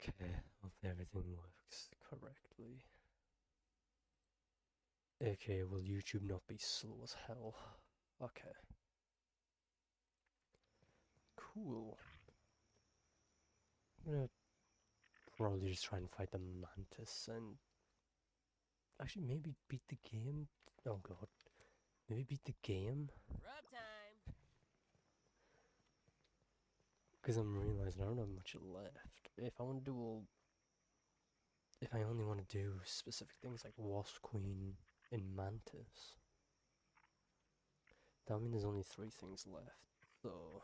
Okay, hope everything works correctly. Okay, will YouTube not be slow as hell? Okay. Cool. I'm gonna probably just try and fight the mantis and actually maybe beat the game. Oh god. Maybe beat the game? Rub time. Because I'm realizing I don't have much left. If I want to do all... If I only want to do specific things like Wasp Queen and Mantis, that means there's only 3 things left. So...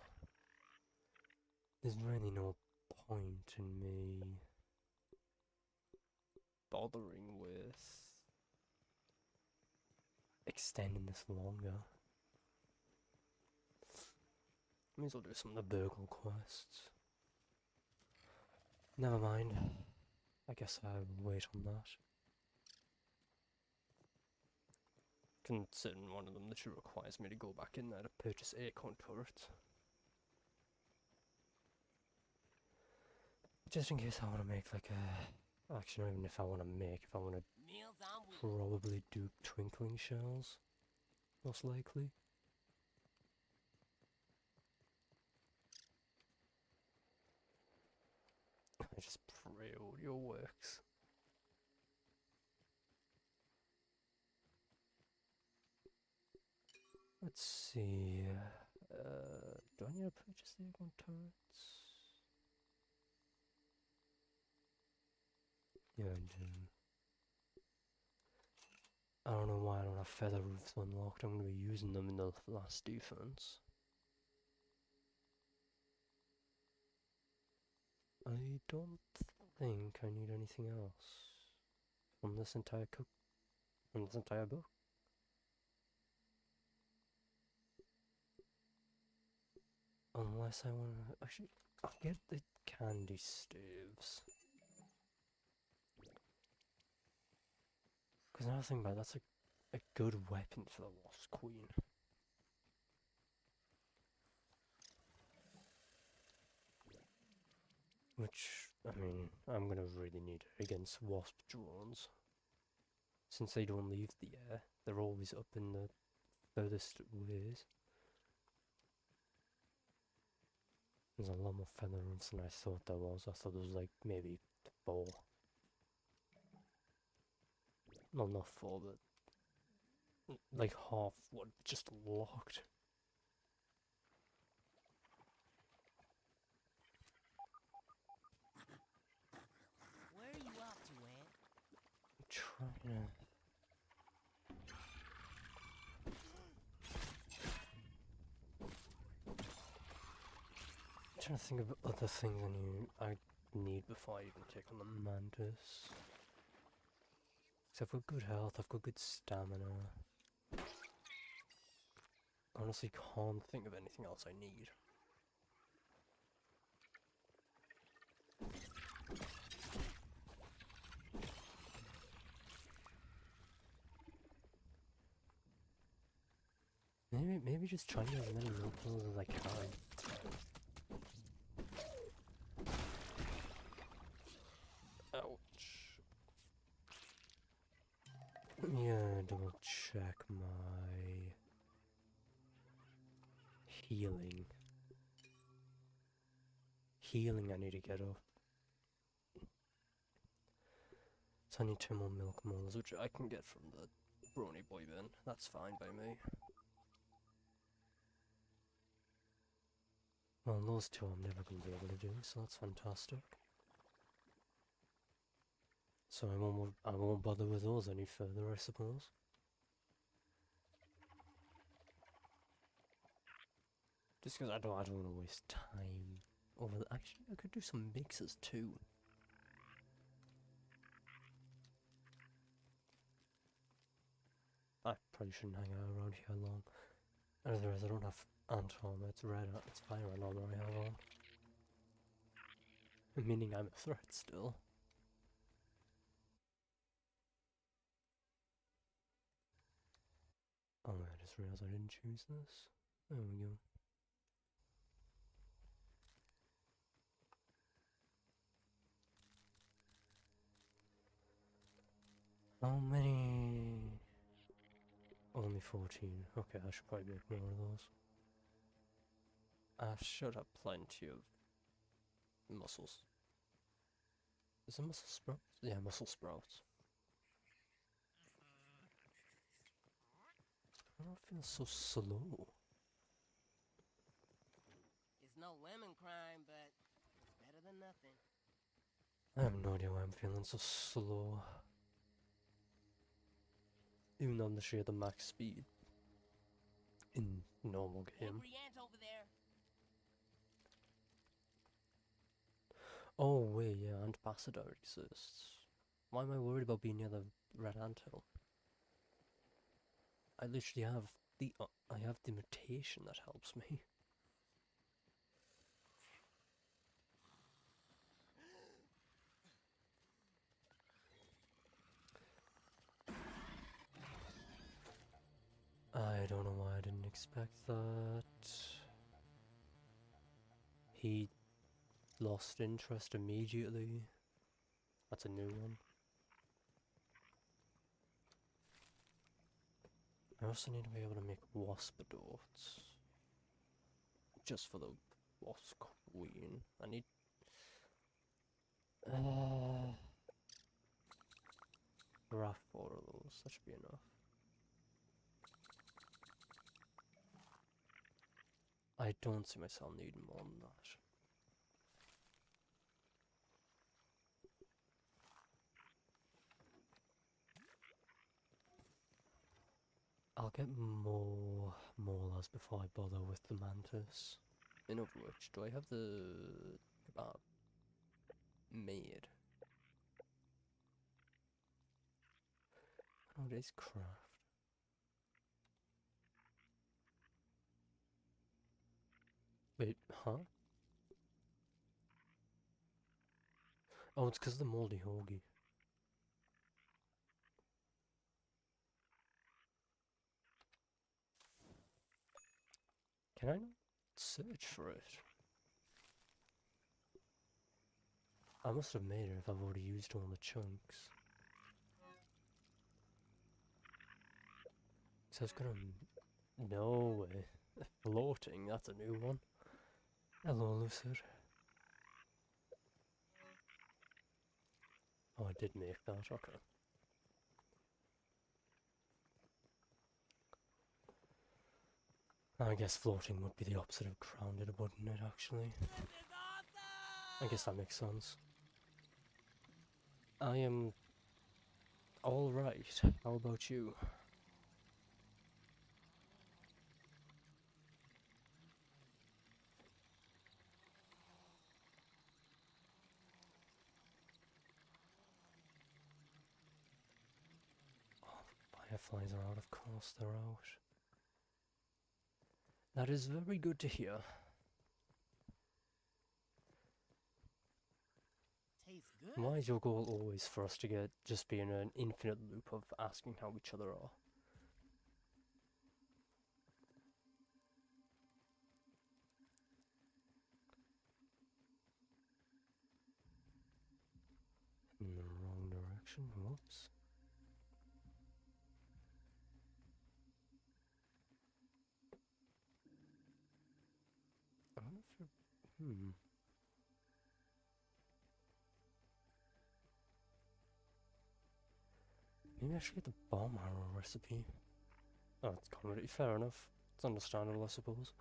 There's really no point in me bothering with extending this longer. May as well do some of the burgle quests. Never mind. I guess I'll wait on that. Considering one of them literally requires me to go back in there to purchase acorn turrets. Just in case I want to make like a... Actually, not even if I want to make, if I want to Meals on wheels. probably do twinkling shells. Most likely. I just pray audio works. Let's see. Do I need to purchase the acorn turrets? Yeah, I do. I don't know why I don't have feather roofs unlocked. I'm going to be using them in the last defense. I don't think I need anything else from this entire book. Unless I want to... Actually, I'll get the candy staves. Because another thing about that's a good weapon for the Wasp Queen. Which, I mean, I'm gonna really need it against Wasp drones. Since they don't leave the air, they're always up in the furthest ways. There's a lot more feather roofs than I thought there was. I thought there was like maybe 4. Well, not 4, but like half what just locked. Where are you off to, Ant? I'm trying to think of other things I need before I even take on the mantis. So I've got good health, I've got good stamina. Honestly can't think of anything else I need. Maybe just try to get as many loopholes as I can. Ouch. Let me double check my healing. Healing I need to get up. So I need 2 more milk moles, which I can get from the Brony Boy bin. That's fine by me. Well, those 2 I'm never going to be able to do, so that's fantastic. So I won't bother with those any further, I suppose. Just because I don't want to waste time over the... Actually, I could do some mixes too. I probably shouldn't hang out around here long. Otherwise, I don't have ant armor, it's it's fire armor I have on. Meaning I'm a threat still. Oh, I just realized I didn't choose this. There we go. How many? Only 14. Okay, I should probably make more of those. I should have plenty of mussels. Is it mussel sprouts? Yeah, mussel sprouts. I don't feel so slow. It's no lemon crime, but it's better than nothing. I have no idea why I'm feeling so slow. Even though I'm literally at the max speed in normal game. Angry ant over there. Oh wait, yeah, Antbassador exists. Why am I worried about being near the red anthill? I literally have I have the mutation that helps me. I don't know why I didn't expect that. He lost interest immediately. That's a new one. I also need to be able to make wasp adults. Just for the wasp queen. I need... Graph 4 of those, that should be enough. I don't see myself needing more than that. I'll get more molars before I bother with the mantis. In of which, do I have the kebab made? Nowadays craft. Wait, huh? Oh, it's because of the moldy hoagie. Can I not search for it? I must have made it if I've already used all the chunks. So it's gonna... No way. Floating, that's a new one. Hello, Lucid. Oh, I did make that, okay. I guess floating would be the opposite of grounded, wouldn't it, actually? This is awesome! I guess that makes sense. I am... alright. How about you? Fireflies are out, of course they're out. That is very good to hear. Tastes good. Why is your goal always for us to get just be in an infinite loop of asking how each other are? In the wrong direction, whoops. I wonder if you're... Maybe I should get the bomb arrow recipe. Oh, it's comedy. Fair enough. It's understandable, I suppose.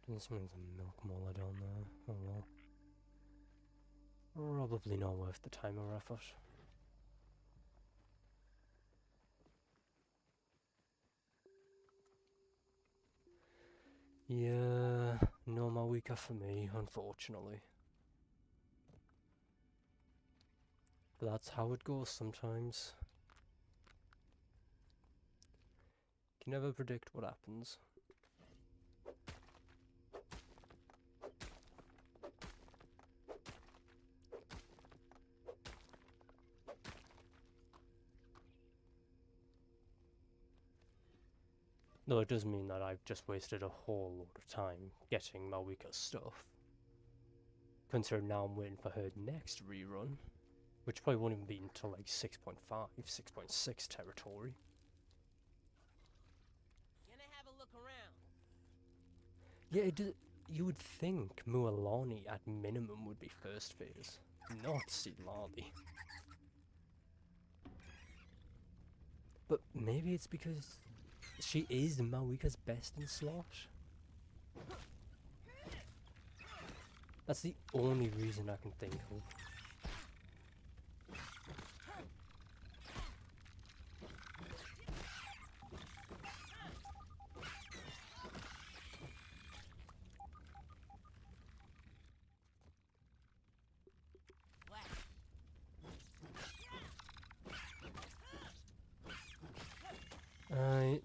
This means a milk molar down there. Oh well. Probably not worth the time or effort. Yeah, no Mawika for me, unfortunately. But that's how it goes sometimes. You can never predict what happens. Though it does mean that I've just wasted a whole lot of time getting Mawika's stuff. considering now I'm waiting for her next rerun, which probably won't even be until like 6.5, 6.6 territory. Gonna have a look around. Yeah, you would think Mualani at minimum would be first phase, not Silali. But maybe it's because she is Mawika's best in slot. That's the only reason I can think of.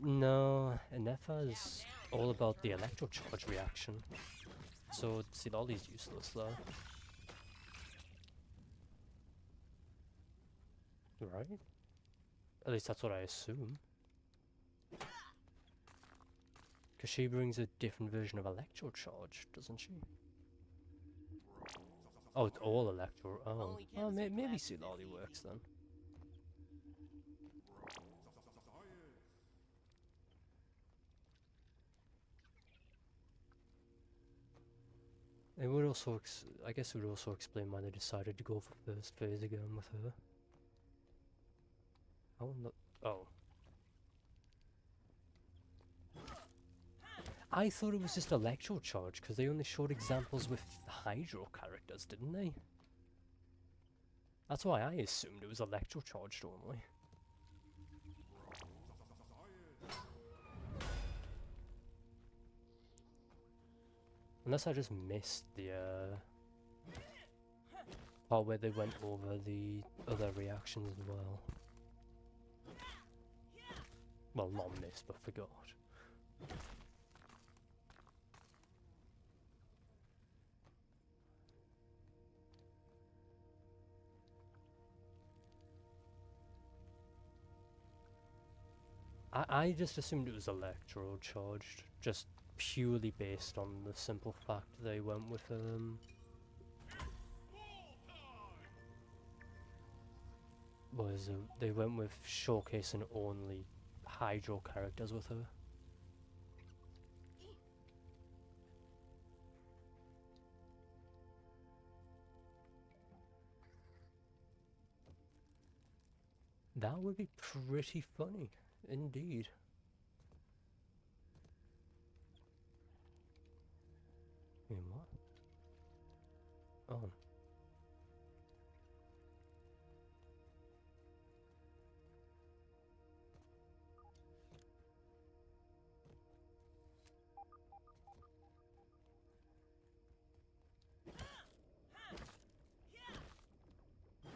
No, Nefa's all about the electro charge reaction, so Silali's useless though. Right? At least that's what I assume. Because she brings a different version of electro charge, doesn't she? Oh, it's all electro. Oh, oh maybe Silali works then. It would also, I guess it would also explain why they decided to go for first phase again with her. I wonder. Oh. I thought it was just electro charge because they only showed examples with hydro characters, didn't they? That's why I assumed it was electro charged only. Unless I just missed the part where they went over the other reactions as well. Well, not missed, but forgot. I just assumed it was electro charged, just purely based on the simple fact they went with they went with showcasing only hydro characters with her. That would be pretty funny, indeed. In what? Oh.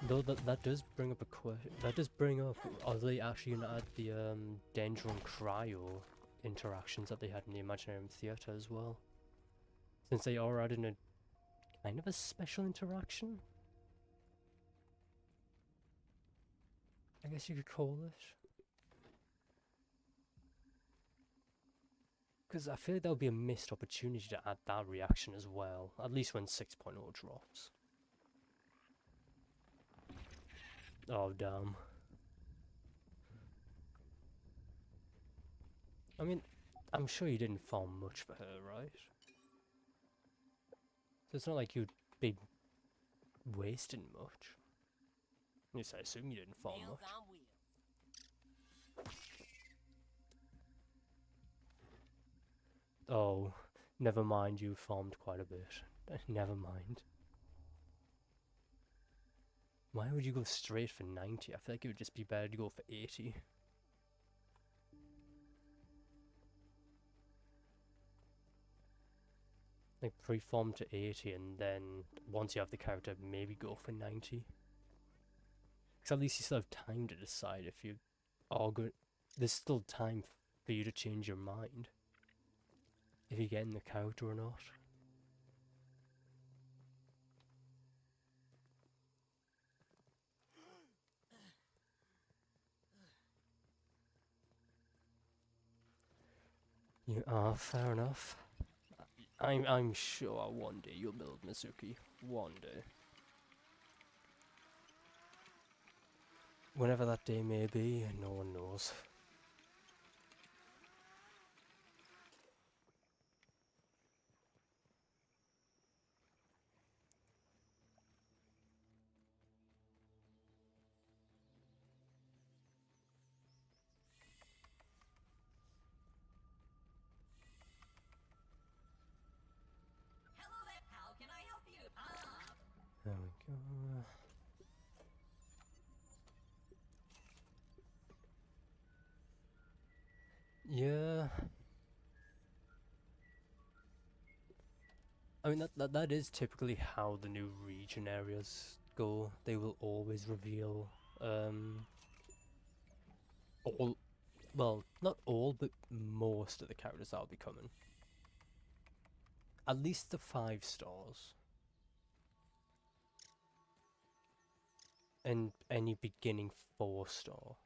Though that does bring up a question. That does bring up, are they actually gonna add the Danger and Cryo interactions that they had in the Imaginarium Theatre as well? Since they are adding a kind of a special interaction? I guess you could call it. Because I feel like that would be a missed opportunity to add that reaction as well, at least when 6.0 drops. Oh, damn. I mean, I'm sure you didn't farm much for her, right? So it's not like you'd be wasting much. At least I assume you didn't farm Meals much. on wheels. Oh, never mind, you farmed quite a bit. Never mind. Why would you go straight for 90? I feel like it would just be better to go for 80. Like pre-farm to 80 and then once you have the character maybe go for 90. Because at least you still have time to decide if you are good. There's still time for you to change your mind. If you're getting the character or not. You are, fair enough. I'm sure one day you'll build Mizuki. One day. Whenever that day may be, no one knows. Hello there, how can I help you? There we go. Yeah. I mean, that is typically how the new region areas go. They will always reveal, all, well, not all, but most of the characters that'll be coming. At least the 5 stars. And any beginning 4-star.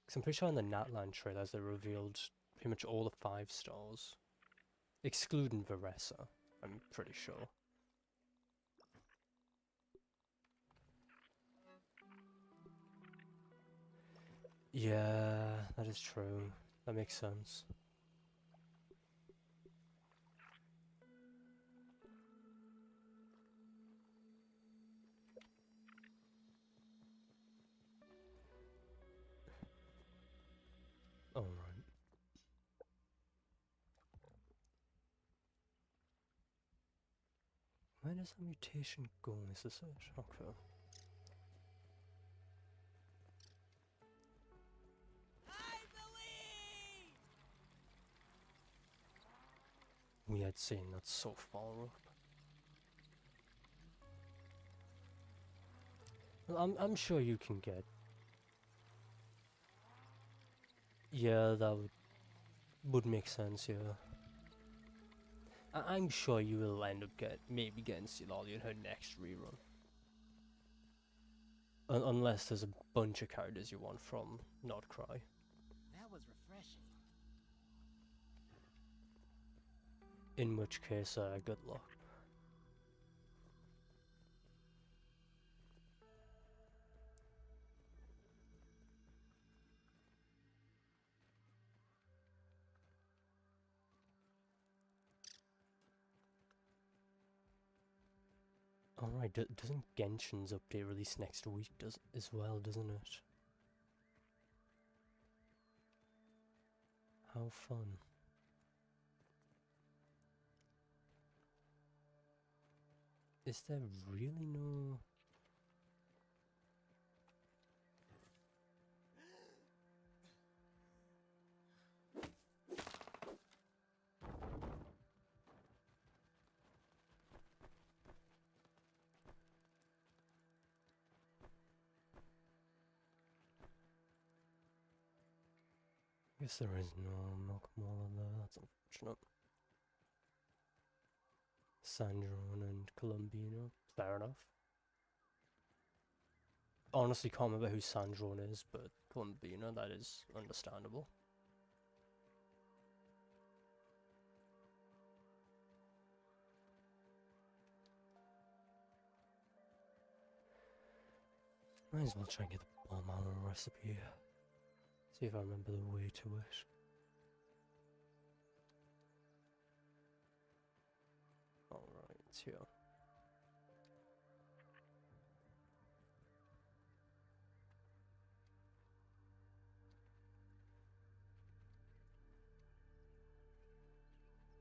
Because I'm pretty sure in the Natlan trailers they revealed pretty much all the 5 stars. Excluding Varesa, I'm pretty sure. Yeah, that is true. That makes sense. Alright. Where does the mutation go? Is this it? Okay. I believe! We had seen that so far up. Well, I'm sure you can get. Yeah, that would make sense, yeah. I'm sure you will end up maybe getting Silali in her next rerun. Unless there's a bunch of characters you want from Not Cry. That was refreshing. In which case, good luck. Alright, doesn't Genshin's update release next week as well, doesn't it? How fun. Is there really no... Guess there is no Milkmala there, that's unfortunate. Sandron and Columbino, fair enough. Honestly can't remember who Sandron is, but Columbino, that is understandable. Might as well try and get the bomb armor recipe. See if I remember the way to it. Alright, it's here.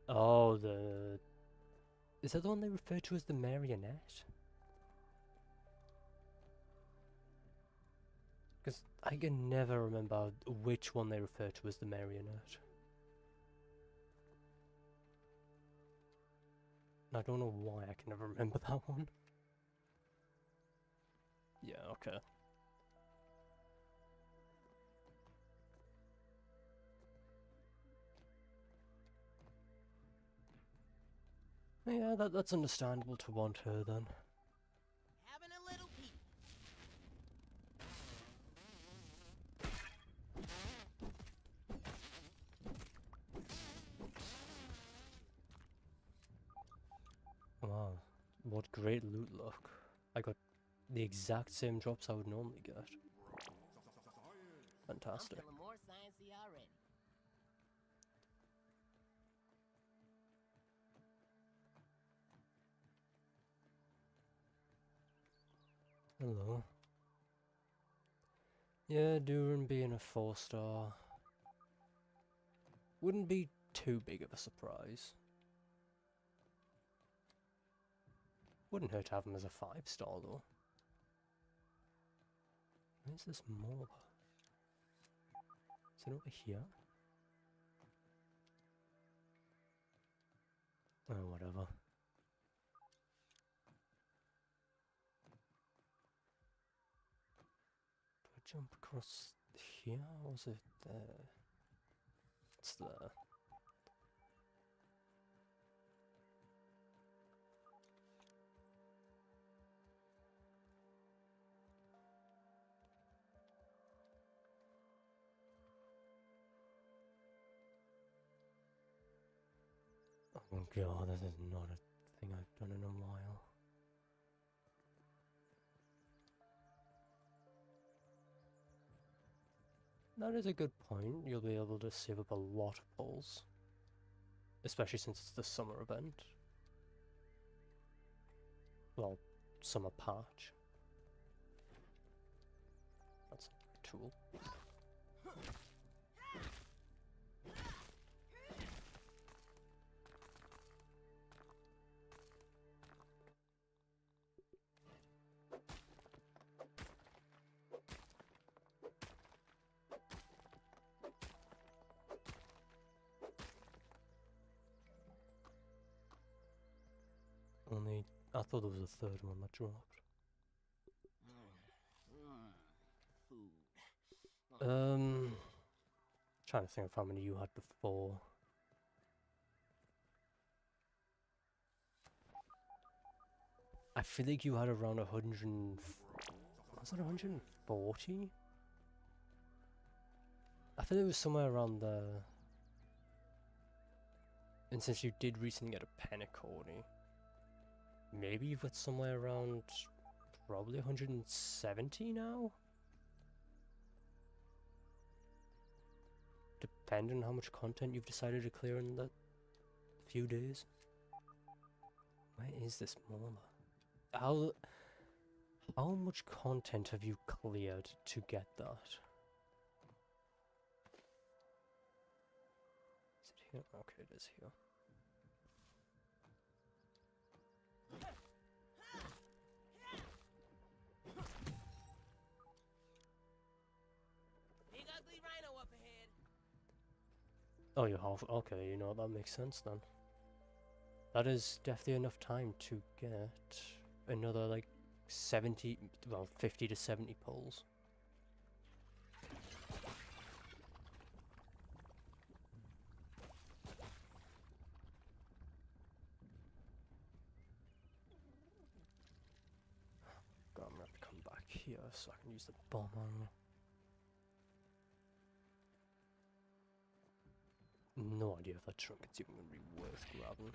Oh, is that the one they refer to as the marionette? Because I can never remember which one they refer to as the marionette. And I don't know why I can never remember that one. Yeah, okay. Yeah, that's understandable to want her then. Having a little peek. What great loot luck. I got the exact same drops I would normally get. Fantastic. I'm feeling more sciencey already. Hello. Yeah, Duran being a 4-star wouldn't be too big of a surprise. Wouldn't hurt to have him as a 5-star though. Where's this mob? Is it over here? Oh, whatever. Do I jump across here, or was it there? It's there. Oh god, this is not a thing I've done in a while. That is a good point. You'll be able to save up a lot of pulls. Especially since it's the summer event. Well, summer patch. That's a tool. Only, I thought there was a third one that dropped. Food. Trying to think of how many you had before. I feel like you had around 100 and... Was it 140? I feel it was somewhere around there. And since you did recently get a pentacorny, maybe you've got somewhere around probably 170 now? Depending on how much content you've decided to clear in the few days. Where is this Mola? How much content have you cleared to get that? Is it here? Okay, it is here. Big ugly rhino up ahead. Oh, you're half. Okay, you know, that makes sense then. That is definitely enough time to get another, like, 70, well, 50 to 70 pulls. God, I'm gonna have to come back here so I can use the bomb on. No idea if that trinket's even gonna be worth grabbing.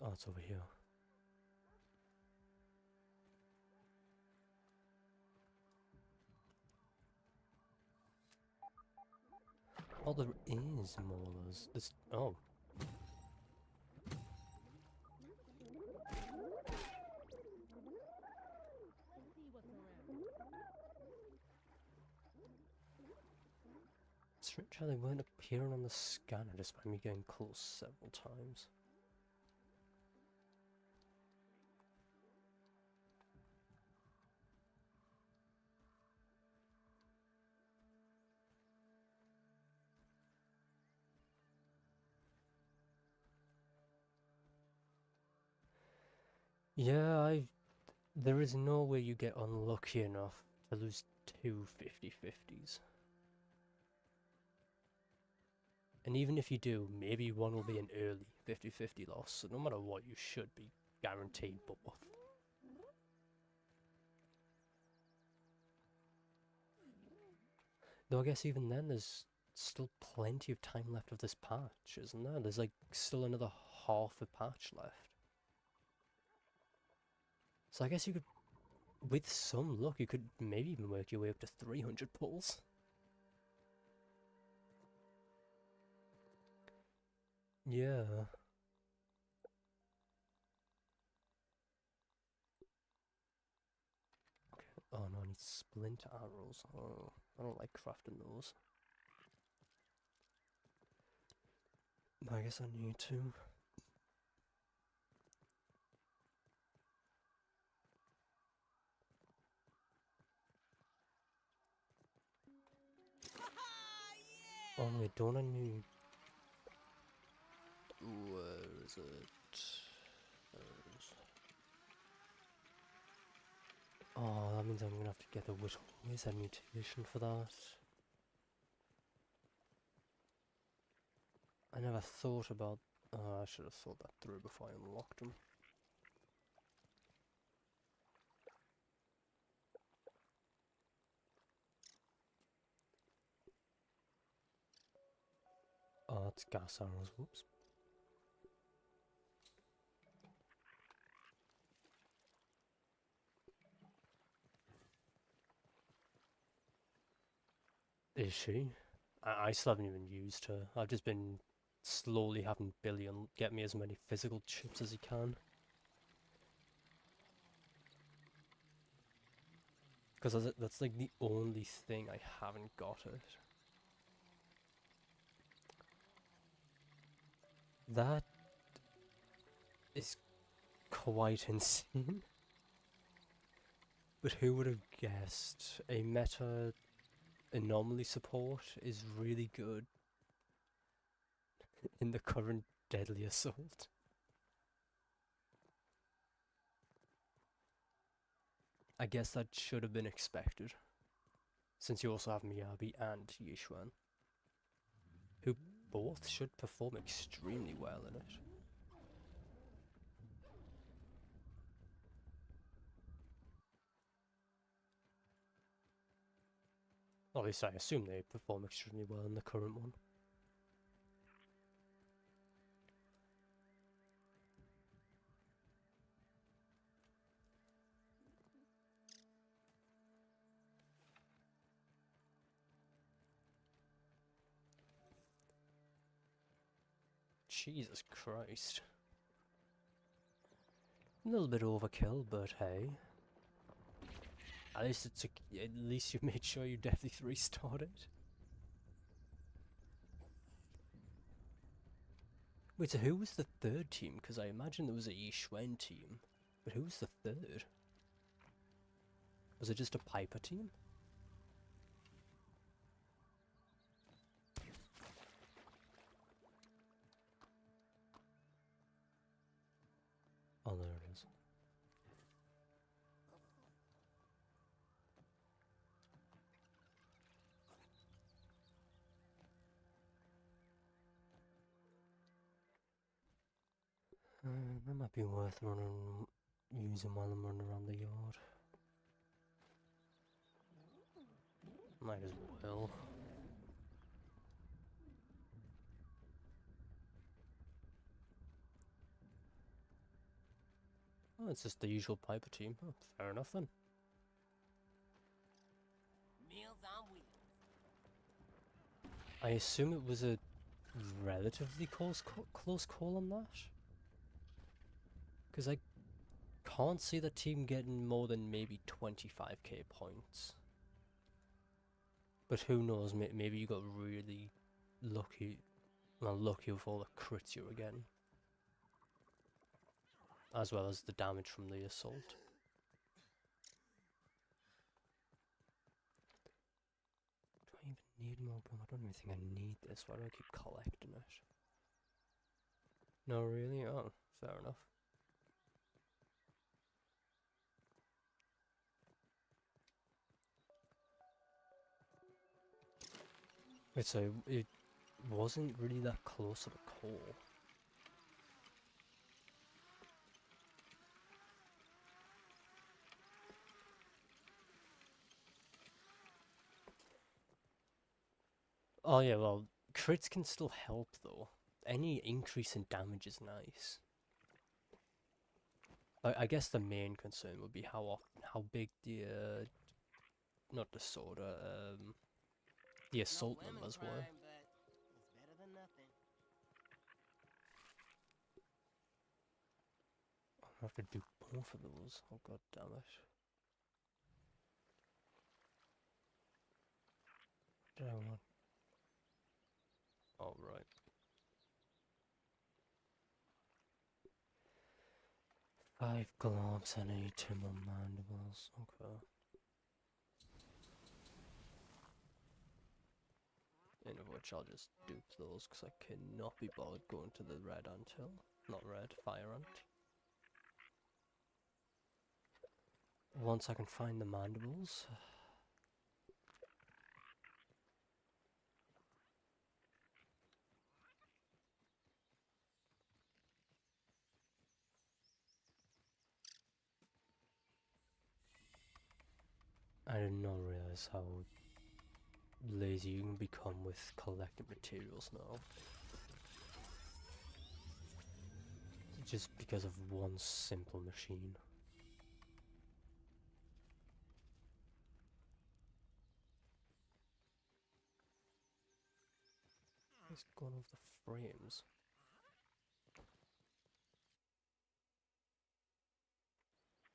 Oh, it's over here. Oh, there is molars. This. Oh. Strange how they weren't appearing on the scanner despite me getting close several times. Yeah, there is no way you get unlucky enough to lose two 50-50s. And even if you do, maybe one will be an early 50-50 loss, so no matter what, you should be guaranteed both. Though I guess even then there's still plenty of time left of this patch, isn't there? There's like still another half a patch left. So I guess you could, with some luck, you could maybe even work your way up to 300 pulls. Yeah. Okay. Oh no, I need splint arrows. Oh, I don't like crafting those. I guess I need to. Oh wait, don't I need... Where is it? There it is. Oh, that means I'm gonna have to get the wizard mutation for that. I never thought about... I should have thought that through before I unlocked them. Oh, it's gas arrows, whoops. Is she? I still haven't even used her. I've just been slowly having Billy get me as many physical chips as he can. Because that's like the only thing I haven't got it. That is quite insane. But who would have guessed a meta anomaly support is really good in the current deadly assault? I guess that should have been expected, since you also have Miyabi and Yishuan, who both should perform extremely well in it. At least I assume they perform extremely well in the current one. Jesus Christ. A little bit overkill, but hey. At least you made sure you definitely restarted it. Wait, so who was the third team? Because I imagine there was a Yishuan team, but who was the third? Was it just a Piper team? Oh, there it is. That might be worth using while I'm running around the yard. Might as well. Oh, it's just the usual Piper team. Oh, fair enough then. Meals on wheels. I assume it was a relatively close call on that. Because I can't see the team getting more than maybe 25k points. But who knows, maybe you got really lucky. Well, lucky with all the crits you were getting. As well as the damage from the assault. Do I even need more gum? I don't even think I need this. Why do I keep collecting it? No, really? Oh, fair enough. Wait, so it wasn't really that close of a call. Oh yeah, well, crits can still help though. Any increase in damage is nice. I guess the main concern would be how big the not the soda, the No assault lemon numbers were. crime, but it's better than nothing. I have to do both of those. Oh god damn it! What did I want? Oh right. 5 gloves and 8 more mandibles. Okay. In which I'll just dupe those because I cannot be bothered going to the red ant hill. Not red, fire ant. Once I can find the mandibles. I did not realize how lazy you can become with collecting materials now. Just because of one simple machine. What's going on with the frames?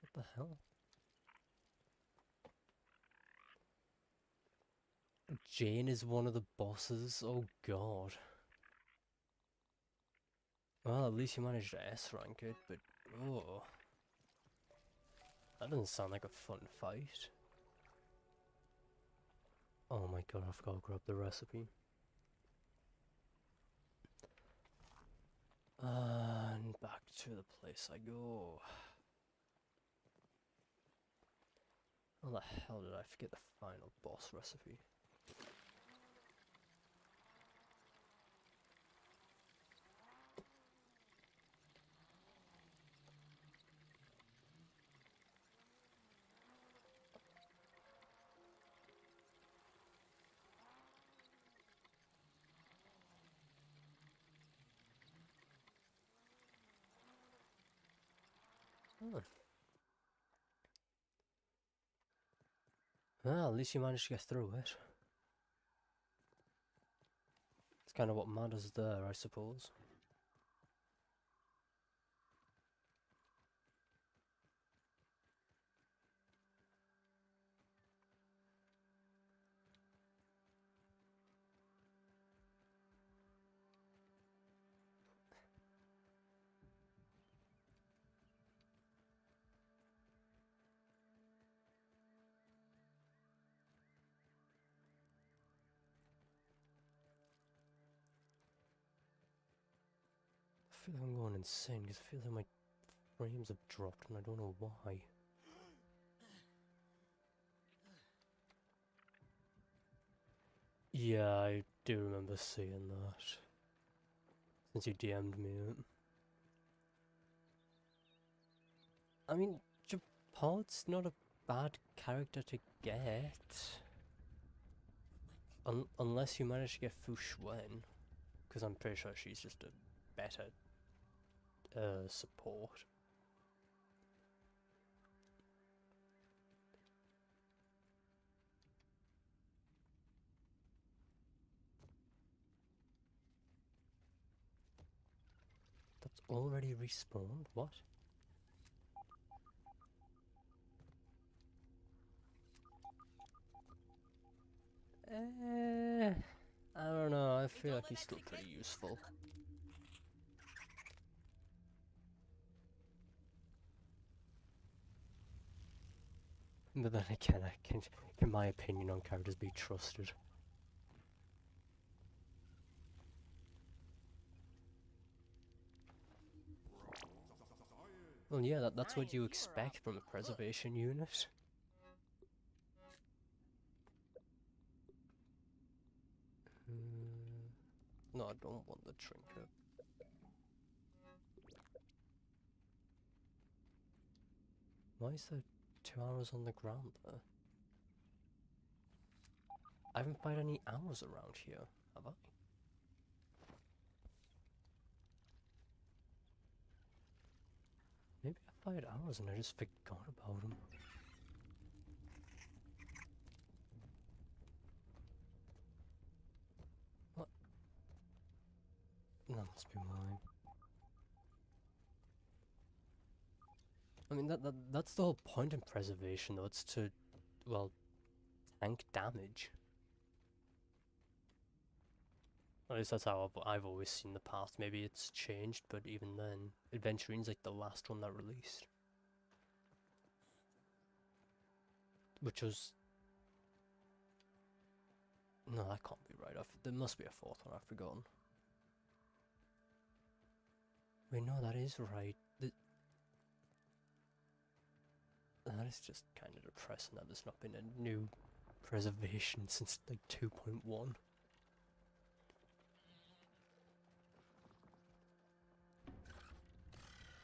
What the hell? Jane is one of the bosses? Oh god. Well, at least you managed to S rank it, but oh. That doesn't sound like a fun fight. Oh my god, I forgot to grab the recipe. And back to the place I go. How the hell did I forget the final boss recipe? Oh. Well, at least you managed to get through it. It's kind of what matters there, I suppose. I feel like I'm going insane because I feel like my frames have dropped and I don't know why. Yeah, I do remember seeing that. Since you DM'd me it. I mean, Japod's not a bad character to get. Unless you manage to get Fu Xuan. Because I'm pretty sure she's just a better support. That's already respawned? What? I don't know, I feel like he's still pretty useful. But then again, can my opinion on characters be trusted? Well, yeah, that's what you expect from a preservation unit. No, I don't want the trinket. Why is there 2 arrows on the ground there? I haven't found any arrows around here. Have I? Maybe I fired ours and I just forgot about them. What? That must be mine. I mean, that's the whole point in preservation, though. It's to, well, tank damage. At least that's how I've always seen the past. Maybe it's changed, but even then, Adventuring's like the last one that released. Which was... No, that can't be right. There must be a fourth one I've forgotten. Wait, no, that is right. That is just kind of depressing that there's not been a new preservation since like 2.1.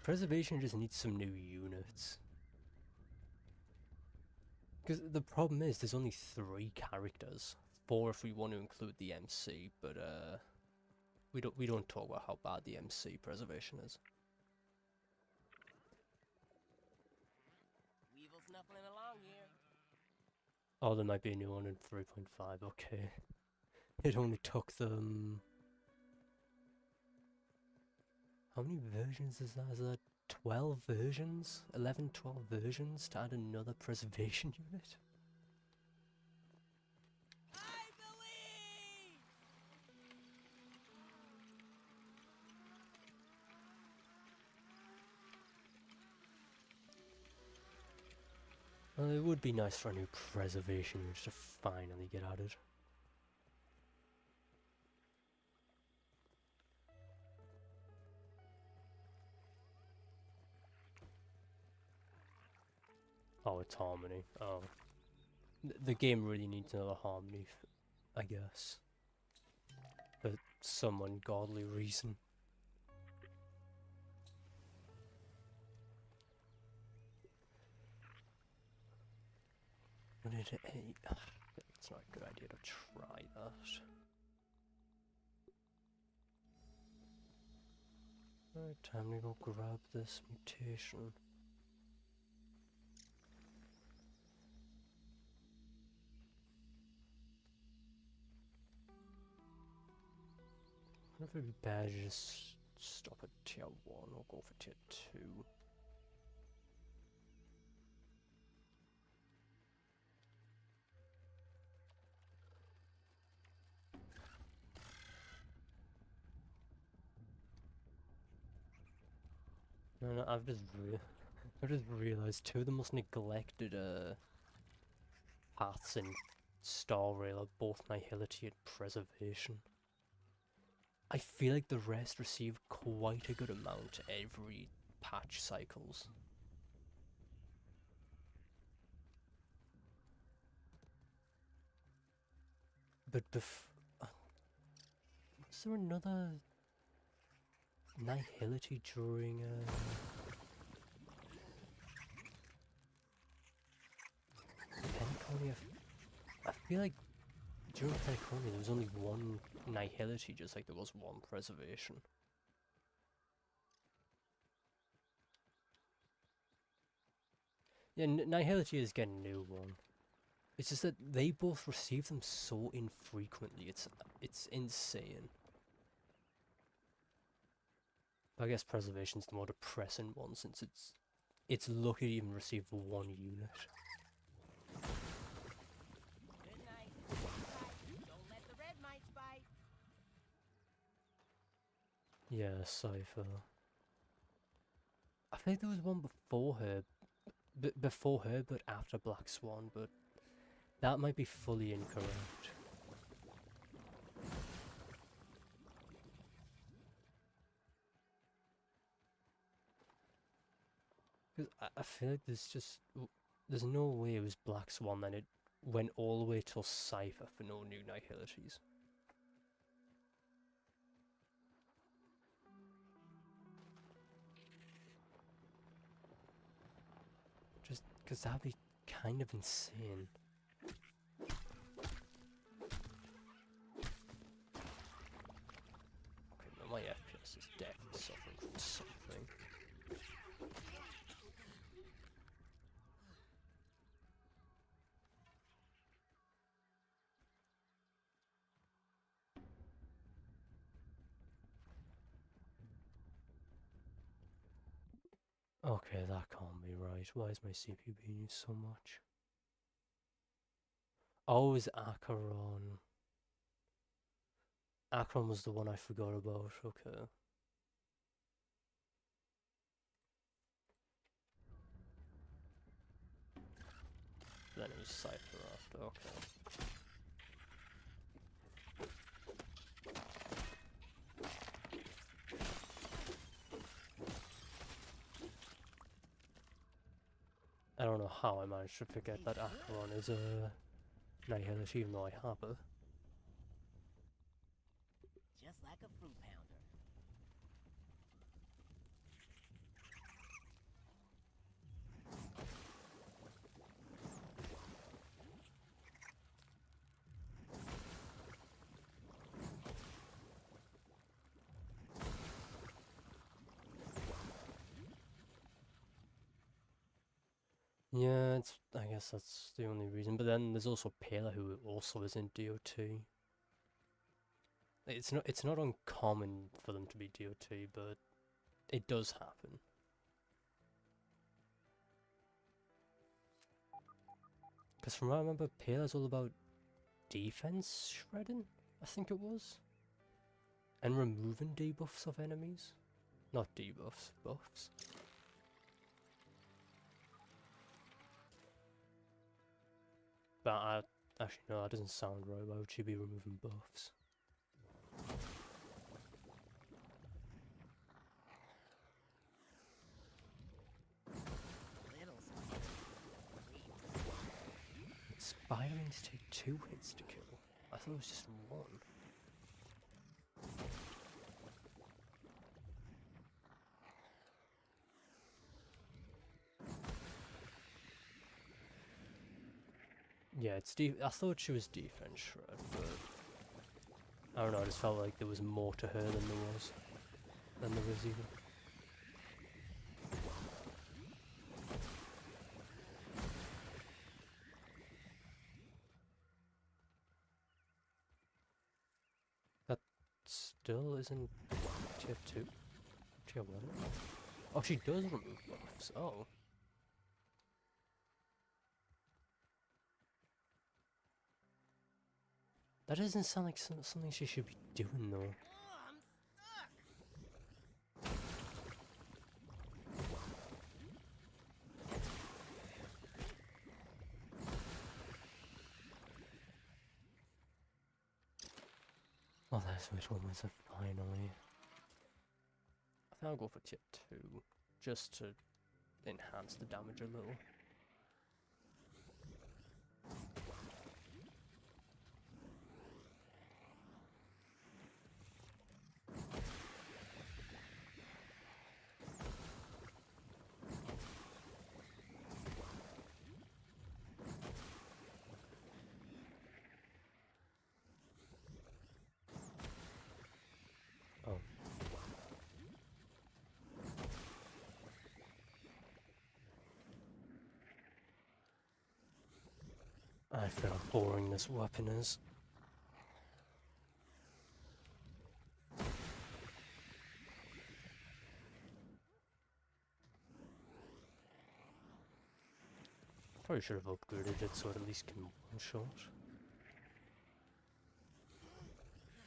Preservation just needs some new units. Because the problem is there's only 3 characters. 4 if we want to include the MC, but we don't talk about how bad the MC preservation is. Weevil snuffling along here. Oh, there might be a new one in 3.5, okay. It only took them... How many versions is that? Is that 12 versions? 11, 12 versions to add another preservation unit? I believe! Well, it would be nice for a new preservation unit to finally get added. Oh, it's Harmony. Oh. The game really needs another Harmony, I guess. For some ungodly reason. What did it eat? It's not a good idea to try that. Alright, time to go grab this mutation. I wonder if it'd be better to just stop at tier 1 or go for tier 2. No, I've just realized 2 of the most neglected paths in Star Rail are both Nihility and Preservation. I feel like the rest receive quite a good amount every patch cycles. But was there another Nihility during Penconia? I feel like during Penconia there was only one Nihility, just like there was one Preservation. Yeah, Nihility is getting a new one. It's just that they both receive them so infrequently. It's insane. I guess Preservation's the more depressing one, since it's lucky to even receive one unit. Good night. Don't let the red mites bite. Yeah, Cypher. I think there was one before her. Before her, but after Black Swan, but that might be fully incorrect. Because I feel like there's no way it was Black Swan, then it went all the way till Cypher for no new Nihilities. Just because that'd be kind of insane. my FPS is definitely suffering from something. Okay, that can't be right. Why is my CPU being used so much? Oh, is Acheron. Acheron was the one I forgot about. Okay. Then it was Cypher after. Okay. I don't know how I managed to forget that Acheron is a Nihilist, even though I have it. Just like a fruit pounder. Yeah, I guess that's the only reason. But then there's also Pela, who also is in DOT. It's not uncommon for them to be DOT, but it does happen. Because from what I remember, Pela's all about defense shredding, I think it was. And removing debuffs of enemies. Not debuffs, buffs. But actually no, that doesn't sound right. Why would she be removing buffs? Little Spiderlings take 2 hits to kill. I thought it was just 1. Yeah, I thought she was defense shred, but I don't know. I just felt like there was more to her than there was even. That still isn't tier 2, tier 1. Oh, she does remove buffs. Oh. That doesn't sound like something she should be doing, though. Oh, I'm stuck. Oh, that's which one was it finally? I think I'll go for tier 2, just to enhance the damage a little. Oh. I feel how boring this weapon is. Probably should have upgraded it so it at least can one-shot.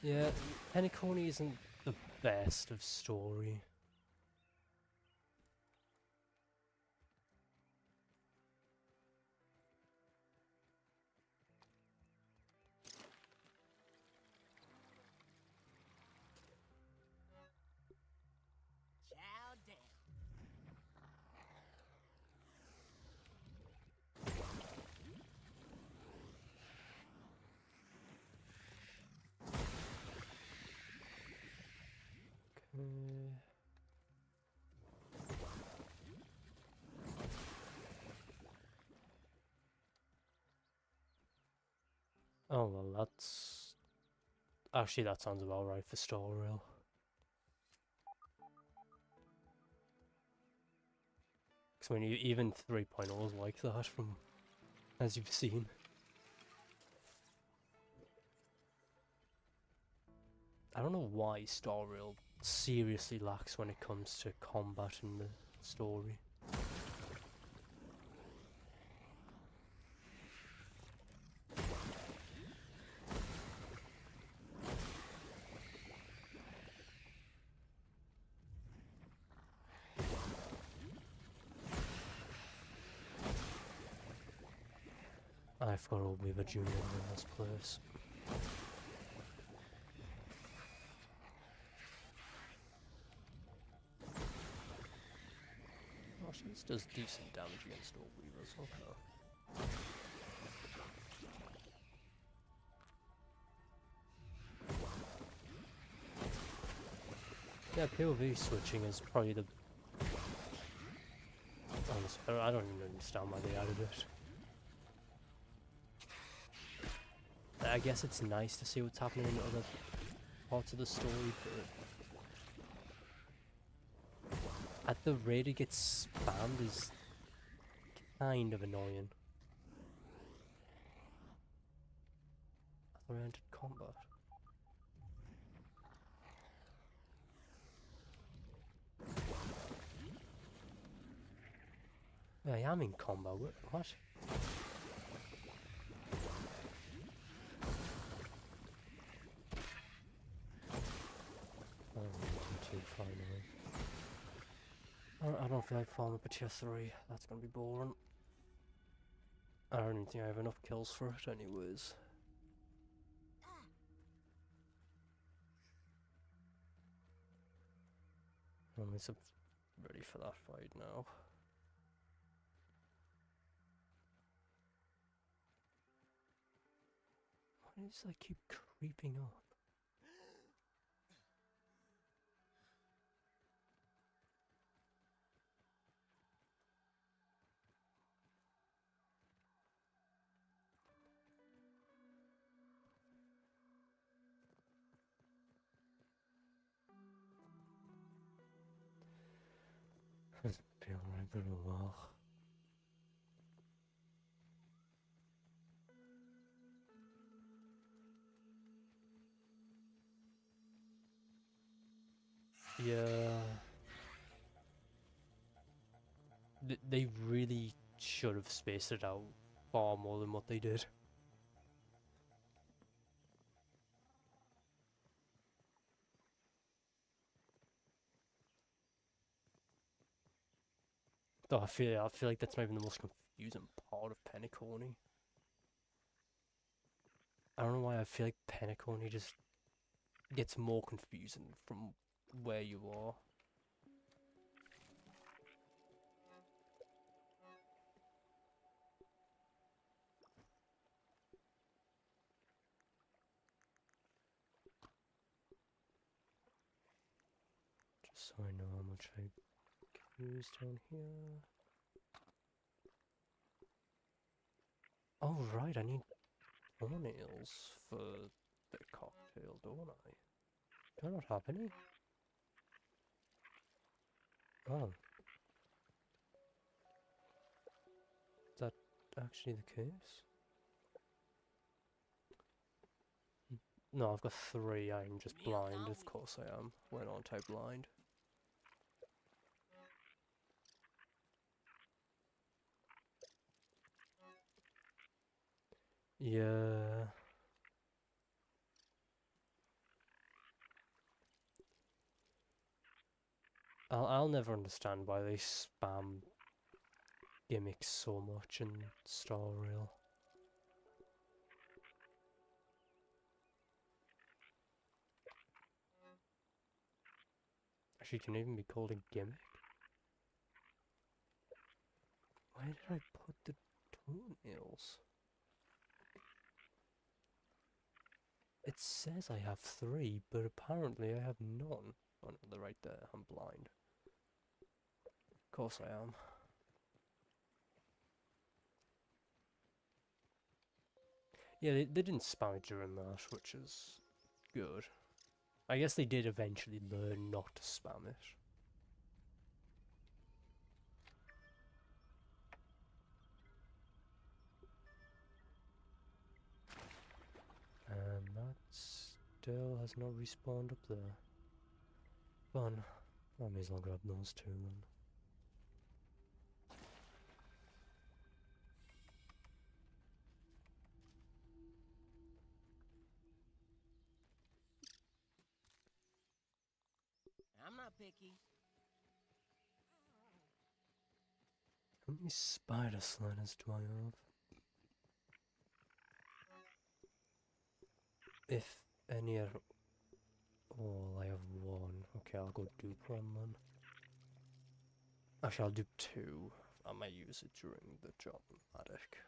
Yeah, Pennycorny isn't the best of story. Chow down. Okay. Oh well, that's... Actually, that sounds about right for Star Rail. I mean, even 3.0 is like that from, as you've seen. I don't know why Star Rail seriously lacks when it comes to combat in the story. I've got old Weaver Jr. in this place. Actually, this does decent damage against old Weavers, okay. Yeah, POV switching is probably the... Honestly, I don't even understand why they added it. I guess it's nice to see what's happening in other parts of the story, but at the rate it gets spammed is kind of annoying. Oriented combat. Yeah, I am in combat. What? Too far away. I don't feel like falling up a tier 3. That's gonna be boring. I don't even think I have enough kills for it anyways. I'm ready for that fight now. Why does that keep creeping up? It's been alright for a while. Yeah. They really should have spaced it out far more than what they did. Though I feel like that's maybe the most confusing part of Penacony. I don't know why I feel like Penacony just gets more confusing from where you are. Just so I know how much I use down here. Oh right, I need toenails for the cocktail, don't I? Do I not have any? Oh. Is that actually the case? No, I've got 3, I'm just blind, of course I am. When aren't I blind? Yeah. I'll never understand why they spam gimmicks so much in Star Rail. Actually, can it even be called a gimmick? Where did I put the toenails? It says I have 3, but apparently I have none. Oh no, they're right there, I'm blind. Of course I am. Yeah, they didn't spam it during that, which is good. I guess they did eventually learn not to spam it. Dale has not respawned up there. Fun. I may as well grab those two then. I'm not picky. How many spider sliders do I have? If any are... Oh, I have one. Okay, I'll go dupe one then. Actually, I'll do two. I might use it during the job attic.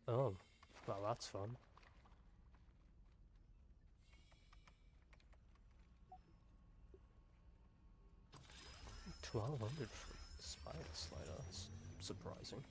Oh, well that's fun. 1200 for spider slider, that's surprising.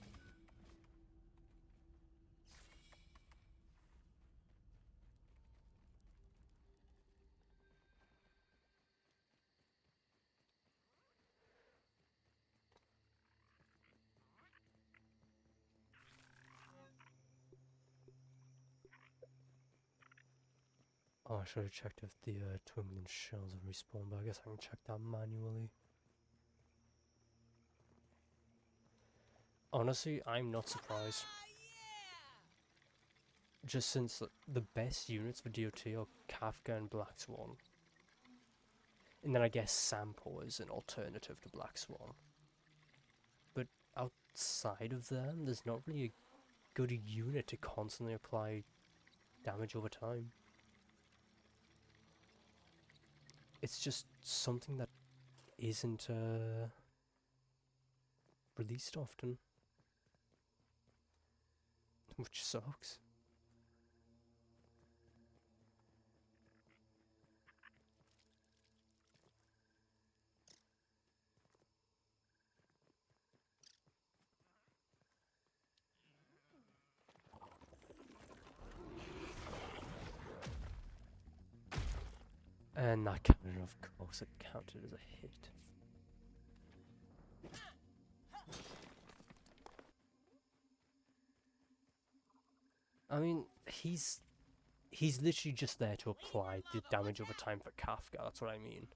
Oh, I should have checked if the twinkling shells have respawned, but I guess I can check that manually. Honestly, I'm not surprised. Just since the best units for DOT are Kafka and Black Swan. And then I guess Sampo is an alternative to Black Swan. But outside of them, there's not really a good unit to constantly apply damage over time. It's just something that isn't released often. Which sucks. And that counted, of course, it counted as a hit. I mean, he's literally just there to apply the damage over time for Kafka, that's what I mean.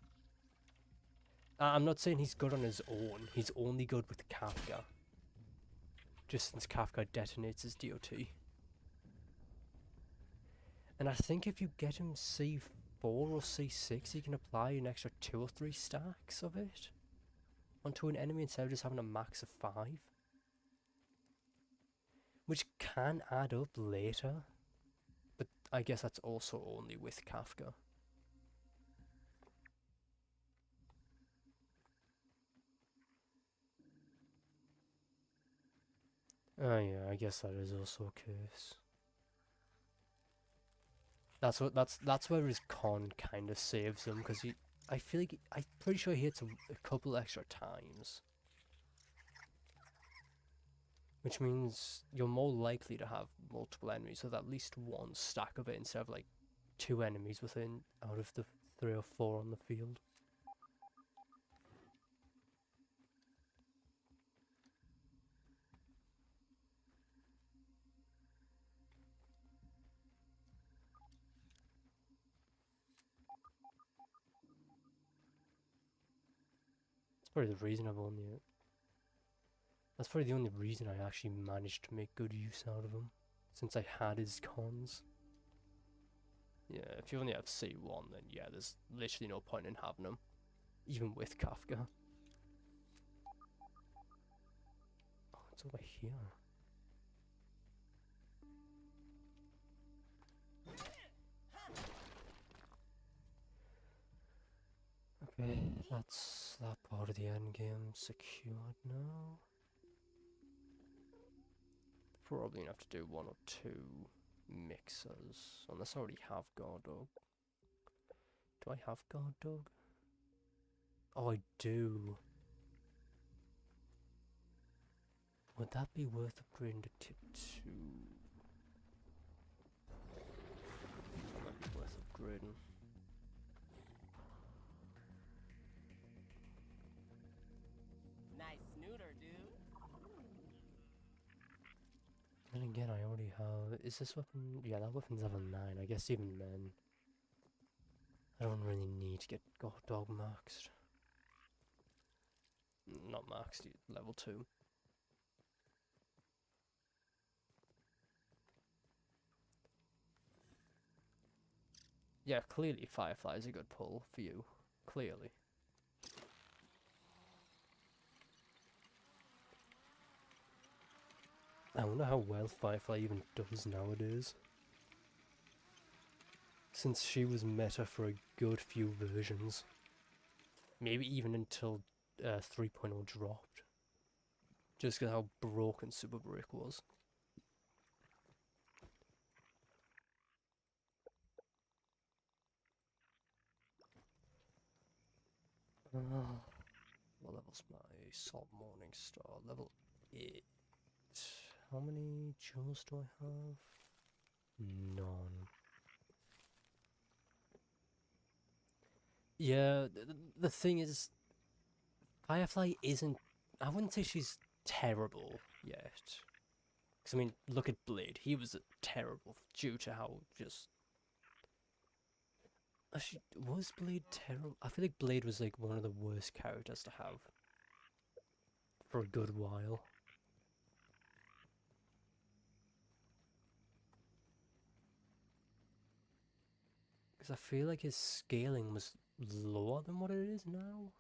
I'm not saying he's good on his own, he's only good with Kafka. Just since Kafka detonates his DOT. And I think if you get him C4 or C6, you can apply an extra 2 or 3 stacks of it onto an enemy instead of just having a max of 5. Which can add up later, but I guess that's also only with Kafka. Oh yeah, I guess that is also a case. That's where his con kind of saves him, because I feel like I'm pretty sure he hits a couple extra times. Which means you're more likely to have multiple enemies with at least one stack of it instead of like 2 enemies within out of the 3 or 4 on the field. That's probably the reason That's probably the only reason I actually managed to make good use out of him, since I had his cons. Yeah, if you only have C1, then yeah, there's literally no point in having him, even with Kafka. Oh, it's over here. Okay, that's that part of the endgame secured now. Probably gonna have to do 1 or 2 mixers, unless I already have Guard Dog. Do I have Guard Dog? Oh, I do. Would that be worth upgrading to tip 2? That might be worth upgrading. Nice snooter, dude. Then again, I already have... Is this weapon... Yeah, that weapon's level 9. I guess even then, I don't really need to get God Dog maxed. Not maxed, level 2. Yeah, clearly Firefly is a good pull for you. Clearly. I wonder how well Firefly even does nowadays. Since she was meta for a good few versions. Maybe even until 3.0 dropped. Just because how broken Super Break was. What level's my Salt Morning Star? Level 8. How many jewels do I have? None. Yeah, the thing is, Firefly isn't... I wouldn't say she's terrible yet. Because, I mean, look at Blade. He was terrible due to how just... Actually, was Blade terrible? I feel like Blade was like one of the worst characters to have. For a good while. Because I feel like his scaling was lower than what it is now.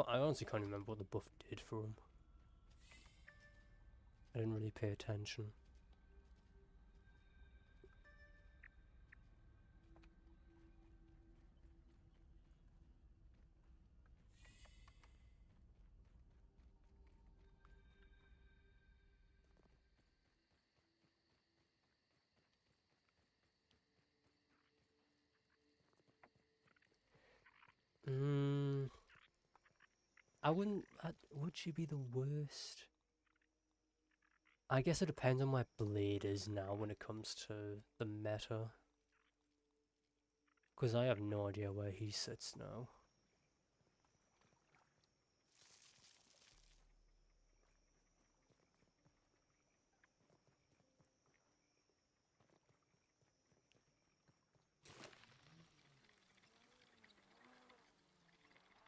I honestly can't remember what the buff did for him. I didn't really pay attention. I wouldn't... would she be the worst? I guess it depends on where Blade is now when it comes to the meta. Because I have no idea where he sits now.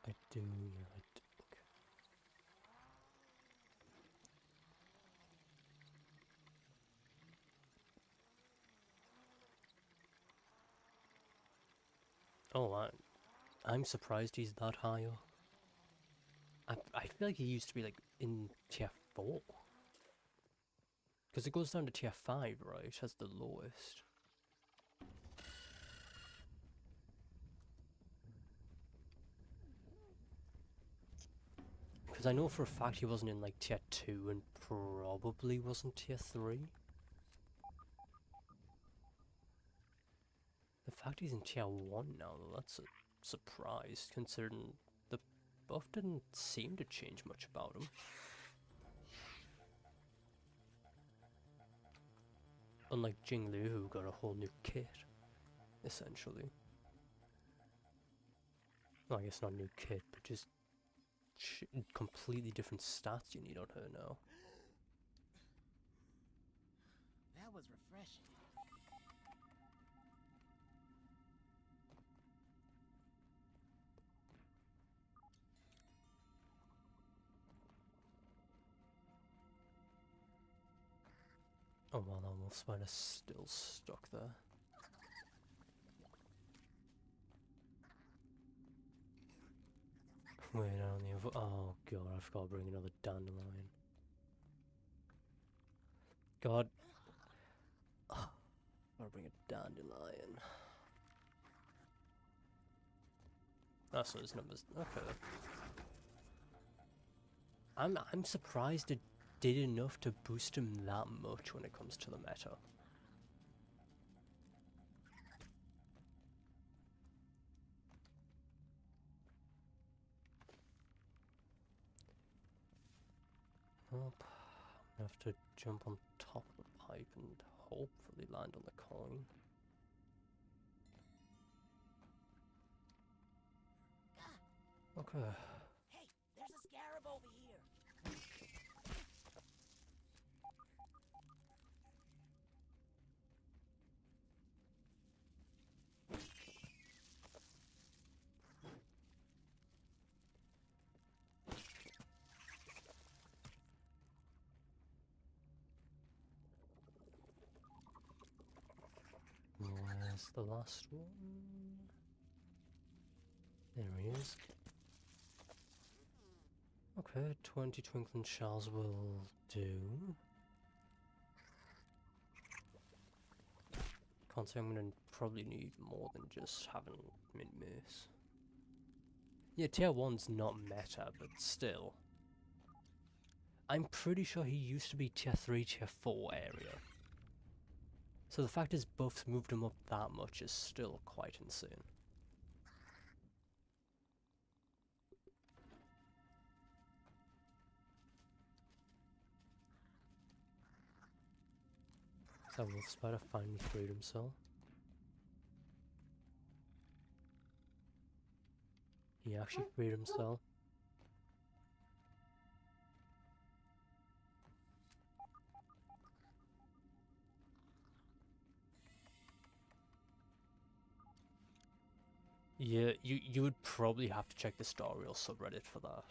I do, yeah, I do. Okay. Oh, I'm surprised he's that high up. I feel like he used to be like in tier 4. Because it goes down to tier 5, right? As the lowest. Because I know for a fact he wasn't in like tier 2 and probably wasn't tier 3. The fact he's in tier 1 now, though, that's a surprise, considering the buff didn't seem to change much about him. Unlike Jinglu, who got a whole new kit, essentially. Well, I guess not new kit, but just completely different stats you need on her now. That was refreshing. Oh well, that wolf spider's still stuck there. Wait, on the other... Oh god, I forgot to bring another dandelion. God. Oh, gotta bring a dandelion. That's what his numbers... Okay. I'm surprised it did enough to boost him that much when it comes to the meta. Nope. I have to jump on top of the pipe and hopefully land on the coin. Okay. Hey, there's a scarab over here. Where's the last one? There he is. Okay, 20 twinkling shells will do. Can't say I'm gonna probably need more than just having mint mace. Yeah, tier 1's not meta, but still. I'm pretty sure he used to be tier 3, tier 4 area. So the fact his buffs moved him up that much is still quite insane. So Wolf Spider finally freed himself. He actually freed himself. Yeah, you would probably have to check the story or subreddit for that.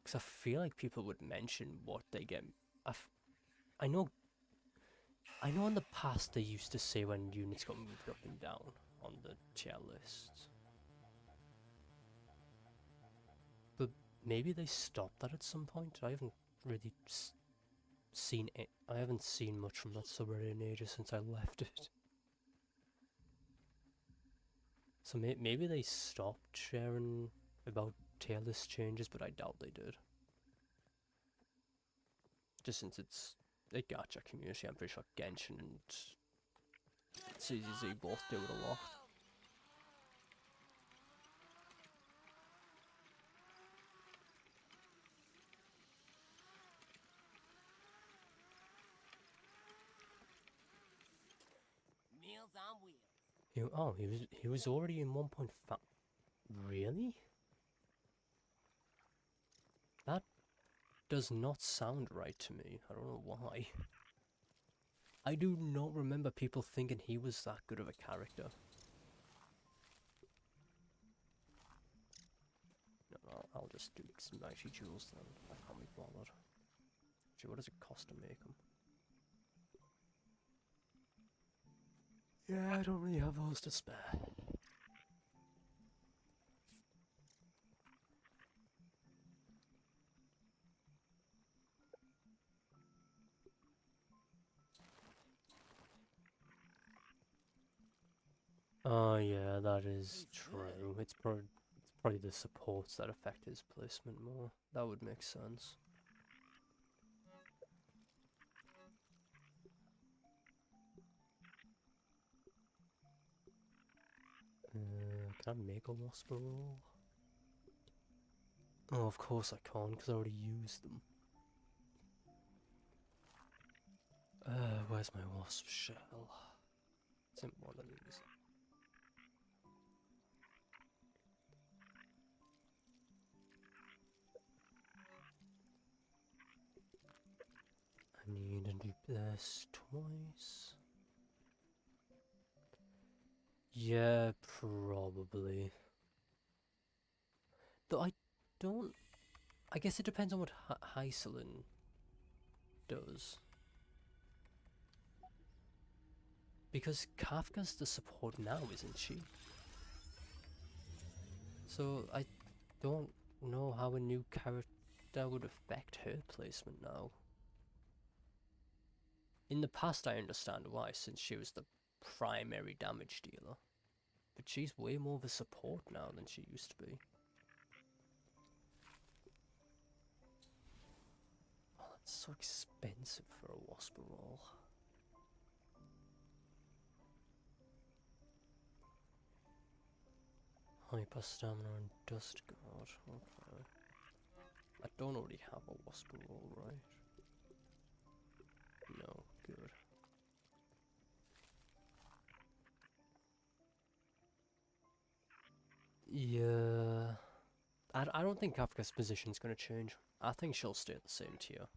Because I feel like people would mention what they get. I know in the past they used to say when units got moved up and down on the tier lists. But maybe they stopped that at some point. I haven't really seen it. I haven't seen much from that subreddit in ages since I left it. So maybe they stopped sharing about tier list changes, but I doubt they did. Just since it's a gacha community, I'm pretty sure Genshin and CZZ both do it a lot. Meals on wheels. He was already in 1.5. Really? That does not sound right to me. I don't know why. I do not remember people thinking he was that good of a character. No, I'll just do some mighty jewels then. I can't be bothered. Gee, what does it cost to make them? Yeah, I don't really have those to spare. Oh yeah, that is true. It's probably the supports that affect his placement more. That would make sense. Can I make a Whisper roll? Oh, of course I can't, because I already used them. Where's my wasp shell? It's in one of these. I need to do this twice. Yeah, probably. Though I don't... I guess it depends on what Hyselin does. Because Kafka's the support now, isn't she? So I don't know how a new character would affect her placement now. In the past I understand why, since she was the primary damage dealer. But she's way more of a support now than she used to be. Oh, that's so expensive for a Whisper roll. Hyper Stamina and Dust Guard, okay. I don't already have a Whisper roll, right? No, good. Yeah... I don't think Kafka's position's gonna change. I think she'll stay at the same tier.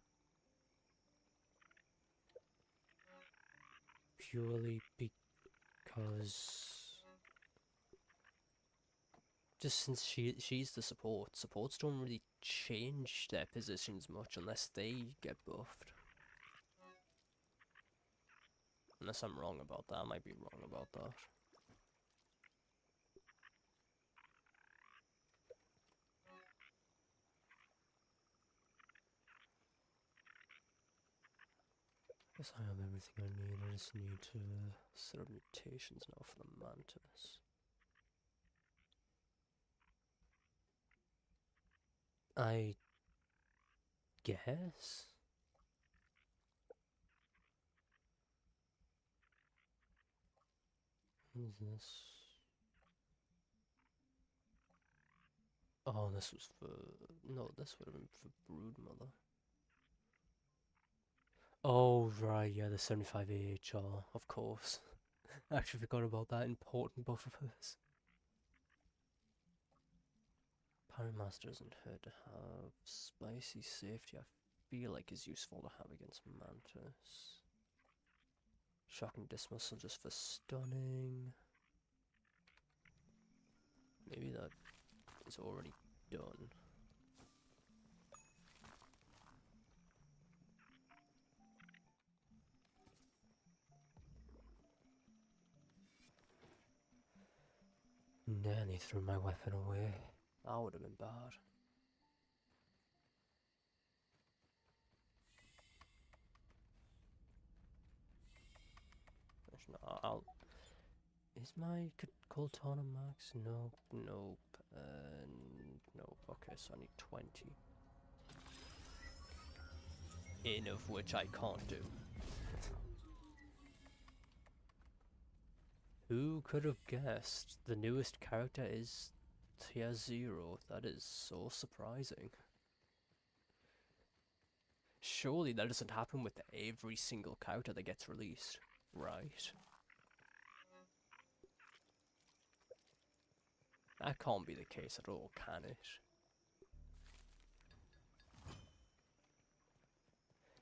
Purely because... just since she's the support, supports don't really change their positions much unless they get buffed. Unless I'm wrong about that, I might be wrong about that. Guess I have everything I need. I just need to set up mutations now for the mantis. I guess. What is this? Oh, this was for... No, this would have been for Broodmother. Oh, right, yeah, the 75 AHR, of course. I actually forgot about that important buff of hers. Parrymaster isn't hurt to have. Spicy safety, I feel like is useful to have against Mantis. Shocking dismissal just for stunning. Maybe that is already done. Nearly threw my weapon away. That would have been bad. Actually, no, I'll... Is my Cortana max? Nope, nope, nope. Okay, so I need 20. In of which I can't do. Who could have guessed the newest character is tier 0? That is so surprising. Surely that doesn't happen with every single character that gets released, right? That can't be the case at all, can it?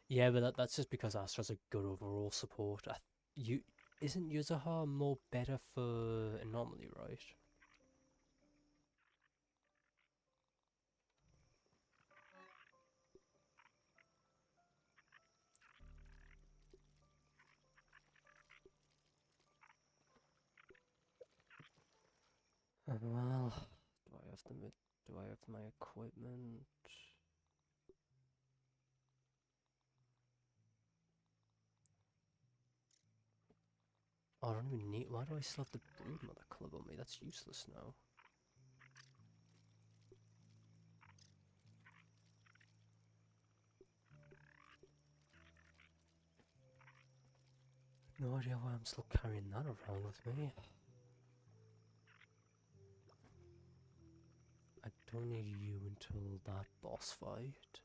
Yeah, but that's just because Astra's a good overall support. Isn't Yuzuha more better for Anomaly, right? Well, do I have my equipment? Oh, I don't even need. Why do I still have the Broodmother club on me? That's useless now. No idea why I'm still carrying that around with me. I don't need you until that boss fight.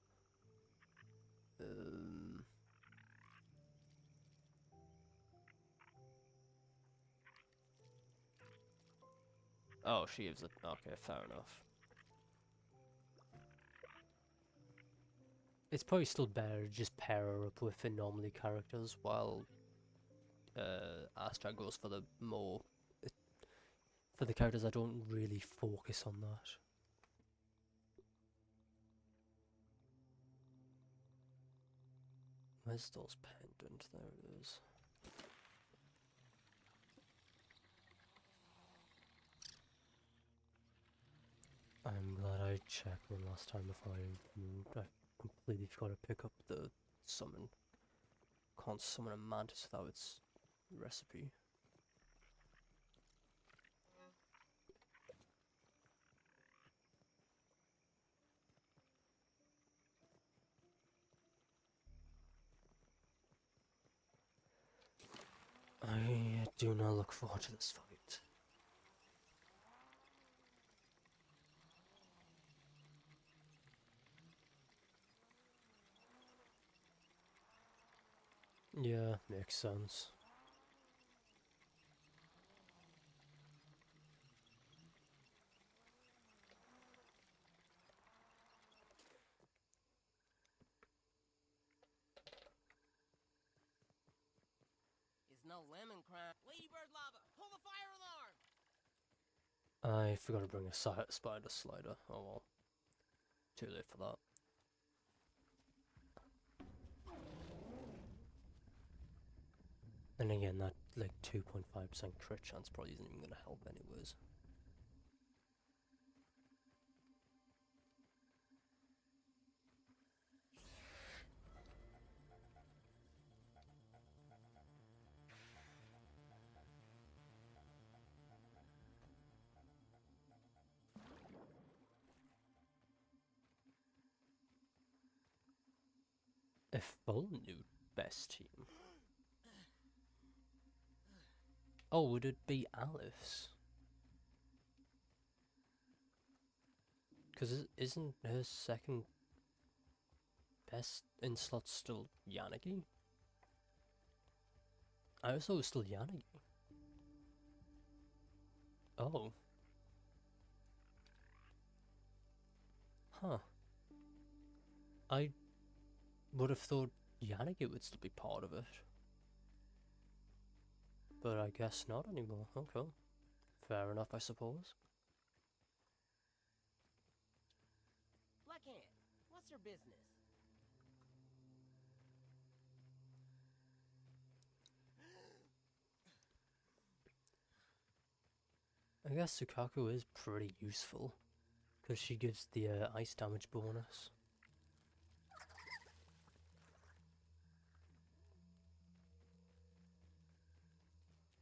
Oh, she is. Okay, fair enough. It's probably still better to just pair her up with anomaly characters while Astra goes for the more... for the characters that don't really focus on that. Where's those pendant? There it is. I'm glad I checked one last time before I moved. I completely forgot to pick up the summon. Can't summon a mantis without its recipe. I do not look forward to this fight. Yeah, makes sense. It's no lemon crime. Ladybird lava, pull the fire alarm! I forgot to bring a spider slider. Oh well. Too late for that. And again, that like 2.5% crit chance probably isn't even going to help anyways. If Bull knew best team. Oh, would it be Alice? Because isn't her second best in slot still Yanagi? I also was still Yanagi. Oh. Huh. I would have thought Yanagi would still be part of it. But I guess not anymore. Okay. Fair enough, I suppose. Blackhand, what's your business? I guess Sukaku is pretty useful. Because she gives the ice damage bonus.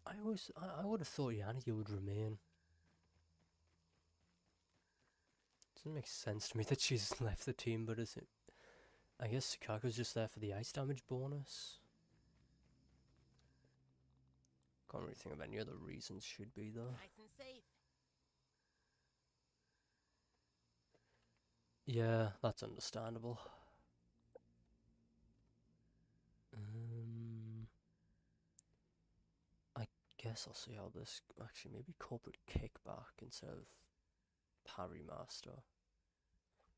I would have thought Yanagi would remain. Doesn't make sense to me that she's left the team, but is it? I guess Sukaku's just there for the ice damage bonus. Can't really think of any other reasons should be though. Nice and safe. Yeah, that's understandable. I guess I'll see how this actually maybe corporate kickback instead of parry master.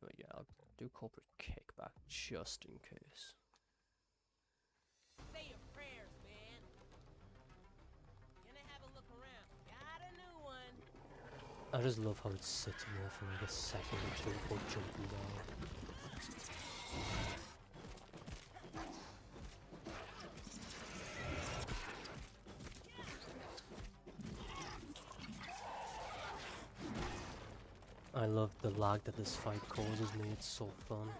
But yeah, I'll do corporate kickback just in case. Say your prayers, man. Gonna have a look around. Got a new one. I just love how it sits in there for like a second or two before jumping down. I love the lag that this fight causes me, it's so fun.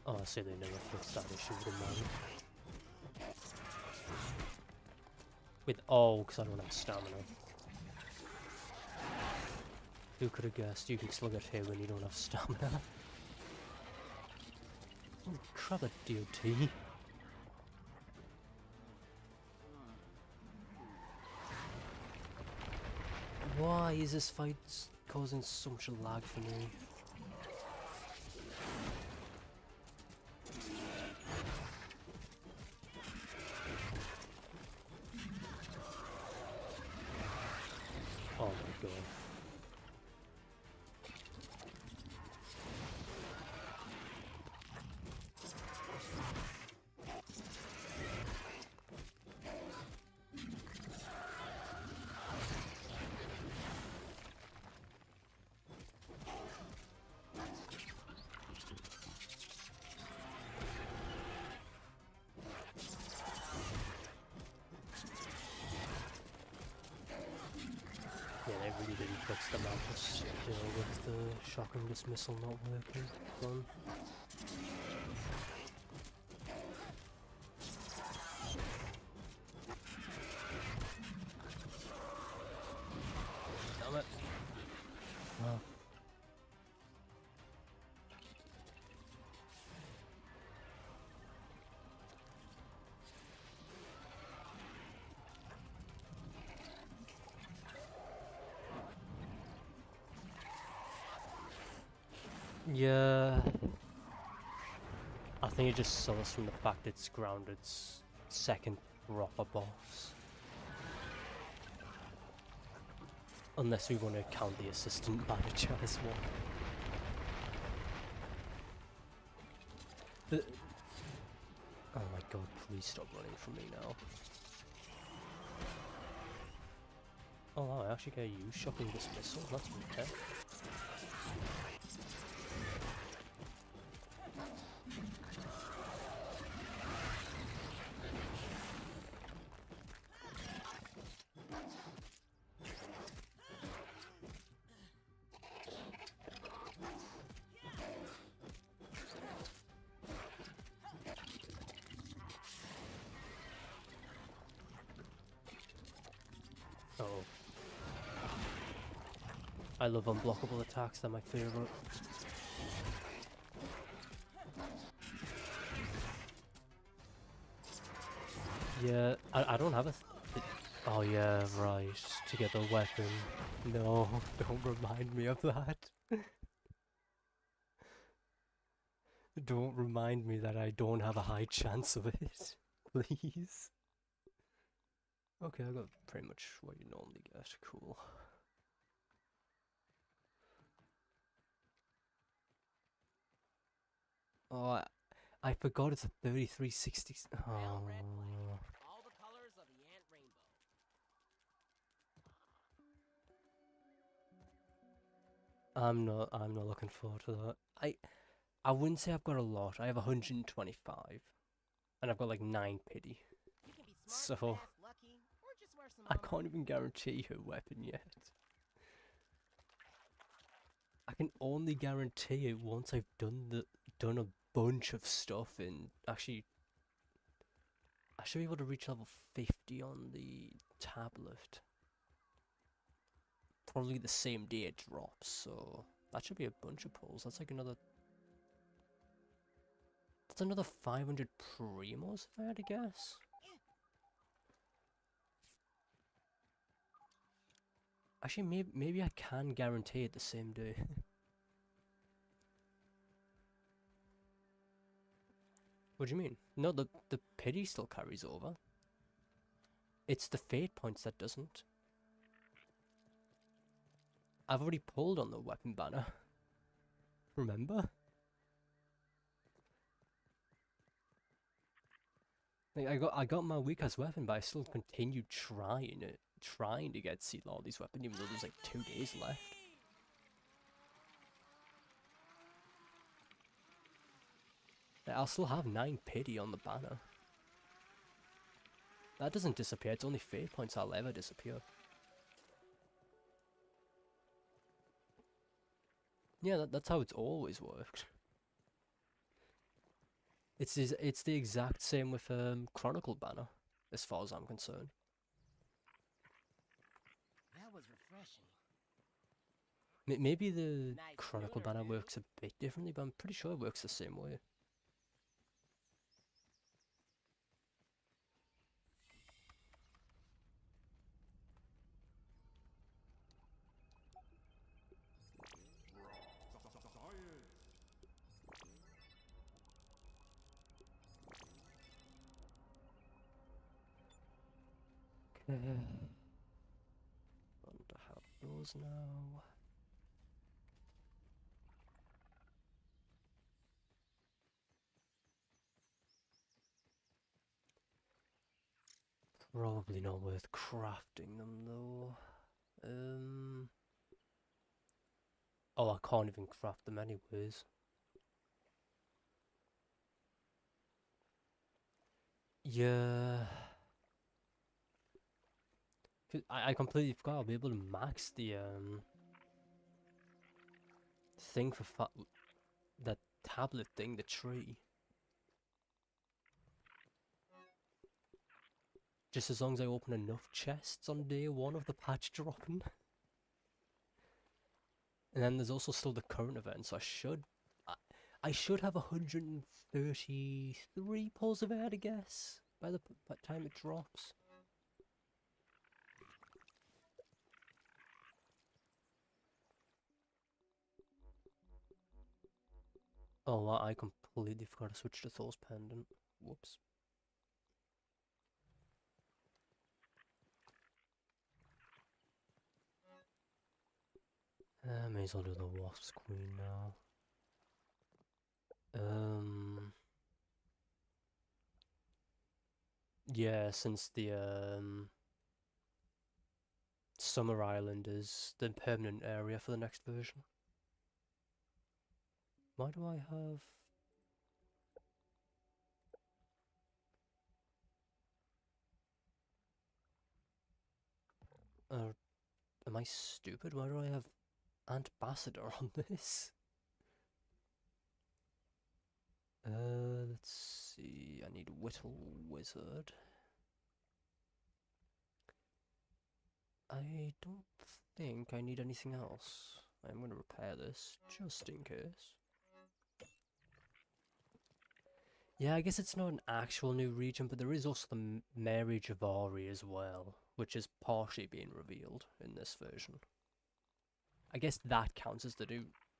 Oh, I say they never fixed that issue with the man. Because I don't have stamina. Who could have guessed you can slug at here when you don't have stamina? Oh, crap at DOT. Why is this fight causing so much lag for me? Oh my god. Yeah, they really didn't fix the map with the shotgun dismissal not working. Fun. Damn it. Wow. Yeah, I think it just suffers from the fact it's Grounded's second proper boss. Unless we want to count the assistant manager as well. But, oh my god, please stop running from me now. Oh wow, I actually get use shocking dismissal. That's rare. Oh. I love unblockable attacks, they're my favourite. Yeah, I don't have a... Oh yeah, right, to get the weapon. No, don't remind me of that. Don't remind me that I don't have a high chance of it, please. Okay, I got pretty much what you normally get, cool. Oh, I forgot it's a 3360. Well, red flag. Oh, All the colors of the ant rainbow. I'm not looking forward to that. I wouldn't say I've got a lot. I have 125, and I've got like 9 pity. You can be smart, So fast, lucky, or just wear some I armor. can't even guarantee her weapon yet. I can only guarantee it once I've done a bunch of stuff and actually I should be able to reach level 50 on the tablet. Probably the same day it drops, so that should be a bunch of pulls. That's like another... That's another 500 primos if I had to guess. Actually, maybe I can guarantee it the same day. What do you mean? No, the pity still carries over. It's the fate points that doesn't. I've already pulled on the weapon banner. Remember? Like I got my weakest weapon, but I still continued trying to get Sea Lordy's weapon, even though there's like 2 days left. Like, I'll still have 9 pity on the banner. That doesn't disappear. It's only fate points that'll ever disappear. Yeah, that's how it's always worked. It's the exact same with Chronicle banner, as far as I'm concerned. That was refreshing. Maybe the Nice Chronicle lunar, banner dude. works a bit differently, but I'm pretty sure it works the same way. Okay. Want to have those now. Probably not worth crafting them though. Oh, I can't even craft them anyways. Yeah. 'Cause I completely forgot I'll be able to max the thing for that tablet thing, the tree. Just as long as I open enough chests on day 1 of the patch dropping. And then there's also still the current event, so I should have 133 pulls of air, I guess, by the time it drops. Oh, I completely forgot to switch to Thor's Pendant. Whoops. May as well do the Wasp's Queen now. Yeah, since the Summer Island is the permanent area for the next version. Why do I have... am I stupid? Why do I have Antbassador on this? Let's see. I need Whittle Wizard. I don't think I need anything else. I'm going to repair this, just in case. Yeah, I guess it's not an actual new region, but there is also the Mary Javari as well, which is partially being revealed in this version. I guess that counts as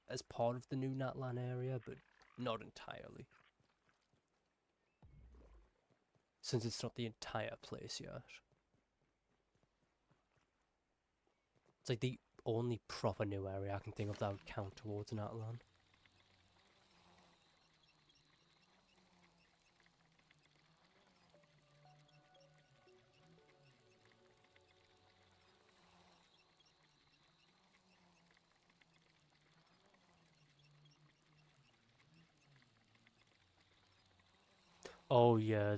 as part of the new Natlan area, but not entirely. Since it's not the entire place yet. It's like the only proper new area I can think of that would count towards Natlan. Oh yeah,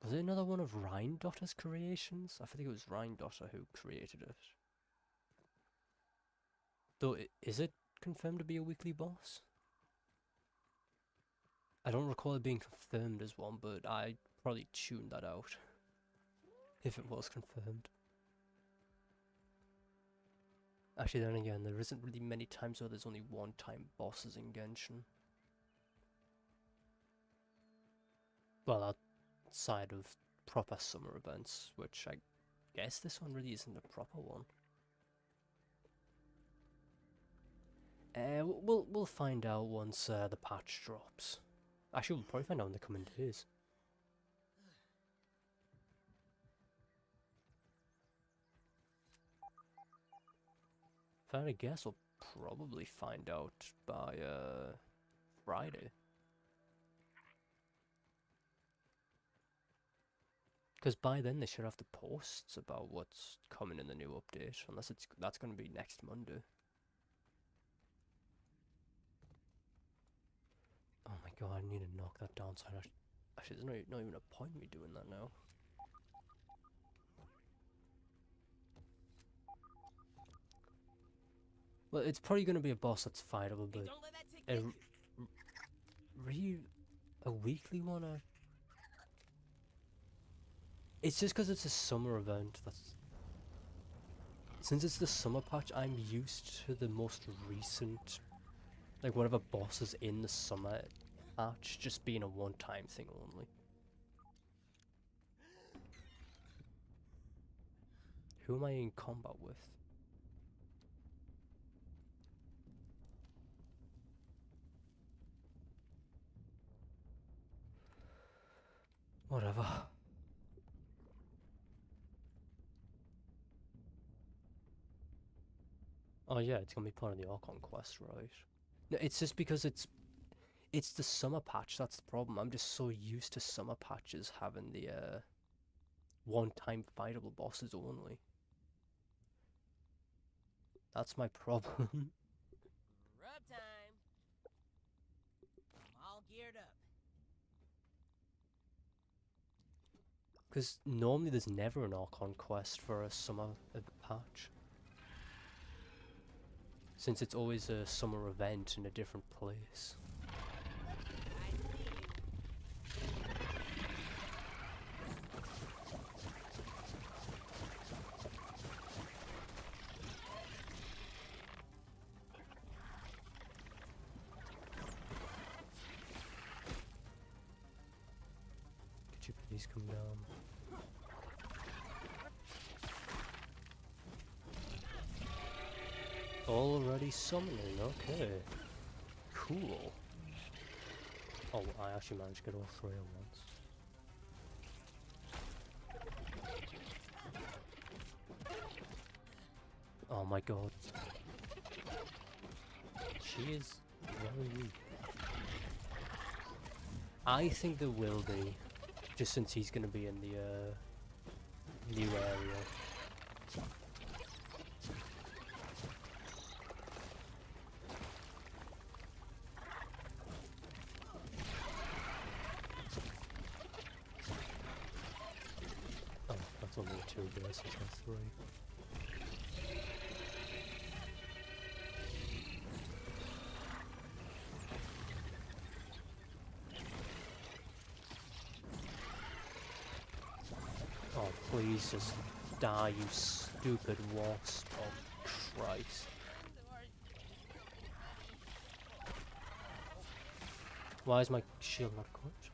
was it another one of Rhindotter's creations? I think it was Rhyndotter who created it. Though, is it confirmed to be a weekly boss? I don't recall it being confirmed as one, but I probably tuned that out. If it was confirmed. Actually, then again, there isn't really many times where there's only one-time bosses in Genshin. Well, outside of proper summer events, which I guess this one really isn't a proper one. We'll find out once the patch drops. Actually, we'll probably find out in the coming days. If I had to guess, we'll probably find out by Friday. Because by then they should have the posts about what's coming in the new update, unless that's going to be next Monday. Oh my god, I need to knock that down. So actually, there's not even a point in me doing that now. Well, it's probably going to be a boss that's fightable, but a weekly one. It's just because it's a summer event. Since it's the summer patch, I'm used to the most recent, like whatever boss is in the summer patch, just being a one-time thing only. Who am I in combat with? Whatever. Oh yeah, it's gonna be part of the Archon quest, right? No, it's just because it's the summer patch, that's the problem. I'm just so used to summer patches having the one-time fightable bosses only. That's my problem. Rub time. I'm all geared up. Because normally there's never an Archon quest for a summer patch. Since it's always a summer event in a different place. Could you please come down? Already summoning, okay. Cool. Oh, I actually managed to get all three at once. Oh my god. She is very weak. I think there will be, just since he's going to be in the new area. Oh, that's only 2 bases, that's 3. Oh, please just die, you stupid wasp. Oh, Christ. Why is my shield not equipped?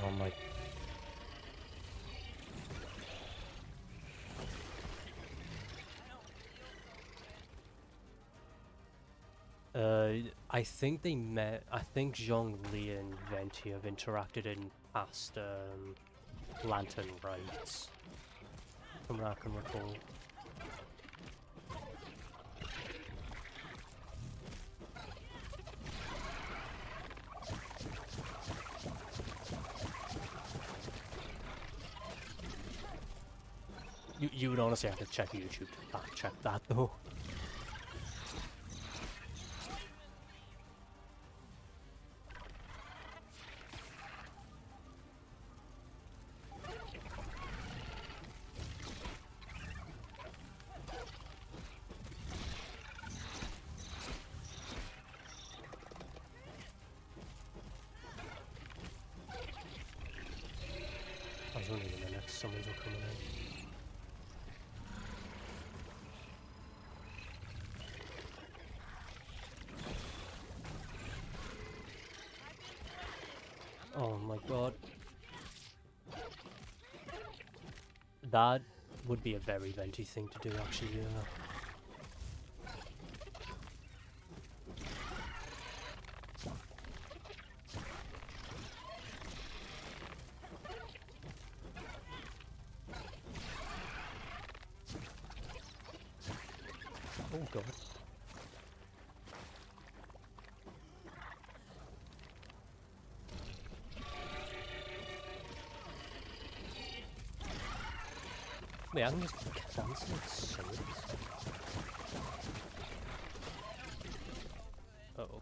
Oh my. I think they met. I think Zhongli and Venti have interacted in past lantern raids, from what I can recall. You would honestly have to check YouTube to fact check that though. I was wondering when the next summons were coming in. Oh my god. That would be a very Venti thing to do actually, yeah. Oh god. Wait, I can just cancel saves. Uh oh.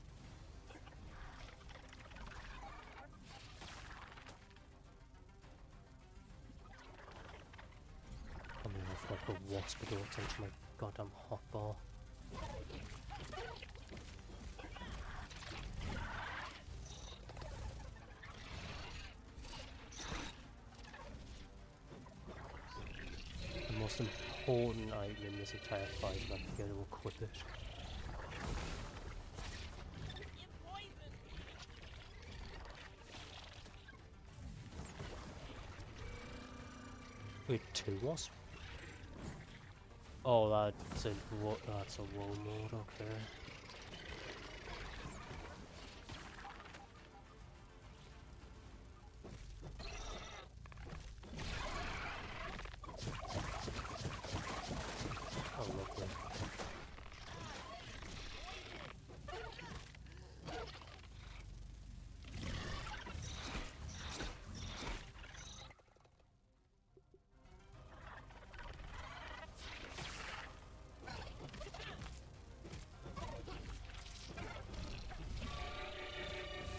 I'm gonna have like a wasp door into my goddamn hotbar. The most important item in this entire fight is not to be able to equip it. Wait, 2 wasps? Oh, that's a woe mode, okay. Oh, lovely.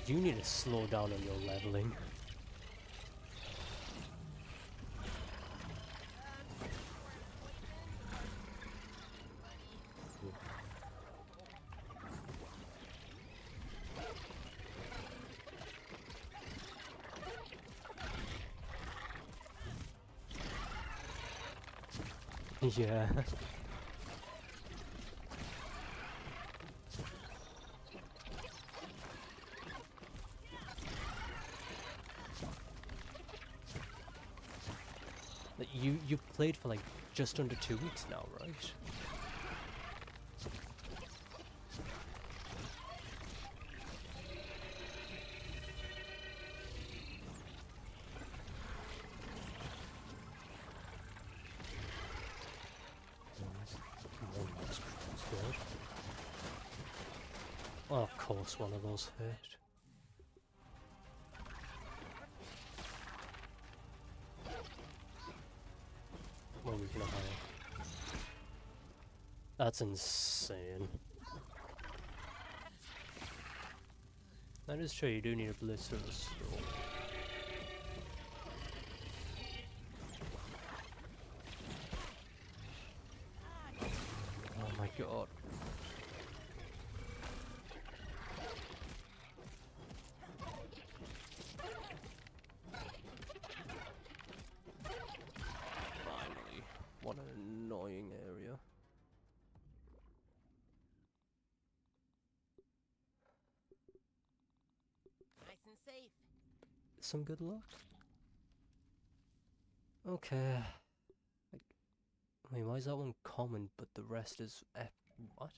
You need to slow down on your leveling. Yeah. You played for like just under 2 weeks now, right? Oh, of course, one of those hit. Well, we can higher. That's insane. That is true, you do need a blitzer still. Oh my god. Finally. What an annoying area. Nice and safe. Some good luck. Okay. Like, wait, why is that one common but the rest is what?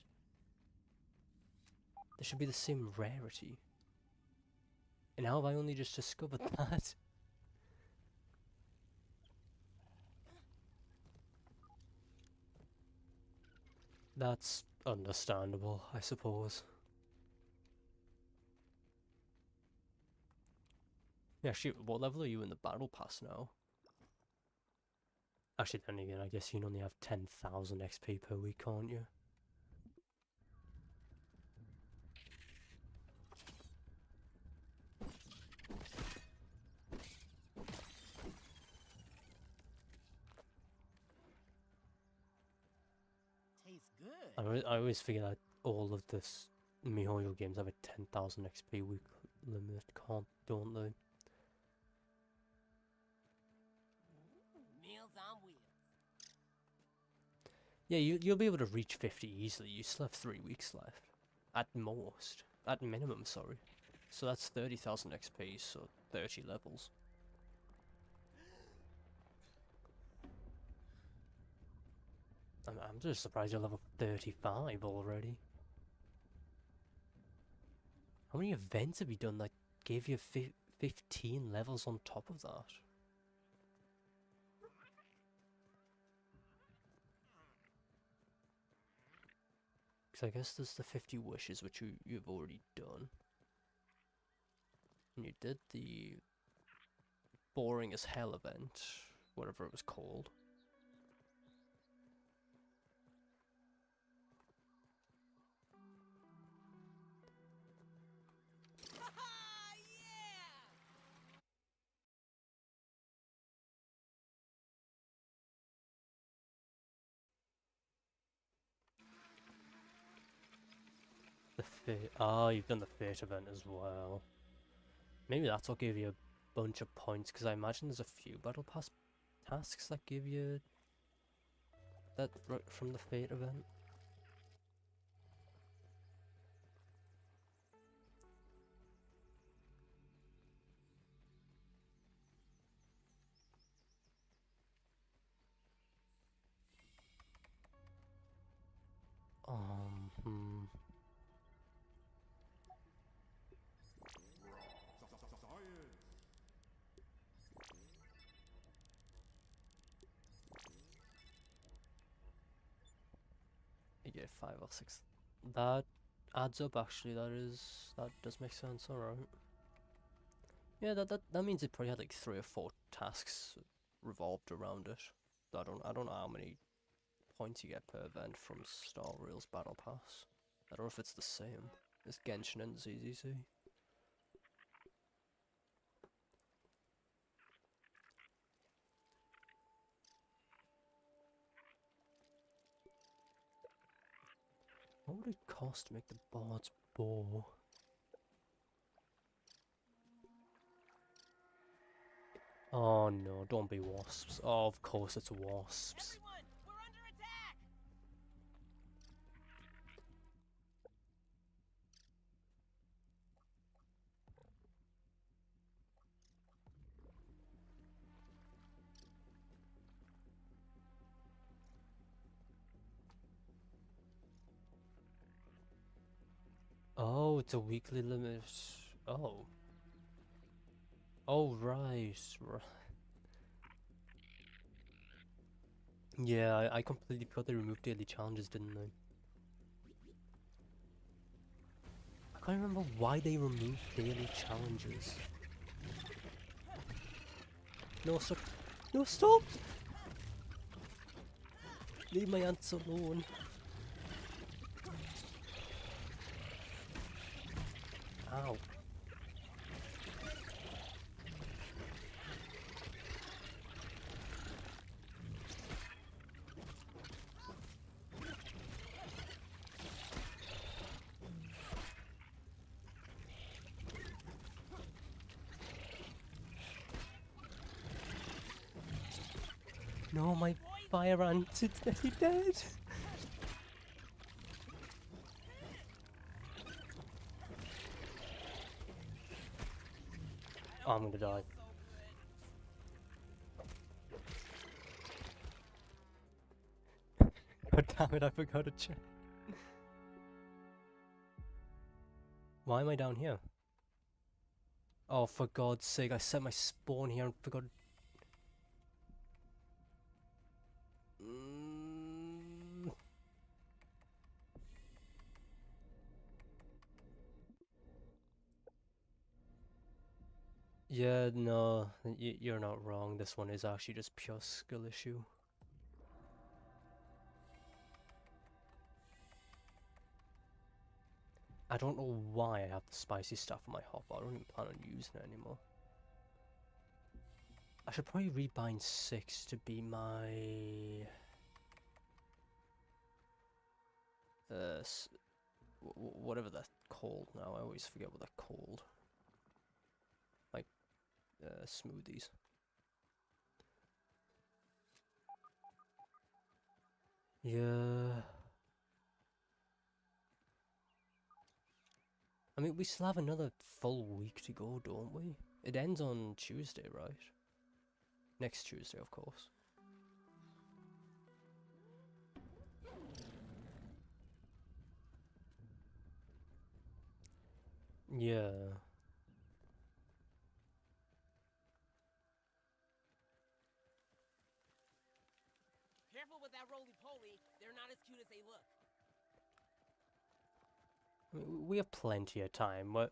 There should be the same rarity. And how have I only just discovered that? That's understandable, I suppose. Yeah, shoot, what level are you in the battle pass now? Actually, then again, I guess you can only have 10,000 XP per week, can't you? Tastes good. I always figure that all of this MiHoYo games have a 10,000 XP week limit, don't they? Meals on wheels. Yeah, you'll be able to reach 50 easily. You still have 3 weeks left. At most. At minimum, sorry. So that's 30,000 XP, so 30 levels. I'm just surprised you're level 35 already. How many events have you done that gave you 15 levels on top of that? Because I guess there's the 50 wishes, which you've already done. And you did the boring as hell event, whatever it was called. The fate. Ah, you've done the fate event as well. Maybe that's what gave you a bunch of points, because I imagine there's a few battle pass tasks that give you that right from the fate event. Hmm. You get 5 or 6. That adds up actually, that does make sense, alright. Yeah, that means it probably had like 3 or 4 tasks revolved around it. I don't know how many points you get per event from Star Rail's Battle Pass. I don't know if it's the same as Genshin and ZZC. What would it cost to make the Bard's Bow? Oh no, don't be wasps. Oh, of course it's wasps. Everyone, we're under attack. Oh, it's a weekly limit. Oh. Oh, right. Yeah, I completely forgot they removed daily challenges, didn't they? can't remember why they removed daily challenges. No, stop. No, stop! Leave my ants alone. Ow. No, my fire ant, it's nearly dead. Oh, I'm gonna die. God damn it, I forgot to check. Why am I down here? Oh, for God's sake, I set my spawn here and forgot. Yeah, no, you're not wrong. This one is actually just pure skill issue. I don't know why I have the spicy stuff in my hopper. I don't even plan on using it anymore. I should probably rebind 6 to be my... whatever they're called now. I always forget what they're called. Like, smoothies. Yeah. I mean, we still have another full week to go, don't we? It ends on Tuesday, right? Next Tuesday, of course. Yeah. Careful with that roly-poly. They're not as cute as they look. I mean, we have plenty of time. What?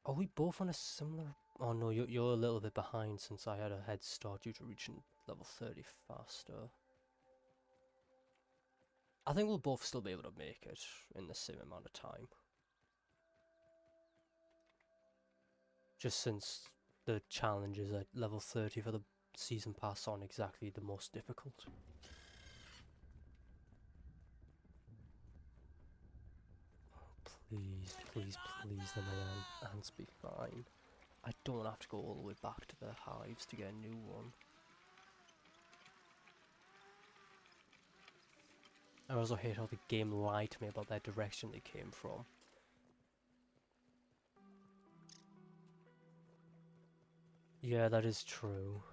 Are we both on a similar... Oh no, you're a little bit behind since I had a head start due to reaching level 30 faster. I think we'll both still be able to make it in the same amount of time. Just since the challenges at level 30 for the season pass aren't exactly the most difficult. Please, please, please let my ants be fine. I don't have to go all the way back to the hives to get a new one. I also hate how the game lied to me about that direction they came from. Yeah, that is true.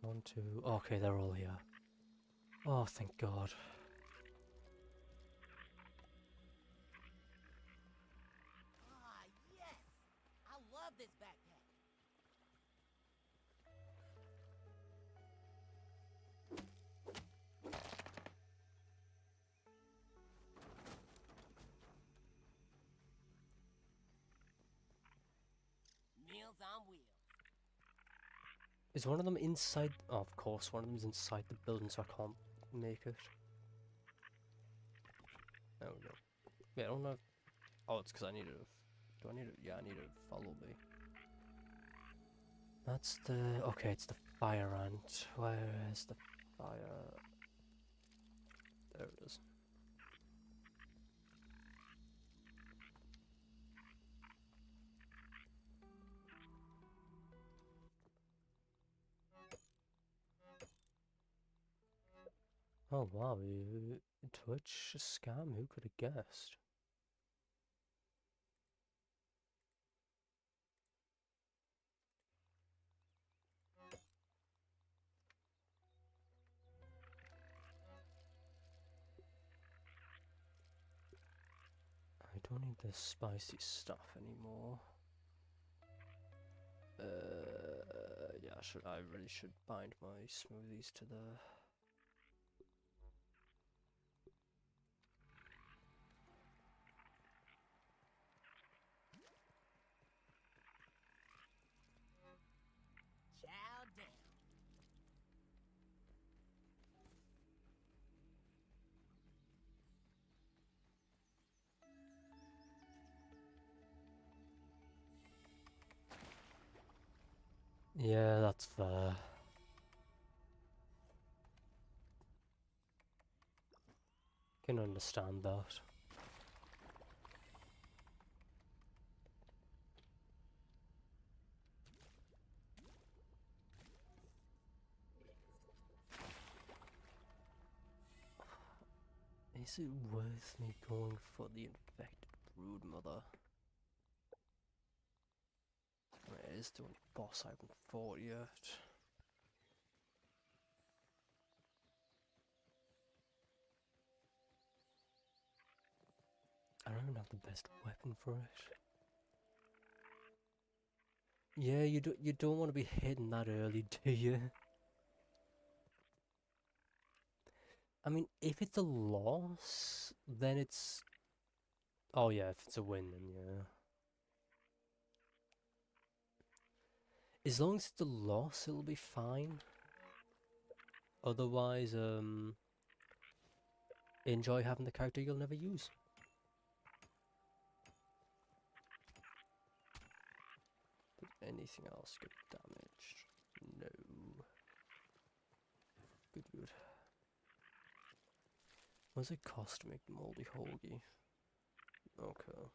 One, two... Okay, they're all here. Oh, thank God. Ah, yes! I love this backpack. Meals on wheels. Is one of them inside? Oh, of course, one of them's inside the building, so I can't make it. There we go. Yeah, I don't know. Oh, it's because I need to. Do I need to? Yeah, I need to follow me. That's the. Okay, it's the fire ant. Where is the fire? There it is. Oh wow, Twitch scam? Who could have guessed? I don't need the spicy stuff anymore. Yeah, I really should bind my smoothies to the... Chow down. Yeah, that's fair. Can understand that. Is it worth me going for the infected brood mother? It is the only boss I haven't fought yet. I don't even have the best weapon for it. Yeah, you don't want to be hitting that early, do you? I mean, if it's a loss, then it's... Oh yeah, if it's a win, then yeah. As long as it's a loss, it'll be fine. Otherwise, enjoy having the character you'll never use. Did anything else get damaged? No. Good, good. What does it cost to make the moldy hoagie? Okay.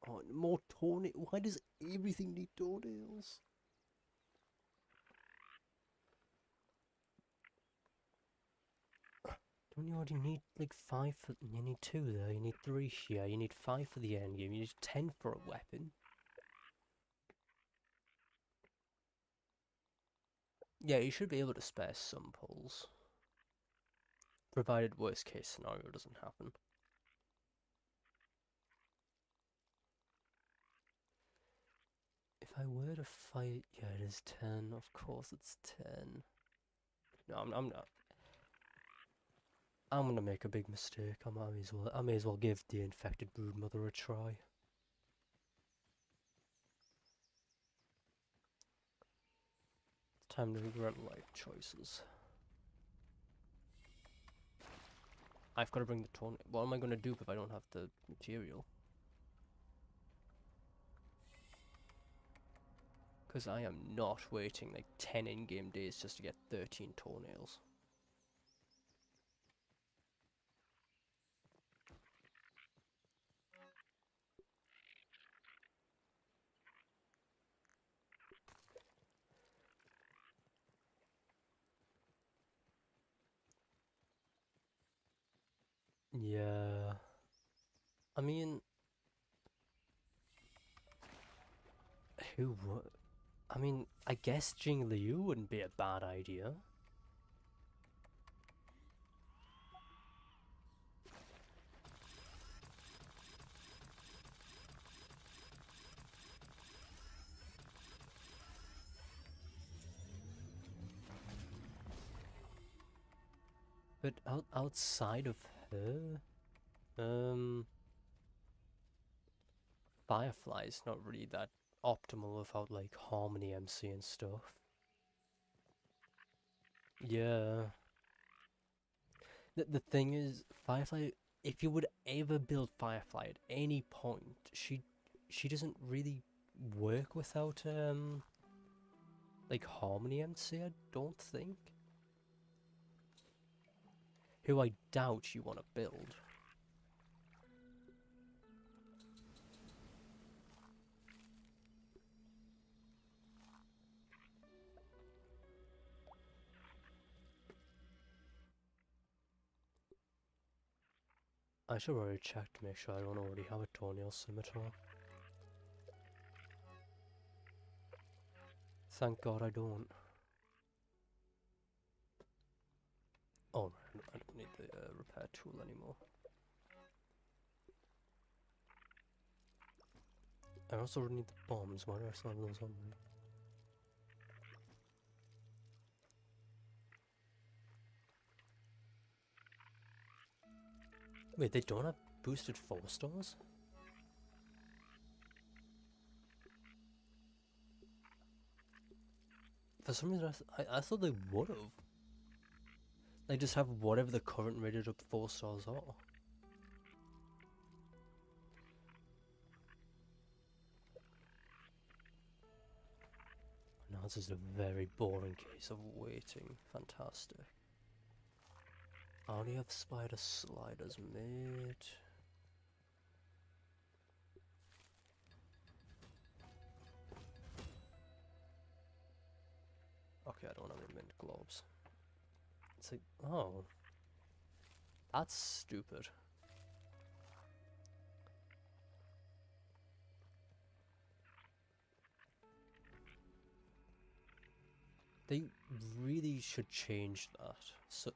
Oh, more toenails. Why does everything need toenails? Don't you already need like 5 for... You need 2 there, you need 3 here, you need 5 for the end game, you need 10 for a weapon. Yeah, you should be able to spare some pulls. Provided worst case scenario doesn't happen. If I were to fight... Yeah, it is 10, of course it's 10. No, I'm not. I'm gonna make a big mistake. I may as well give the infected broodmother a try. It's time to regret life choices. I've got to bring the toenail. What am I gonna do if I don't have the material? Because I am not waiting like 10 in-game days just to get 13 toenails. Yeah. I mean... Who would... I mean, I guess Jing Liu wouldn't be a bad idea. But outside of her... Firefly's not really that optimal without like Harmony MC and stuff. Yeah. The thing is, Firefly, if you would ever build Firefly at any point, she doesn't really work without like Harmony MC, I don't think. Who I doubt you want to build. I should already check to make sure I don't already have a toenail scimitar. Thank God I don't. Oh, I don't need the repair tool anymore. I also need the bombs. Why do I still have those on me? Wait, they don't have boosted 4 stars? For some reason, I thought they would have. They just have whatever the current rated up 4 stars are. Now this is a very boring case of waiting. Fantastic. I only have spider sliders made. Okay, I don't have any mint globes. It's like, oh. That's stupid. They really should change that.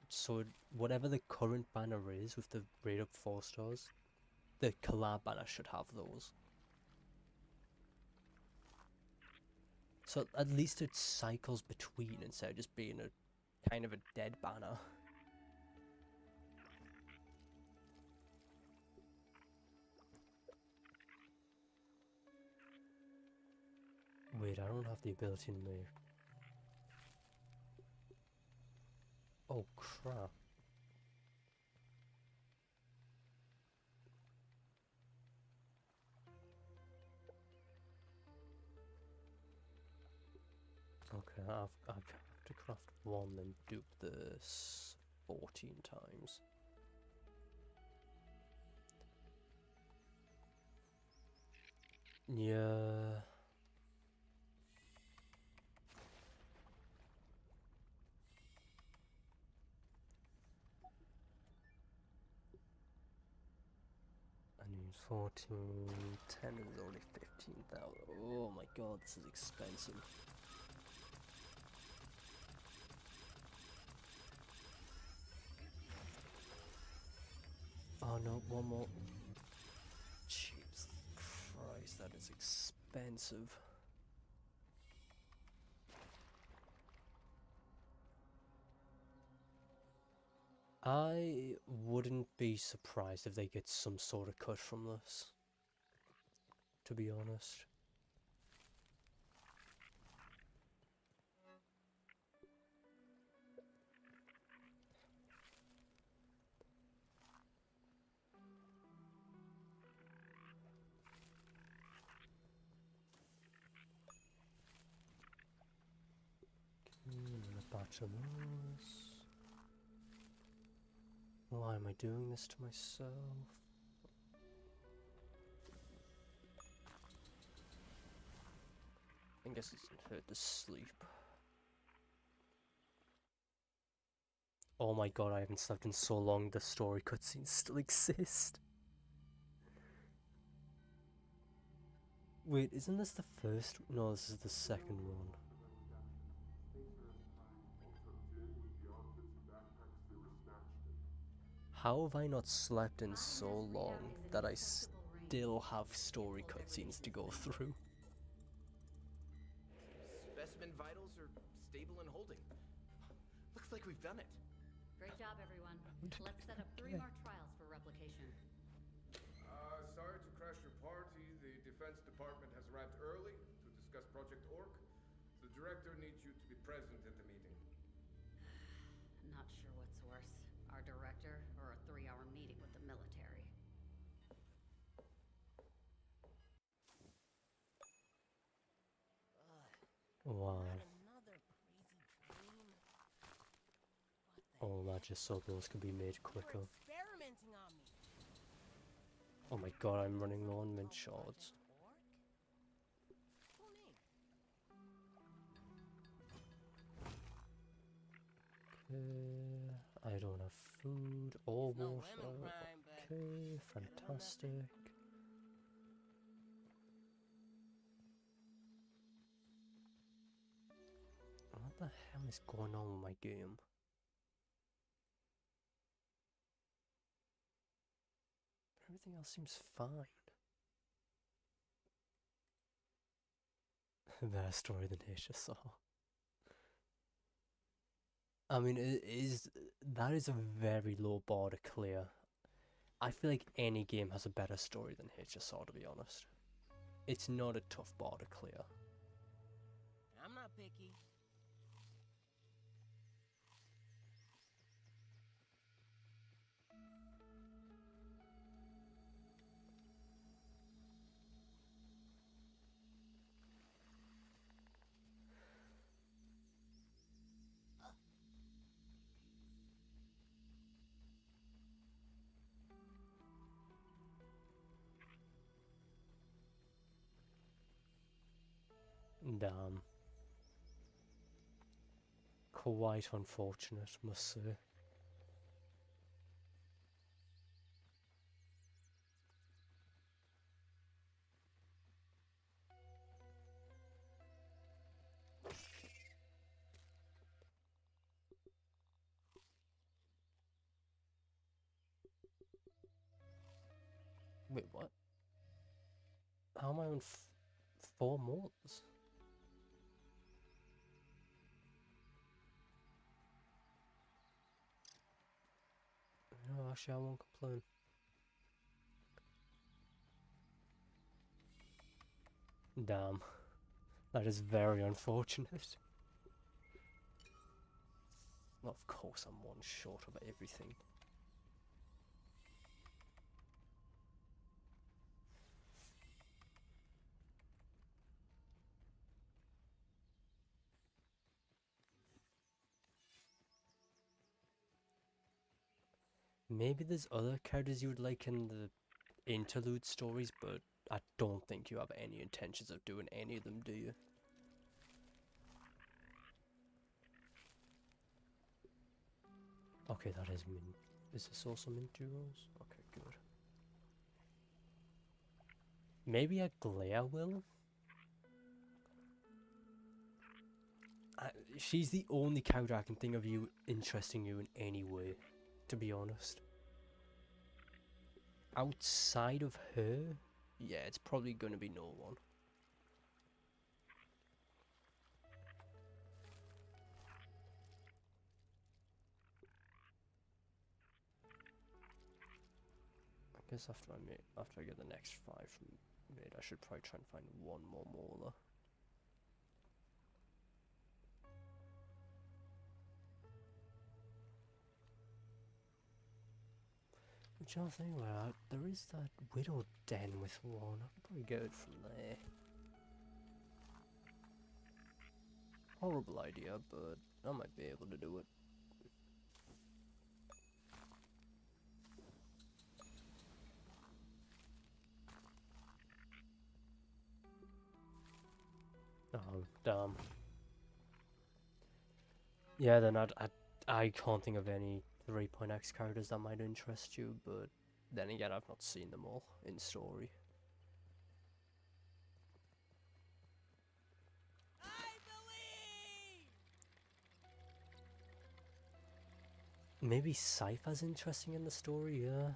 So whatever the current banner is with the rate up 4 stars, the collab banner should have those. So at least it cycles between instead of just being a kind of a dead banner. Wait, I don't have the ability to make. Oh crap. Okay, I have to craft 1 and dupe this 14 times. Yeah. I need 14, 10 is only 15,000. Oh my god, this is expensive. Oh no, one more. Jesus Christ, that is expensive. I wouldn't be surprised if they get some sort of cut from this, to be honest. A batch of those. Why am I doing this to myself? I guess it's hurt to sleep. Oh my god, I haven't slept in so long, the story cutscenes still exist. Wait, isn't this the first? No, this is the second one. How have I not slept in so long that I still have story cutscenes to go through? Specimen vitals are stable and holding. Looks like we've done it. Great job, everyone. Let's set up 3 more trials for replication. Sorry to crash your party. The Defense Department has arrived early to discuss Project Orc. The director needs you to be present at the meeting. Not sure what's worse, our director or a 3-hour meeting with the military. Wow. Another crazy dream. Oh, I just saw those could be made quicker. Experimenting on me. Oh my god, I'm running low on mint shards. Cool name. Okay, I don't have food or No water. lemon crime, but Okay, fantastic. What the hell is going on with my game? Everything else seems fine. Better story than nature saw. I mean, that is a very low bar to clear. I feel like any game has a better story than HSR, to be honest. It's not a tough bar to clear. I'm not picky. Damn. Quite unfortunate, must say. Wait, what? How am I on 4 months? No, actually, I won't complain. Damn. That is very unfortunate. Well, of course, I'm one short of everything. Maybe there's other characters you would like in the interlude stories, but I don't think you have any intentions of doing any of them, do you? Okay, that is mint. Is this also mint duos? Okay, good. Maybe a Glare will? She's the only character I can think of you interesting you in any way, to be honest. Outside of her, yeah, it's probably gonna be no one. I guess after I get the next 5 from mid, I should probably try and find one more Mauler. Which I think, well, there is that Widow Den with one. I could probably get it from there. Horrible idea, but I might be able to do it. Oh, damn. Yeah, then I can't think of any 3.x characters that might interest you, but then again, I've not seen them all in story. I believe! Maybe Cypher's interesting in the story, yeah.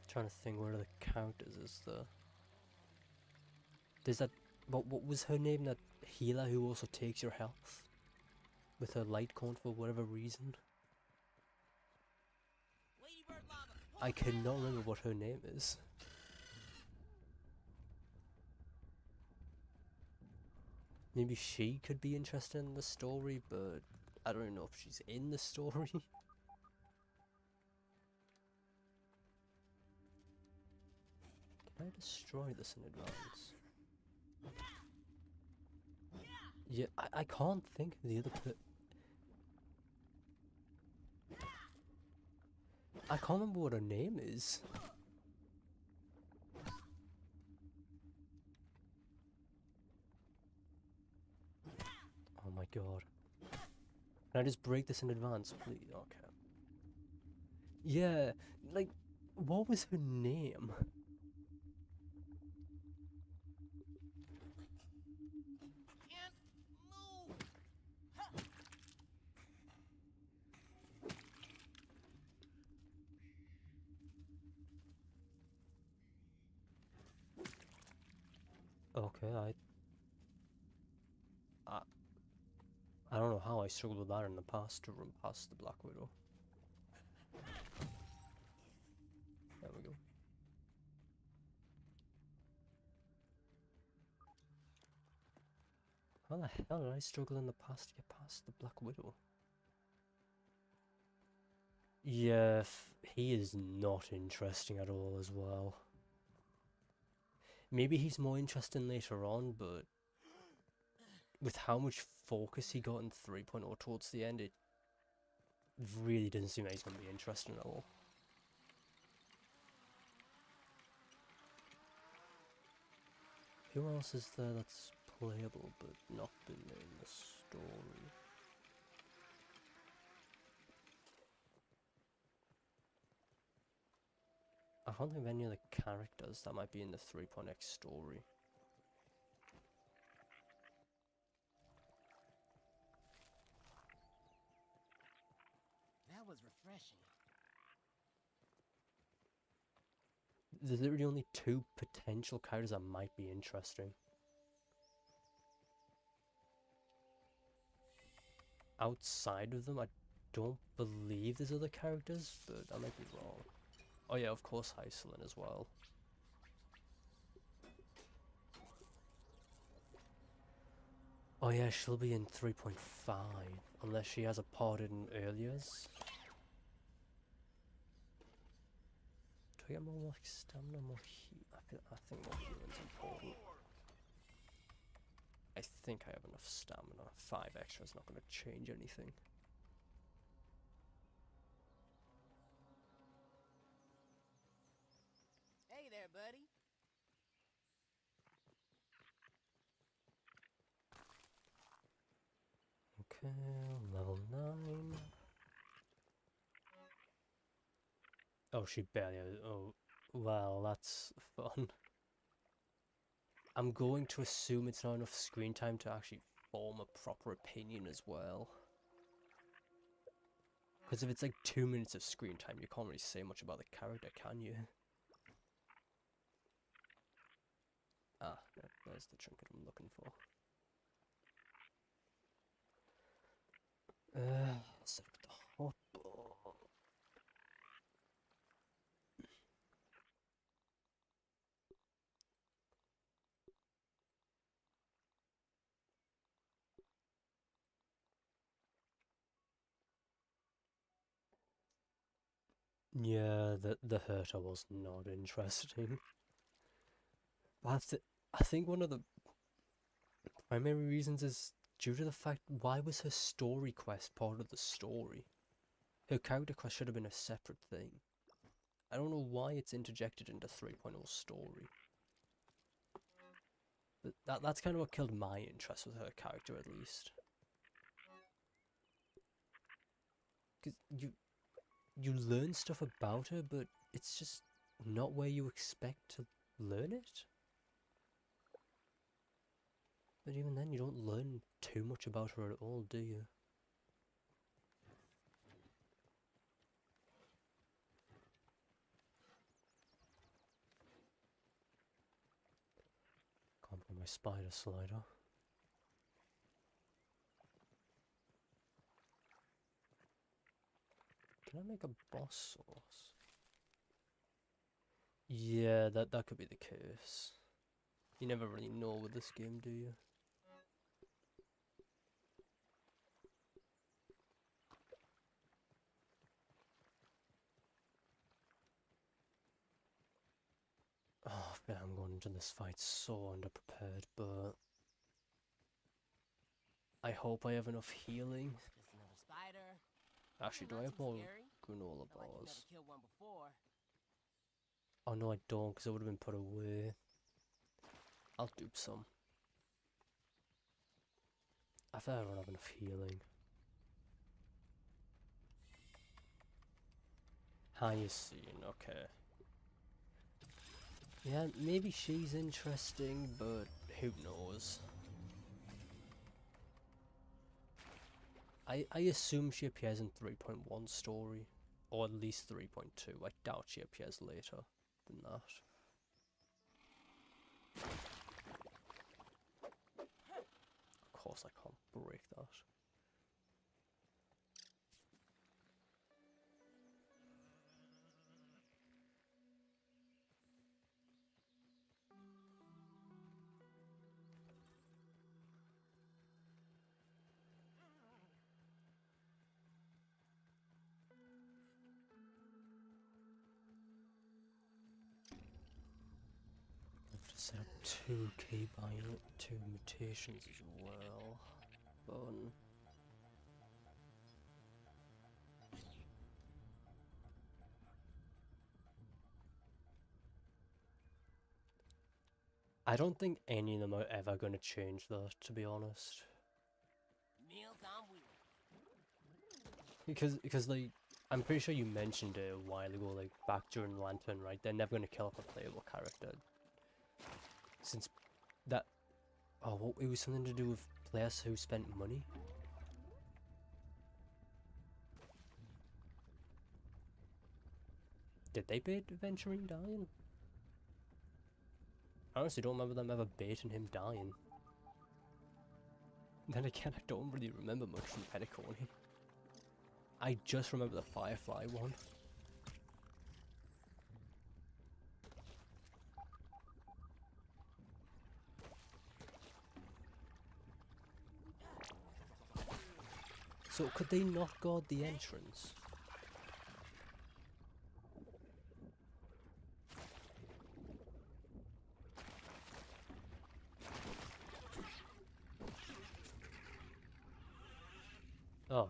Trying to think where the characters is there. There's that. What was her name? That healer who also takes your health with her light cone for whatever reason. Ladybird lava. I cannot remember what her name is. Maybe she could be interested in the story, but I don't know if she's in the story. Can I destroy this in advance? Yeah, I can't think of the other I can't remember what her name is. Oh my god. Can I just break this in advance, please? Okay. Yeah, like, what was her name? Can't move. Okay, I I don't know how I struggled with that in the past to run past the Black Widow. There we go. How the hell did I struggle in the past to get past the Black Widow? Yeah, he is not interesting at all as well. Maybe he's more interesting later on, but with how much focus he got in 3.0 towards the end, it really doesn't seem like he's going to be interesting at all. Who else is there that's playable but not been in the story? I can't think of any other characters that might be in the 3.x story. That was refreshing. There's literally only 2 potential characters that might be interesting. Outside of them, I don't believe there's other characters, but I might be wrong. Oh yeah, of course Hyselin as well. Oh yeah, she'll be in 3.5, unless she has a part in earliers. Do I get more like stamina, more heat? I think more healing's important. I think I have enough stamina. 5 extra is not going to change anything. Hey there, buddy. Okay, level 9. Oh, she barely. Oh, well, that's fun. I'm going to assume it's not enough screen time to actually form a proper opinion as well. Because if it's like 2 minutes of screen time, you can't really say much about the character, can you? Ah, yeah, there's the trinket I'm looking for. Set up the hot ball. Yeah, the Herta was not interesting. But I think one of the primary reasons is due to the fact, why was her story quest part of the story? Her character quest should have been a separate thing. I don't know why it's interjected into 3.0 story. But that's kind of what killed my interest with her character, at least. Because you learn stuff about her, but it's just not where you expect to learn it. But even then, you don't learn too much about her at all, do you? Can't get my spider slider. Can I make a boss sauce? Yeah, that could be the case. You never really know with this game, do you? Oh, man, I'm going into this fight so underprepared, but I hope I have enough healing. Just another spider. Actually, do I Not have too more scary. granola Felt like you never bars? killed one before. Oh no, I don't, because it would have been put away. I'll dupe some. I thought I don't have enough healing. How you seen? Okay. Yeah, maybe she's interesting, but who knows? I assume she appears in 3.1 story, or at least 3.2. I doubt she appears later than that. Of course I can't break that. Set up 2 keybind, 2 mutations as well. Fun. I don't think any of them are ever going to change that, to be honest. Meals on wheels. Because like, I'm pretty sure you mentioned it a while ago, like back during Lantern, right? They're never going to kill off a playable character. Since that... Oh, it was something to do with players who spent money? Did they bait Venturing dying? I honestly don't remember them ever baiting him dying. Then again, I don't really remember much from Petticorny. I just remember the Firefly one. So could they not guard the entrance? Oh.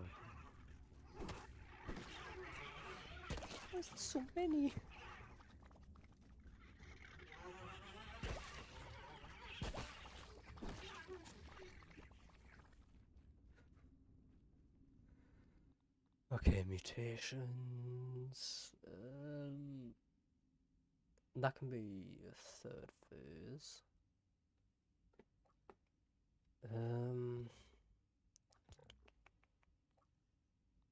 Why is there so many? Okay, mutations. That can be a 3rd phase.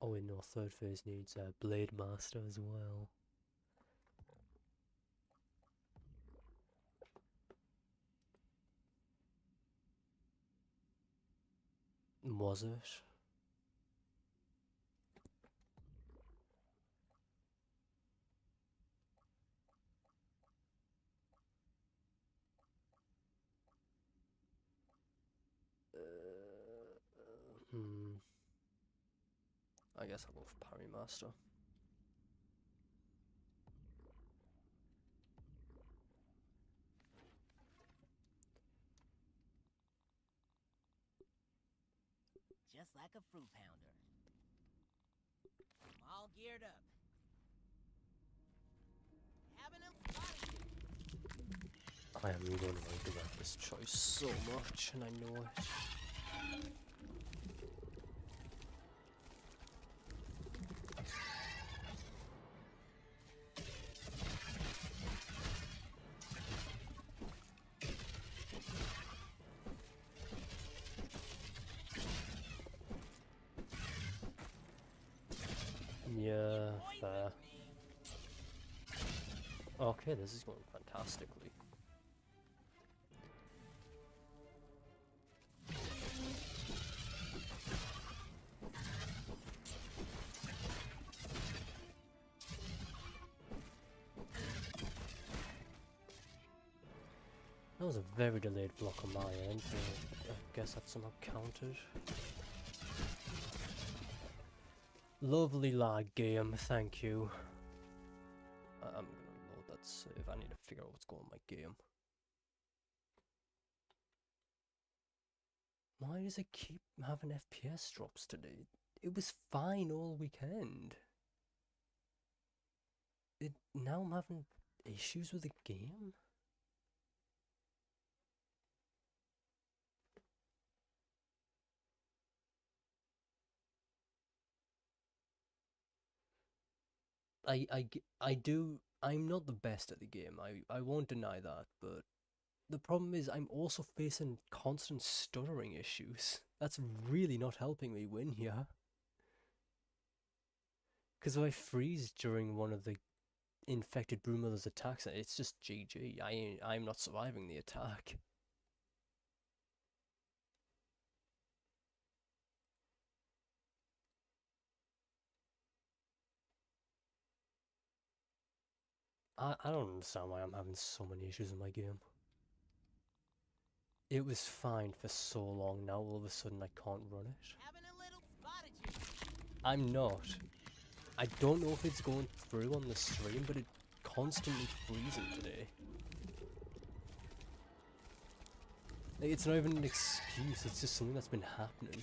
Oh wait, no, 3rd phase needs a Blade Master as well. Was it? I guess I'll go for Parry Master. Just like a fruit pounder. I'm all geared up. Having them spotted. I am going to regret this choice so much, and I know it. Yeah, fair. Okay, this is going fantastically. That was a very delayed block on my end, but I guess that somehow counted. Lovely lag game, thank you. I'm gonna load that save, I need to figure out what's going on with my game. Why does it keep having FPS drops today? It was fine all weekend. Now I'm having issues with the game? I'm not the best at the game, I won't deny that, but the problem is I'm also facing constant stuttering issues. That's really not helping me win here. Because if I freeze during one of the infected broodmother's attacks, it's just GG. I'm not surviving the attack. I don't understand why I'm having so many issues in my game. It was fine for so long, now all of a sudden I can't run it. Having a little spotted you. I'm not. I don't know if it's going through on the stream, but it's constantly freezing today. Like, it's not even an excuse, it's just something that's been happening.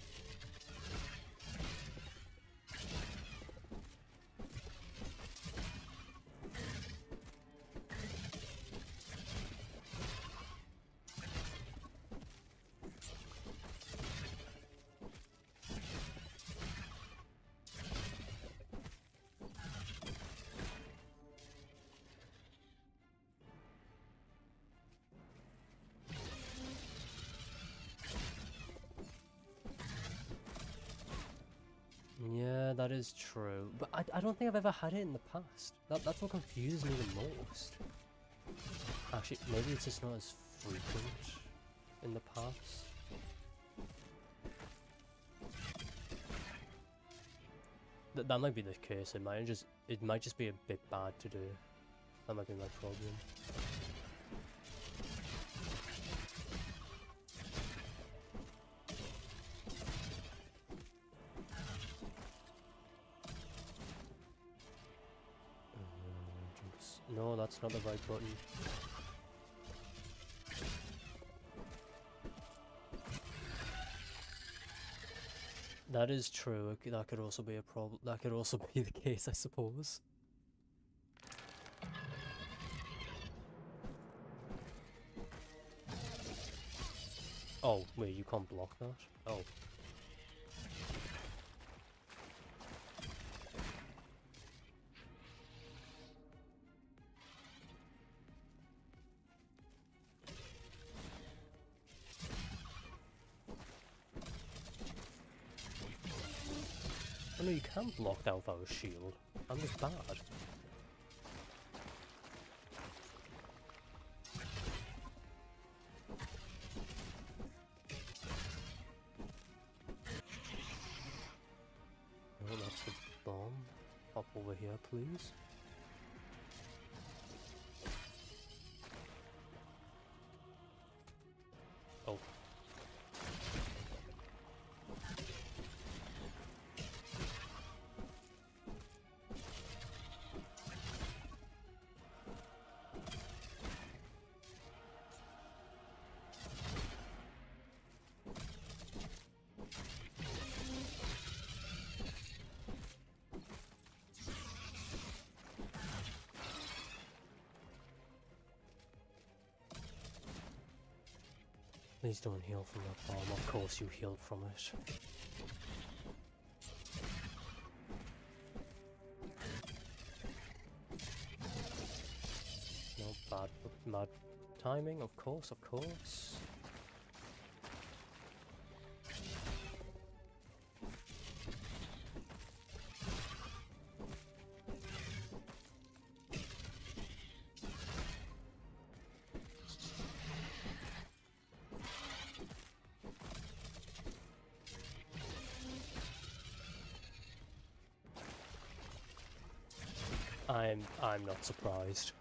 Yeah, that is true. But I don't think I've ever had it in the past. That's what confuses me the most. Actually, maybe it's just not as frequent in the past. That might be the case. It might just be a bit bad to do. That might be my problem. No, that's not the right button. That is true. That could also be a problem. That could also be the case, I suppose. Oh, wait, you can't block that? Oh. Oh no, you can block that without a shield. I'm just bad. Oh, that's a bomb. Hop over here, please. Oh. Please don't heal from that bomb. Of course you healed from it. No, bad timing, of course, of course. I'm not surprised.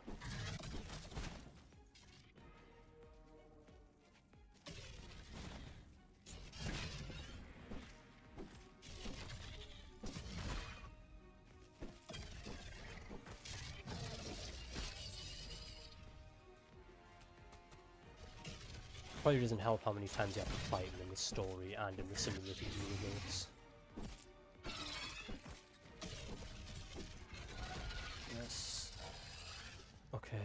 Probably doesn't help how many times you have to fight him in the story and in the simulated universe. Yes. Okay.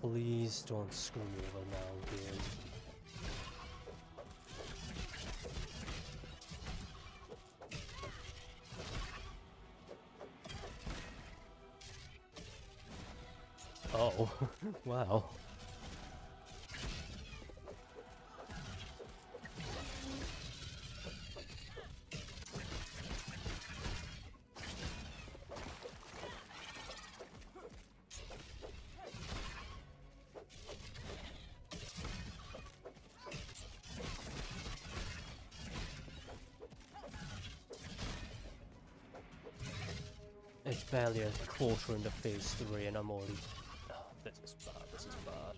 Please don't screw me over now, game. Oh, wow. It's barely a quarter into phase 3 and I'm already... Oh, this is bad, this is bad.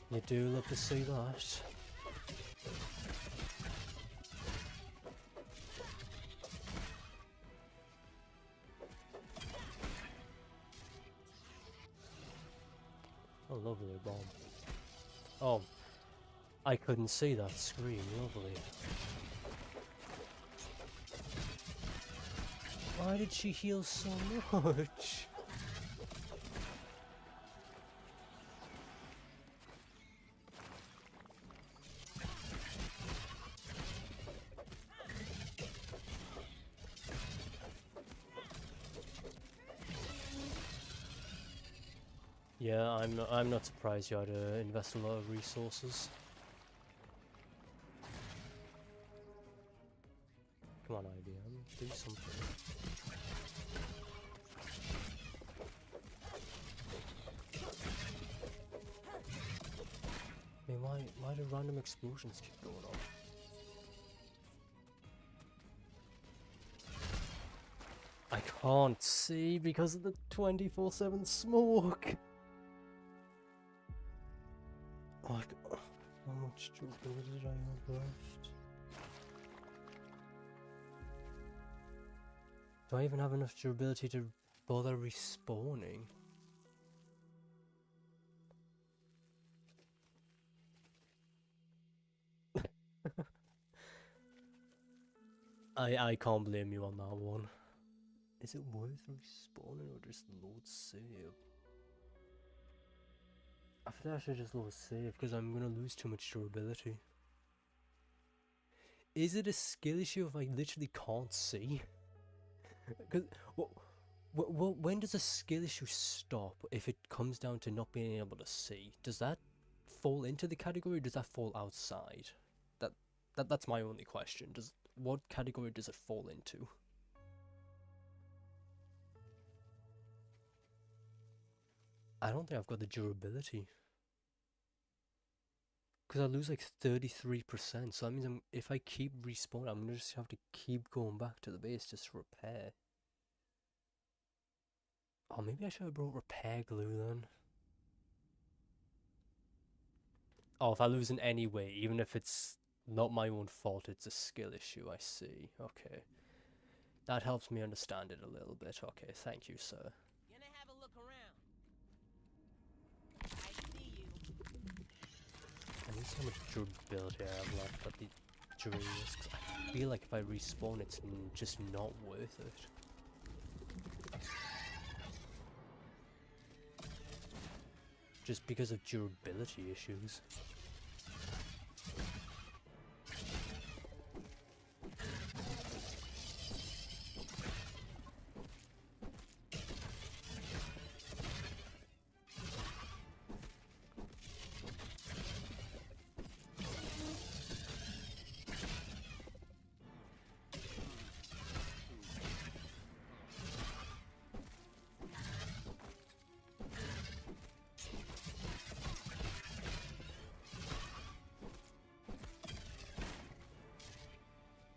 You do love to see that. Oh, lovely bomb. Oh, I couldn't see that screen. Lovely. Why did she heal so much? Yeah, I'm not surprised you had to invest a lot of resources. Come on, IBM, do something. I mean, why do random explosions keep going on? I can't see because of the 24/7 smoke. Like, how much durability did I have left? Do I even have enough durability to bother respawning? I can't blame you on that one. Is it worth respawning or just load save? I feel like I should just load save because I'm gonna lose too much durability. Is it a skill issue if I literally can't see? Because when does a skill issue stop if it comes down to not being able to see? Does that fall into the category or does that fall outside? That's my only question. What category does it fall into? I don't think I've got the durability. Because I lose like 33%, so that means if I keep respawning, I'm gonna just have to keep going back to the base just to repair. Oh, maybe I should have brought repair glue then. Oh, if I lose in any way, even if it's not my own fault, it's a skill issue, I see. Okay. That helps me understand it a little bit. Okay, thank you, sir. Gonna have a look around. I see you. I need so much durability I have left at the during this, 'cause I feel like if I respawn, it's just not worth it. Just because of durability issues.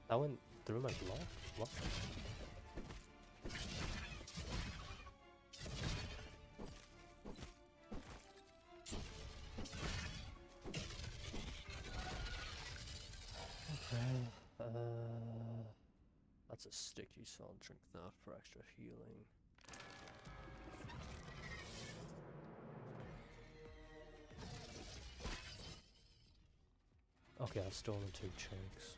That went through my block? What? Okay. That's a sticky, so I'll drink that for extra healing. Okay, I've stolen 2 chunks.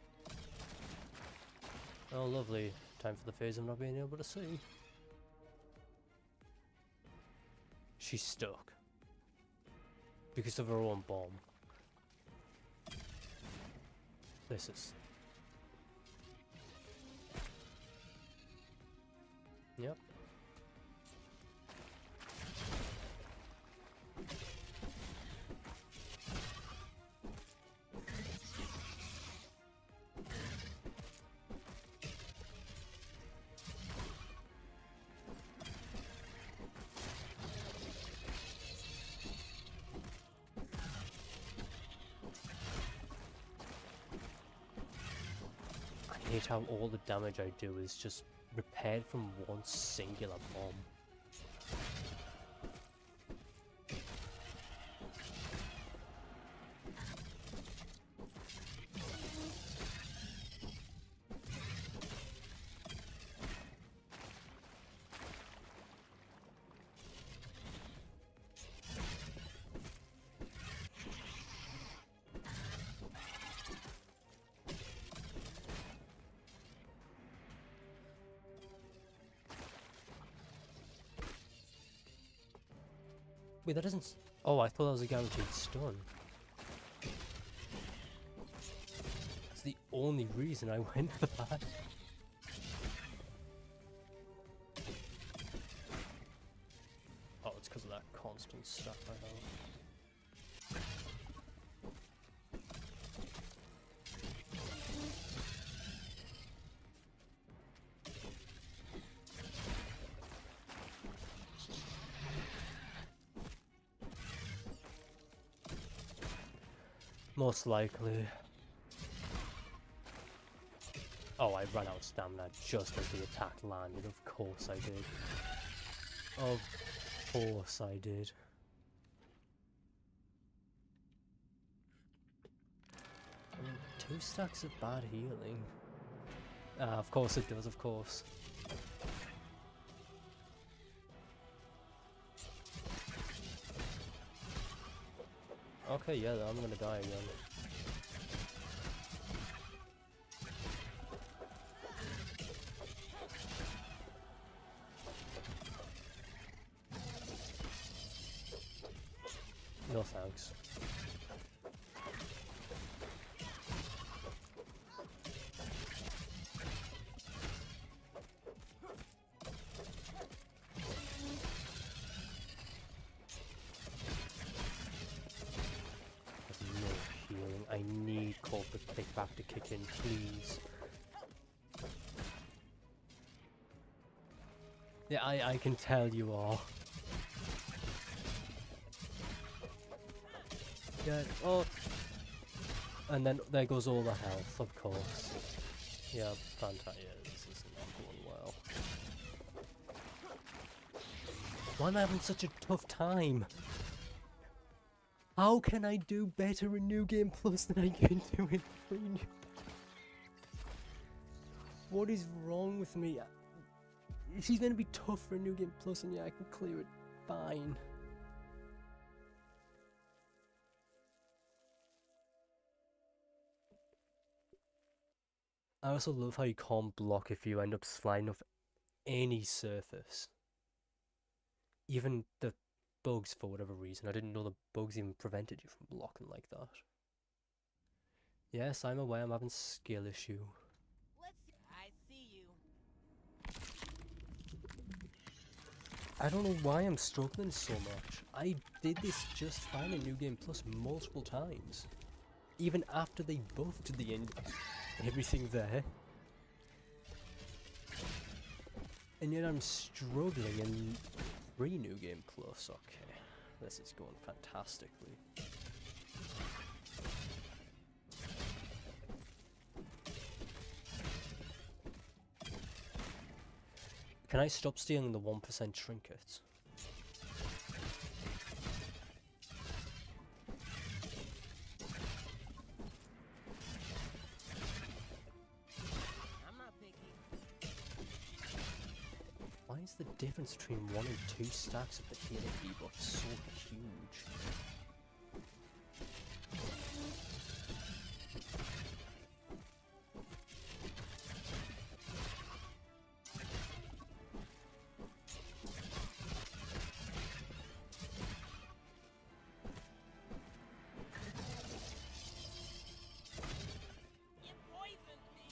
Oh, lovely. Time for the phase of not being able to see. She's stuck. Because of her own bomb. This is... Yep. I hate how all the damage I do is just repaired from one singular bomb. Wait, that doesn't... Oh, I thought that was a guaranteed stun. That's the only reason I went for that. Oh, it's because of that constant stuff I have. Most likely. Oh, I ran out of stamina just as the attack landed. Of course I did. Of course I did. I mean, 2 stacks of bad healing. Ah, of course it does, of course. Okay, yeah, I'm gonna die again. No thanks. I need corporate kickback to kick in, please. Yeah, I can tell you are. Yeah, oh. And then there goes all the health, of course. Yeah, fantastic. Yeah, this is not going well. Why am I having such a tough time? How can I do better in New Game Plus than I can do in Free New? What is wrong with me? She's meant to be tough for a New Game Plus, and yeah, I can clear it fine. I also love how you can't block if you end up sliding off any surface. Even the bugs, for whatever reason. I didn't know the bugs even prevented you from blocking like that. Yes, I'm aware I'm having skill issue. I see you. I don't know why I'm struggling so much. I did this just fine in New Game Plus multiple times. Even after they buffed the end, everything there. And yet I'm struggling in Free New Game Plus. Okay, this is going fantastically. Can I stop stealing the 1% trinkets? I'm not picky. Why is the difference between 1 and 2 stacks of the healing debuff so huge? You poisoned me.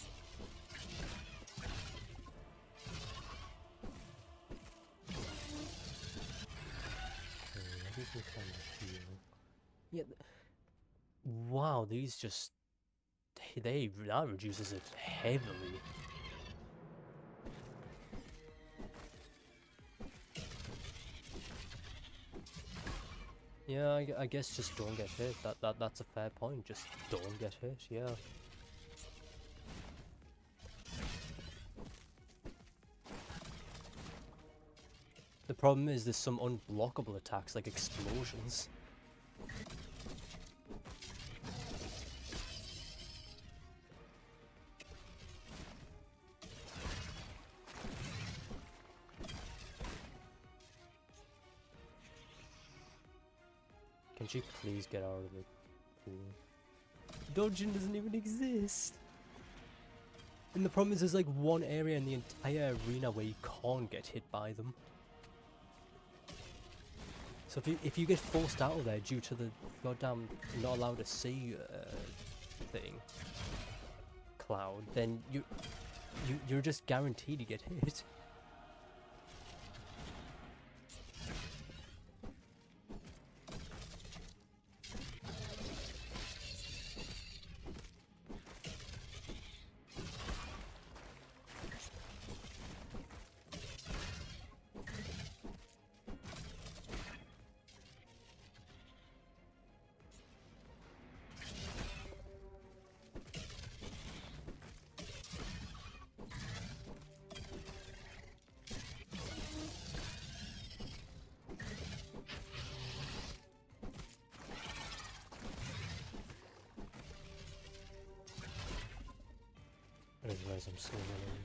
Everything kind of heal. Yeah. Wow, these just that reduces it heavily. Yeah, I guess just don't get hit. That's a fair point. Just don't get hit. Yeah. The problem is there's some unblockable attacks like explosions. Can she please get out of the pool? Dodging doesn't even exist. And the problem is there's like one area in the entire arena where you can't get hit by them. So if you get forced out of there due to the goddamn not allowed to see thing cloud, then you're just guaranteed to get hit. I didn't realize I'm still running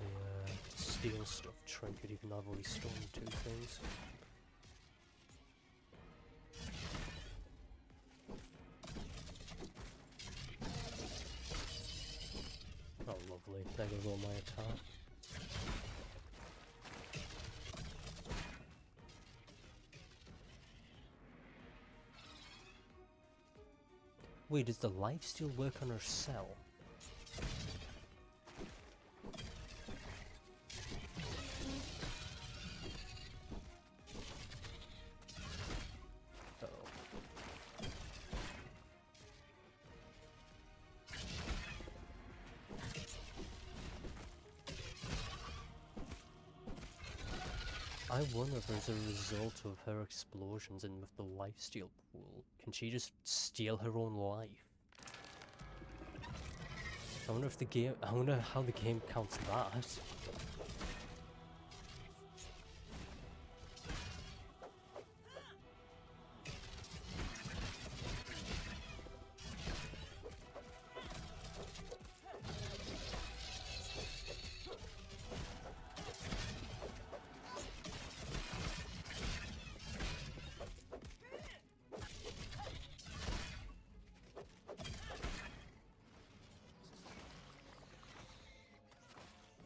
the steel stuff trinket, even though I've already stolen 2 things. Oh, lovely. There goes all my attack. Wait, does the lifesteal work on her cell? I wonder if as a result of her explosions and with the lifesteal pool, can she just steal her own life? I wonder how the game counts that.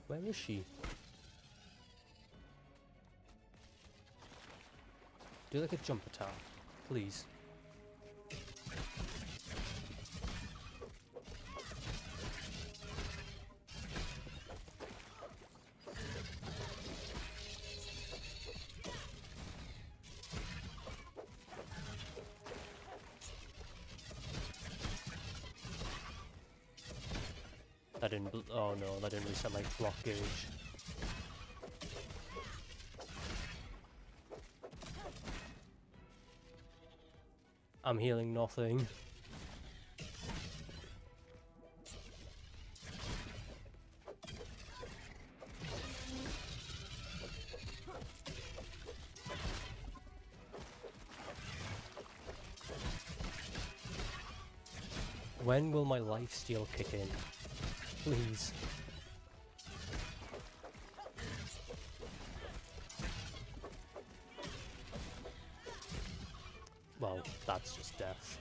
Where is she? Do like a jump attack, please. That didn't. Oh no, that didn't reset my block gauge. I'm healing nothing. When will my lifesteal kick in? Please. Well, that's just death.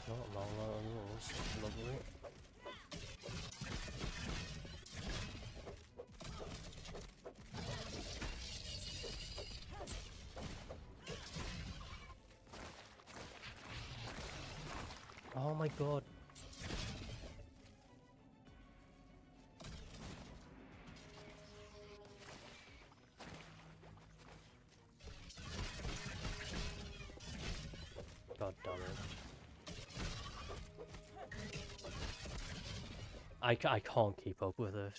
Oh, long rules. Lovely. Oh my god. God damn it. I can't keep up with it.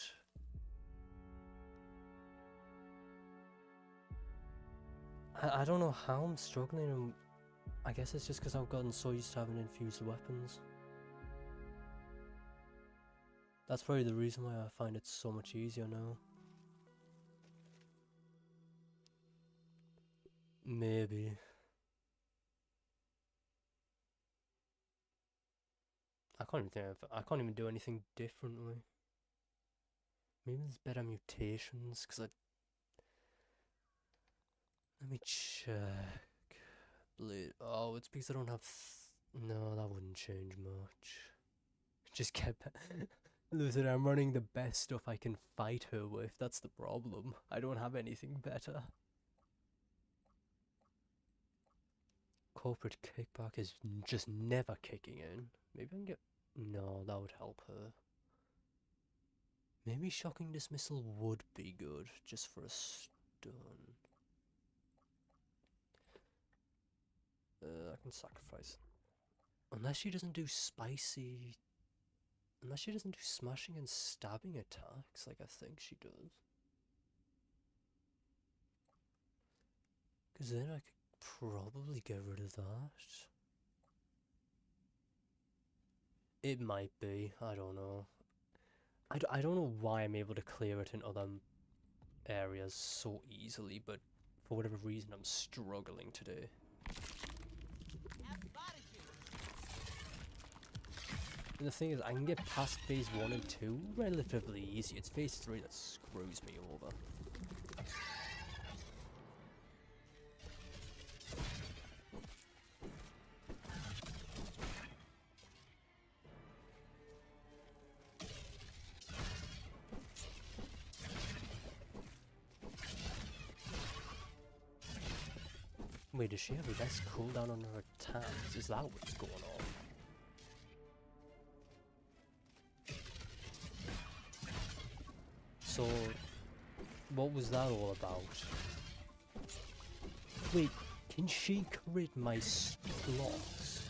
I don't know how I'm struggling, and I guess it's just because I've gotten so used to having infused weapons. That's probably the reason why I find it so much easier now. Maybe. I can't even do anything differently. Maybe there's better mutations, because let me check. Blade. Oh, it's because I don't have No, that wouldn't change much. Just get listen, I'm running the best stuff I can fight her with. That's the problem. I don't have anything better. Corporate kickback is just never kicking in. Maybe I can get... No, that would help her. Maybe shocking dismissal would be good, just for a stun. I can sacrifice. Unless she doesn't do spicy... Unless she doesn't do smashing and stabbing attacks, like I think she does. Because then I could probably get rid of that. It might be, I don't know. I don't know why I'm able to clear it in other areas so easily, but for whatever reason I'm struggling today. Have spotted you. And the thing is, I can get past phase 1 and 2 relatively easy. It's phase 3 that screws me over. Wait, does she have less cooldown on her attacks? Is that what's going on? So, what was that all about? Wait, can she crit my blocks?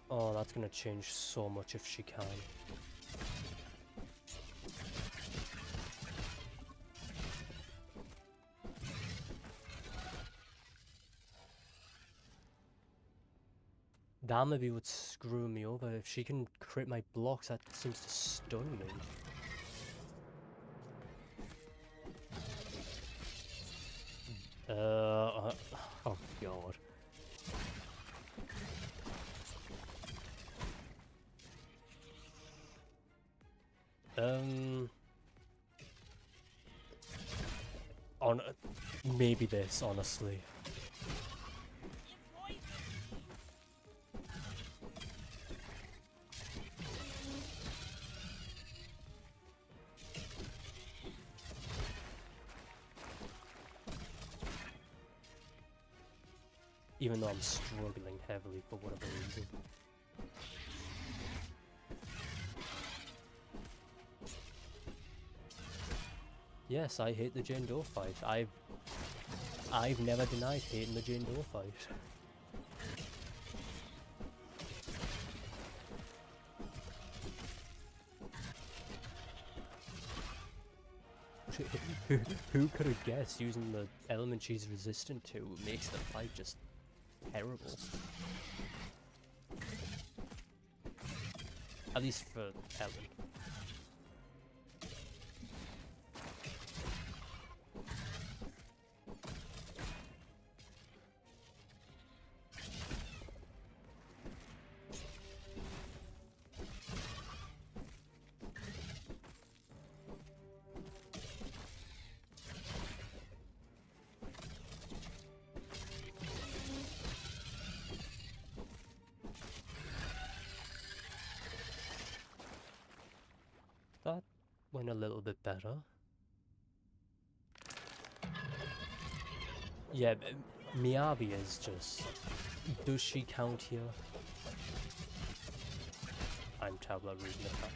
Oh, that's gonna change so much if she can. That may be what's screwing me over. If she can crit my blocks, that seems to stun me. Oh god. Maybe this, honestly. Even though I'm struggling heavily for whatever reason. Yes, I hate the Jane Doe fight. I've never denied hating the Jane Doe fight. Who could have guessed using the element she's resistant to makes the fight just terrible. At least for Ellen. That went a little bit better. Yeah, Miyabi is just... Does she count here? I'm terrible at reading the facts.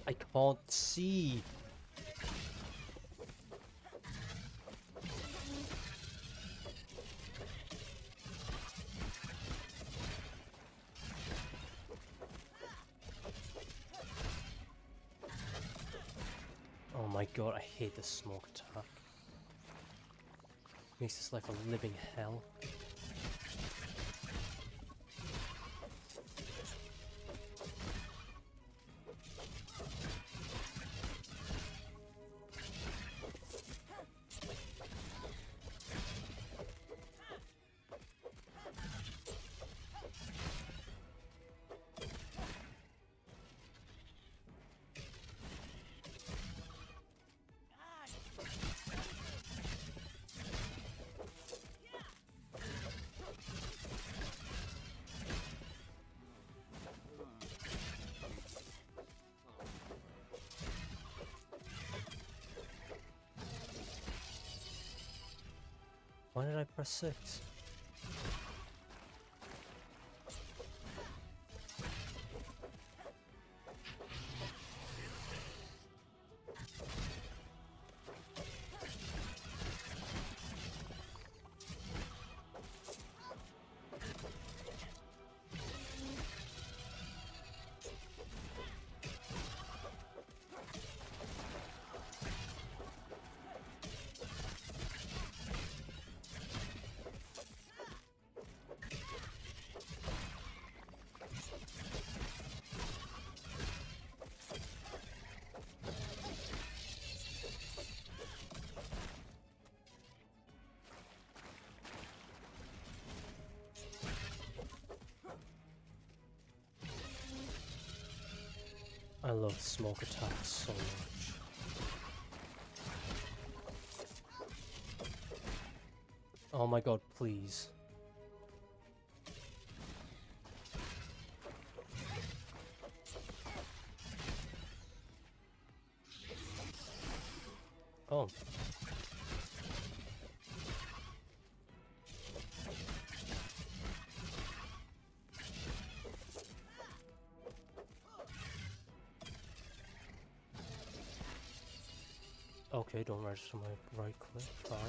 I can't see. Oh my god, I hate this smoke attack. Makes this life a living hell. Why did I press 6? I love smoke attacks so much. Oh my god, please. Oh. Okay, don't register my right click, fine.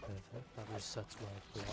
Perfect, that resets my block.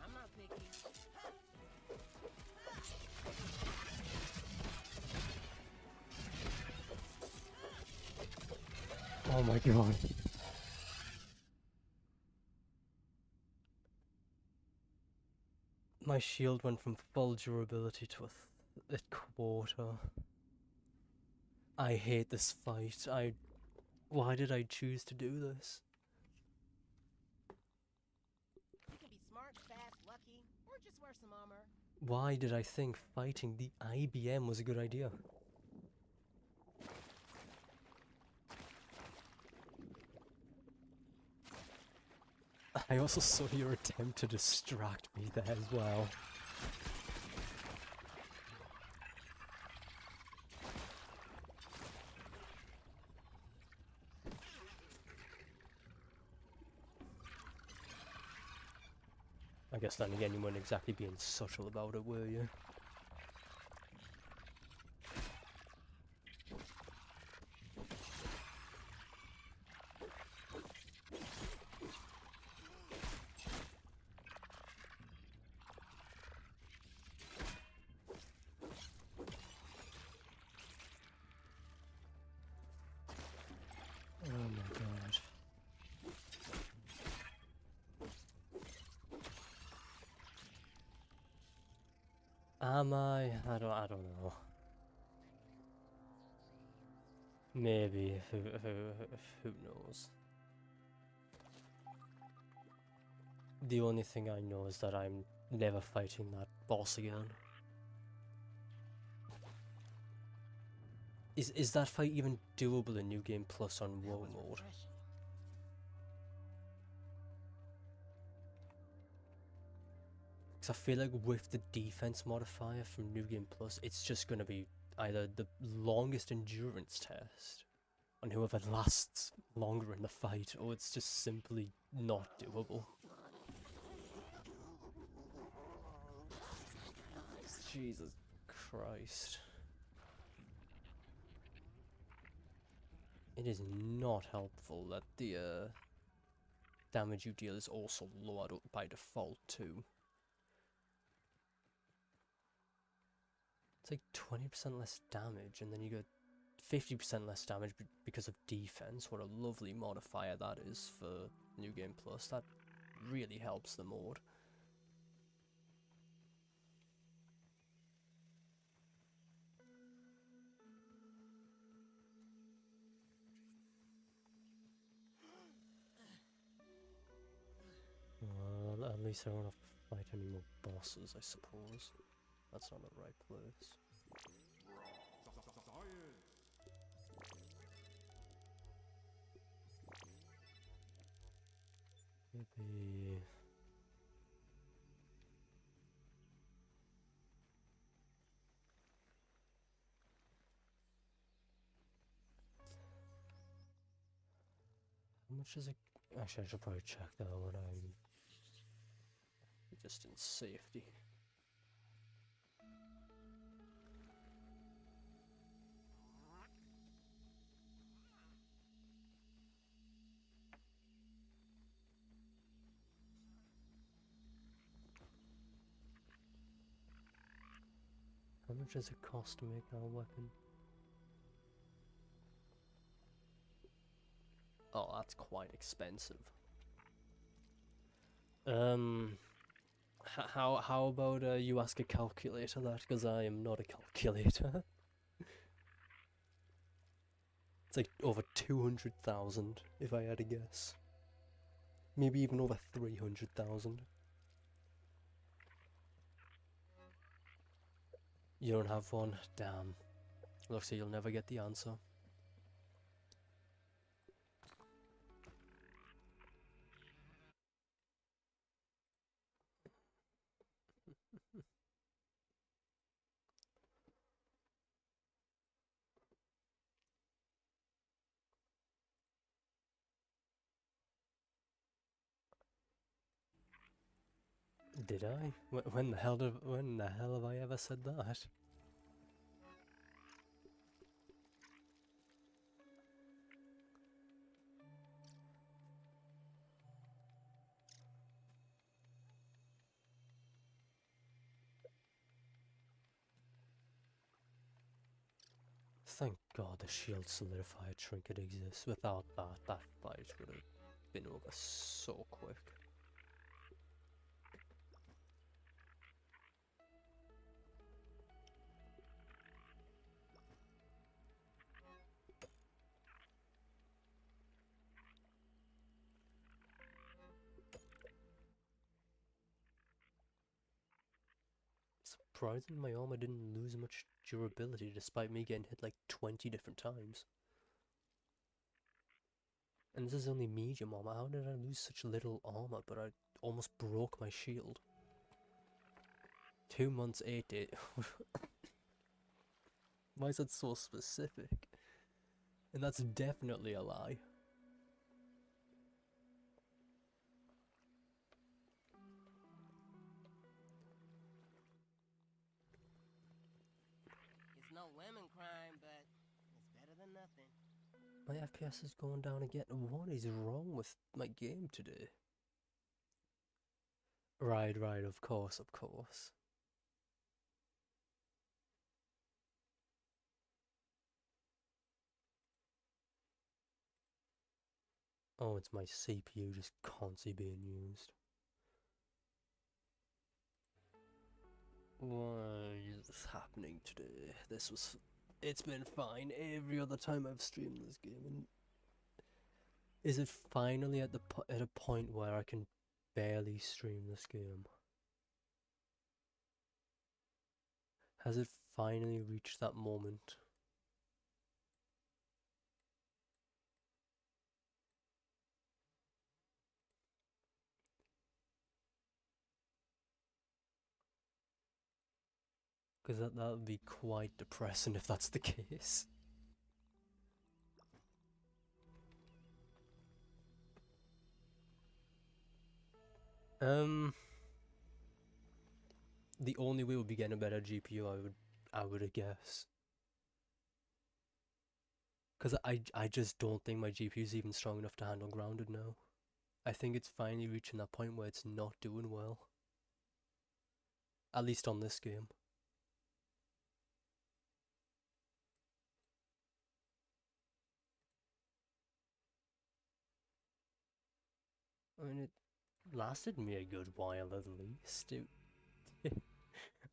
I'm not picky. Oh my god. My shield went from full durability to a quarter. I hate this fight. Why did I choose to do this? You can be smart, fast, lucky, or just wear some armor. Why did I think fighting the IBM was a good idea? I also saw your attempt to distract me there as well. I guess then again, you weren't exactly being subtle about it, were you? Oh my god. Am I? I don't know. Maybe. Who knows? The only thing I know is that I'm never fighting that boss again. Is that fight even doable in New Game Plus on Woah mode? Because I feel like with the defense modifier from New Game Plus, it's just going to be either the longest endurance test on whoever lasts longer in the fight, or it's just simply not doable. Jesus Christ. It is not helpful that the damage you deal is also lowered up by default too. It's like 20% less damage, and then you get 50% less damage because of defense. What a lovely modifier that is for New Game Plus. That really helps the mode. Well, at least I don't have to fight any more bosses, I suppose. That's not the right place. Maybe... How much is it? Actually, I should probably check that when I'm just in safety. How much does it cost to make our weapon? Oh, that's quite expensive. How about you ask a calculator that, because I am not a calculator. It's like over 200,000 if I had to guess. Maybe even over 300,000. You don't have one? Damn. Looks like you'll never get the answer. Did I? When the hell have I ever said that? Thank God the shield solidifier trinket exists. Without that, that fight would have been over so quick. Surprising my armor didn't lose much durability despite me getting hit like 20 different times. And this is only medium armor. How did I lose such little armor, but I almost broke my shield? 2 months, 8 days. Why is that so specific? And that's definitely a lie. It's no lemon crime, but it's better than nothing. My FPS is going down again. What is wrong with my game today? Right, of course, of course. Oh, it's my CPU just constantly being used. Why is this happening today? It's been fine every other time I've streamed this game. And is it finally at a point where I can barely stream this game? Has it finally reached that moment? Because that would be quite depressing if that's the case. The only way would be getting a better GPU, I would guess. Because I just don't think my GPU is even strong enough to handle grounded now. I think it's finally reaching that point where it's not doing well. At least on this game. I mean, it lasted me a good while at least.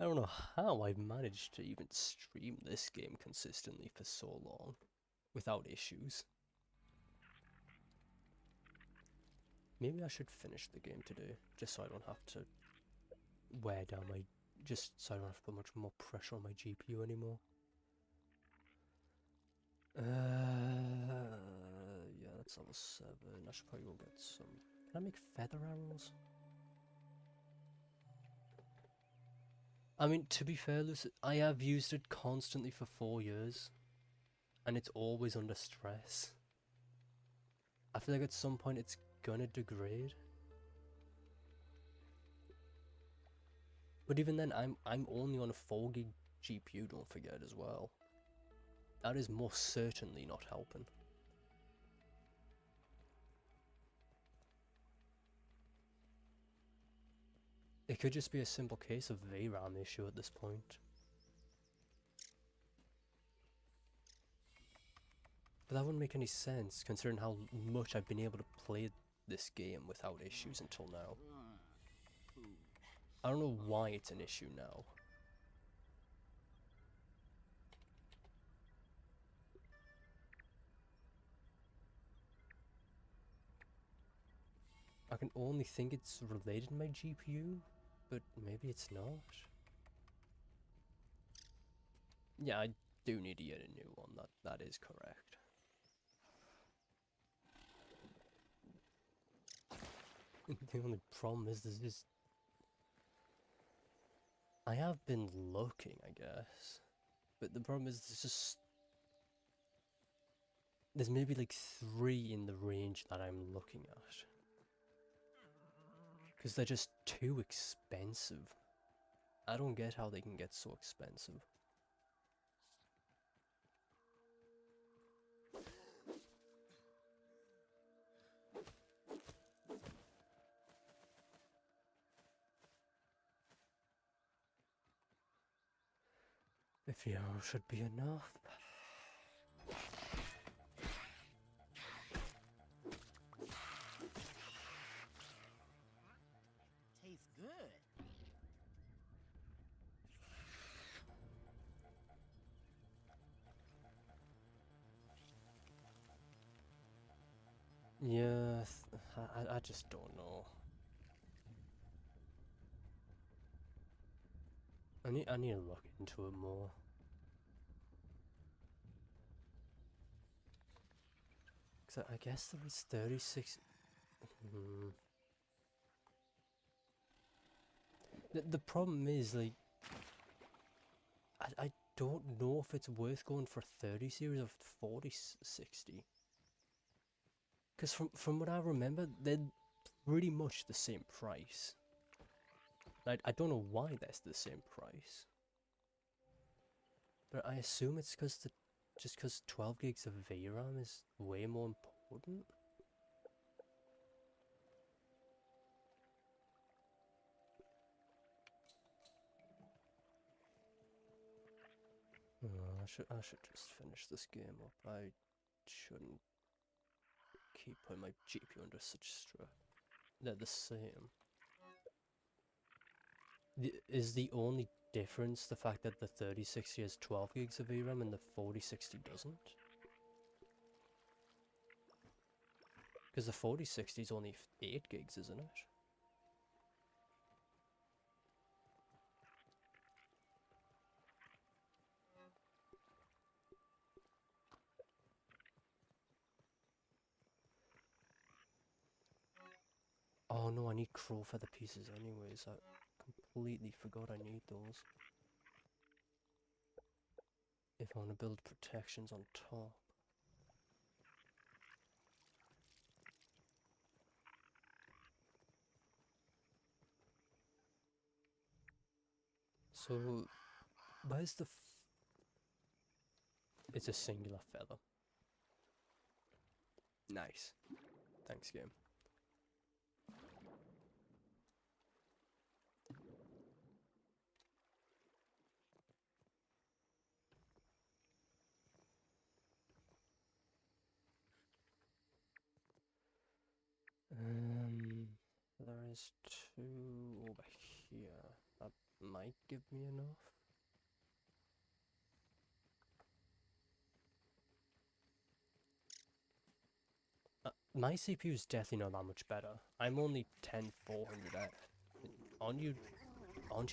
I don't know how I've managed to even stream this game consistently for so long without issues. Maybe I should finish the game today, just so I don't have to wear down my... just so I don't have to put much more pressure on my GPU anymore. Yeah, that's level 7. I should probably go get some... Can I make feather arrows? I mean, to be fair, Lucy, I have used it constantly for 4 years. And it's always under stress. I feel like at some point it's gonna degrade. But even then, I'm only on a 4 gig GPU, don't forget as well. That is most certainly not helping. It could just be a simple case of VRAM issue at this point. But that wouldn't make any sense, considering how much I've been able to play this game without issues until now. I don't know why it's an issue now. I can only think it's related to my GPU, but maybe it's not. Yeah, I do need to get a new one, that is correct. The only problem is there's this... I have been looking, I guess. But the problem is there's maybe like 3 in the range that I'm looking at. Because they're just too expensive. I don't get how they can get so expensive. If you should be enough. Tastes good. Yeah, I just don't know. I need to look into it more. Cause I guess there was 36. The problem is, like, I don't know if it's worth going for 30 series or 4060. Because from what I remember, they're pretty much the same price. I don't know why that's the same price. But I assume it's just because 12 gigs of VRAM is way more important. Oh, I should just finish this game up. I shouldn't keep putting my GPU under such stress. They're the same. Is the only difference the fact that the 3060 has 12 gigs of VRAM and the 4060 doesn't? Because the 4060 is only 8 gigs, isn't it? Oh no, I need crow feather pieces anyways. I completely forgot I need those. If I want to build protections on top. So, where's the it's a singular feather. Nice. Thanks, game. There is 2 over here. That might give me enough. My CPU is definitely not that much better. I'm only 10400 at. Aren't you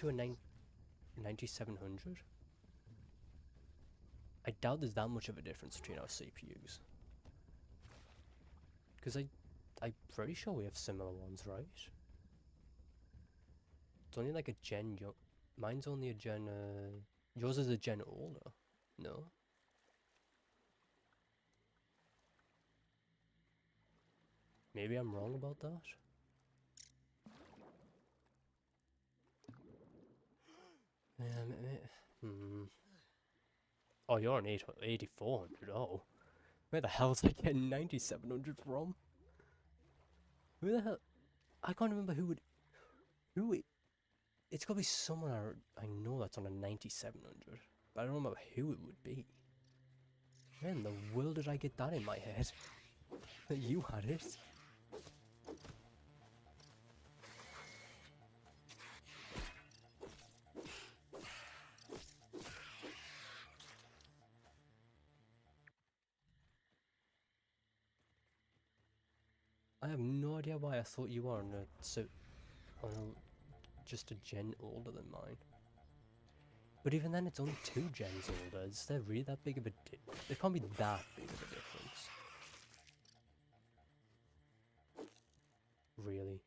a 9700? I doubt there's that much of a difference between our CPUs. Because I'm pretty sure we have similar ones, right? It's only like a gen mine's only a gen, yours is a gen older, no? Maybe I'm wrong about that? Oh, you're on 8400, oh. Where the hell is I getting 9700 from? Who the hell? I can't remember it's gotta be someone I know that's on a 9700, but I don't remember who it would be. Where in the world did I get that in my head? That you had it? I have no idea why I thought you were on just a gen older than mine. But even then, it's only 2 gens older. Is there really that big of a there can't be that big of a difference. Really?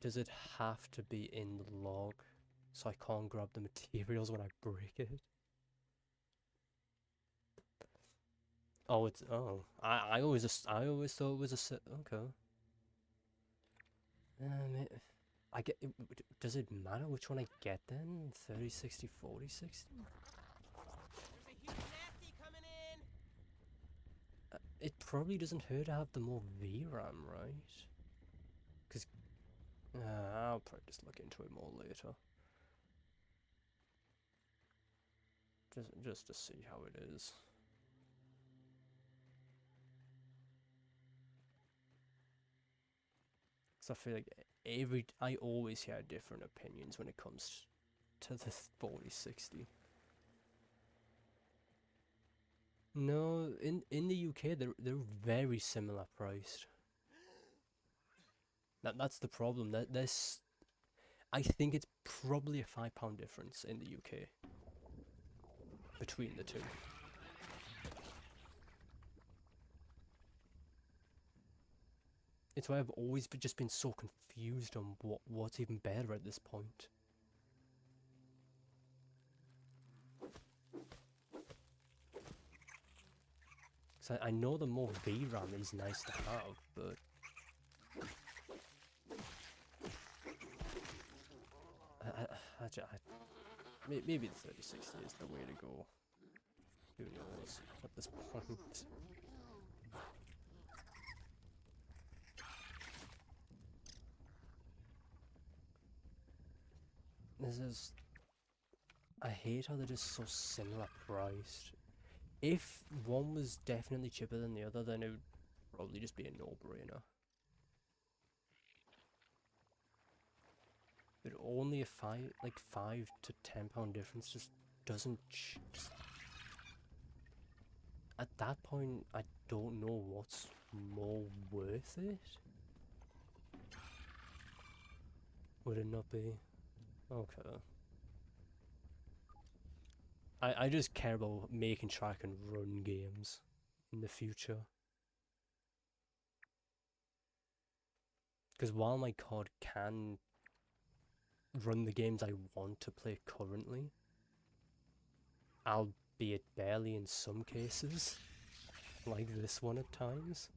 Does it have to be in the log so I can't grab the materials when I break it? Oh, it's I always thought it was a okay. I get. Does it matter which one I get then? 30, 60, 40, 60? There's a huge nasty coming in. It probably doesn't hurt to have the more VRAM, right? Because I'll probably just look into it more later. Just to see how it is. Because I feel like I always hear different opinions when it comes to the 4060. No, in the UK they're very similar priced. That's the problem. There's I think it's probably a £5 difference in the UK between the two. It's why I've always just been so confused on what's even better at this point. Cause I know the more VRAM is nice to have, but maybe the 3060 is the way to go. Who knows at this point? I hate how they're just so similar priced. If one was definitely cheaper than the other, then it would probably just be a no-brainer. But only a £5 to £10 difference just doesn't. At that point, I don't know what's more worth it. Would it not be? Okay. I just care about making sure I can run games in the future. Because while my COD can run the games I want to play currently, albeit barely in some cases, like this one at times.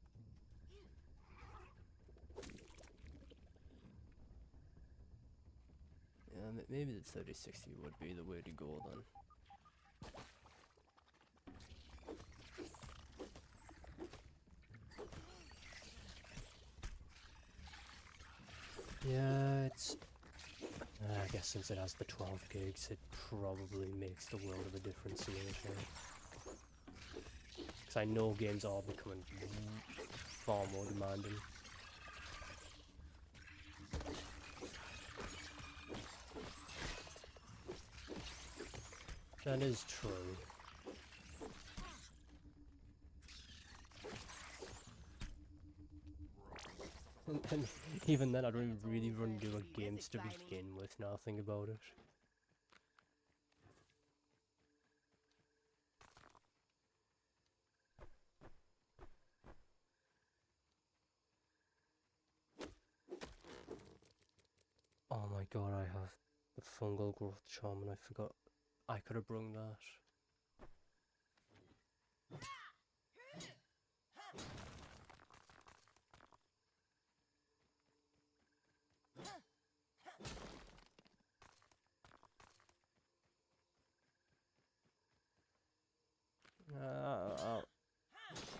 Yeah, maybe the 3060 would be the way to go then. Yeah, it's... I guess since it has the 12 gigs, it probably makes the world of a difference here. Because I know games are becoming far more demanding. That is true. And even then, I don't really run newer games to begin with, now I think about it. Oh my god, I have the fungal growth charm and I forgot I could have brung that.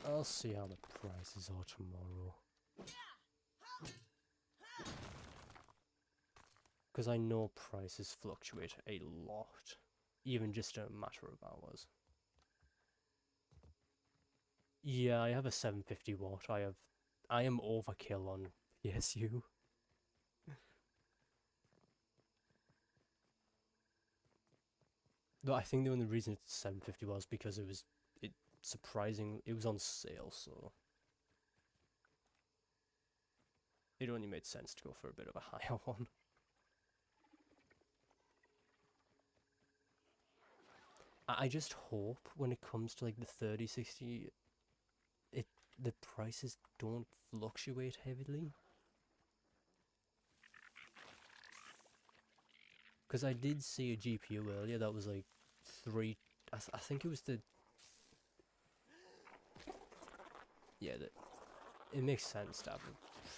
I'll see how the prices are tomorrow. Because I know prices fluctuate a lot, even just in a matter of hours. Yeah, I have a 750 watt. I am overkill on PSU. Though I think the only reason it's 750 was because it was on sale, so it only made sense to go for a bit of a higher one. I just hope when it comes to like the 3060, the prices don't fluctuate heavily. Because I did see a GPU earlier that was like I think it was the... Yeah, it makes sense to have a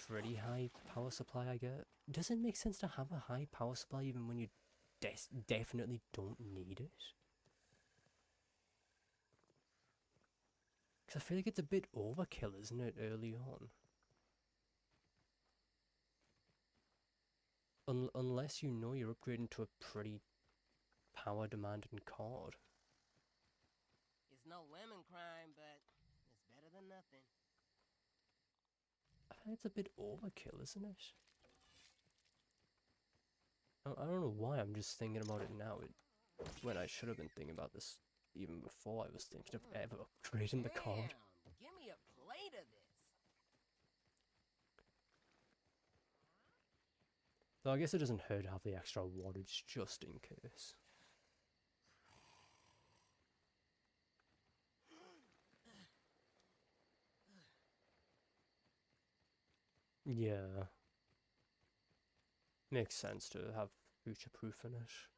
pretty high power supply, I guess. Does it make sense to have a high power supply even when you definitely don't need it? Because I feel like it's a bit overkill, isn't it, early on? Unless you know you're upgrading to a pretty power demanding card. It's no lemon crime, but it's better than nothing. I think it's a bit overkill, isn't it? I don't know why I'm just thinking about it now, when I should have been thinking about this even before I was thinking of ever upgrading the card. Damn, give me a plate of this. Though I guess it doesn't hurt to have the extra wattage just in case. Yeah. Makes sense to have future-proof in it.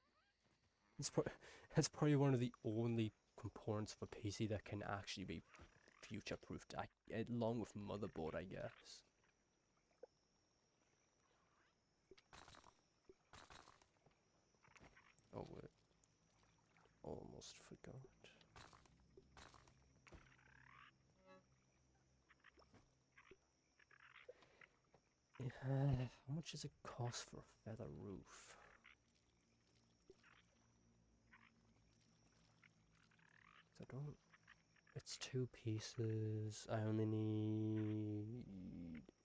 It's probably one of the only components of a PC that can actually be future-proofed, along with motherboard, I guess. Oh wait, almost forgot. How much does it cost for a feather roof? I don't... It's 2 pieces. I only need...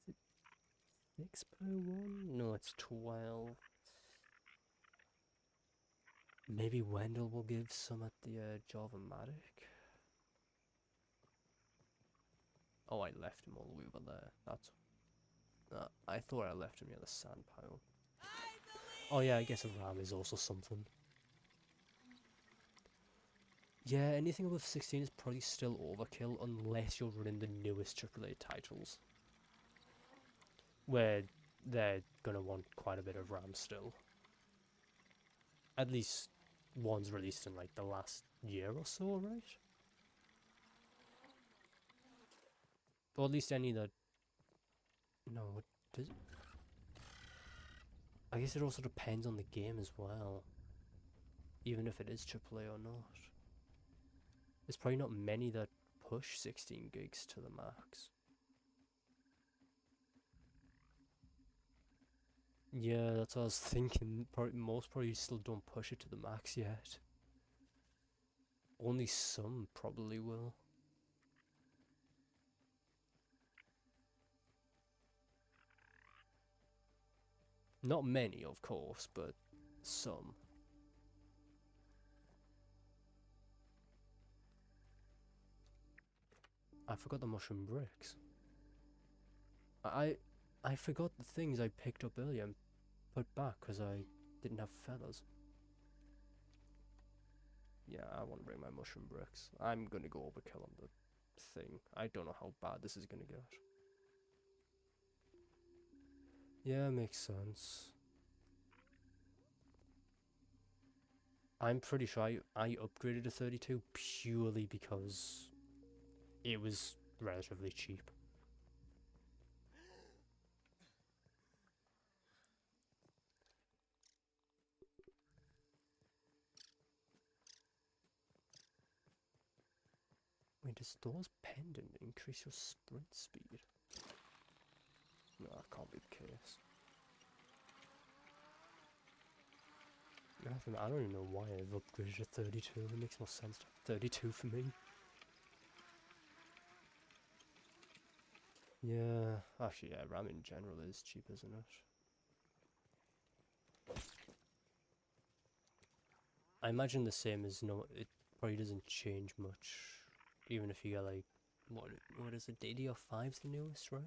Is it 6 per one? No, it's 12. Maybe Wendell will give some at the Java-matic. Oh, I left him all the way over there. That's... I thought I left him near the sand pile. Oh yeah, I guess a RAM is also something. Yeah, anything above 16 is probably still overkill unless you're running the newest AAA titles. Where they're gonna want quite a bit of RAM still. At least ones released in like the last year or so, right? Or at least any that... No, what does... I guess it also depends on the game as well. Even if it is AAA or not. There's probably not many that push 16 gigs to the max. Yeah, that's what I was thinking. Most probably still don't push it to the max yet. Only some probably will. Not many, of course, but some. I forgot the mushroom bricks. I forgot the things I picked up earlier and put back because I didn't have feathers. Yeah, I want to bring my mushroom bricks. I'm gonna go overkill on the thing. I don't know how bad this is gonna get. Yeah, makes sense. I'm pretty sure I upgraded to 32 purely because it was relatively cheap. Wait, does Thor's pendant increase your sprint speed? No, that can't be the case. I don't even know why I've upgraded to 32. It makes more sense to have 32 for me. Yeah, actually, yeah, RAM in general is cheap, isn't it? I imagine the same as no, it probably doesn't change much, even if you get like, what is it, DDR5's the newest, right?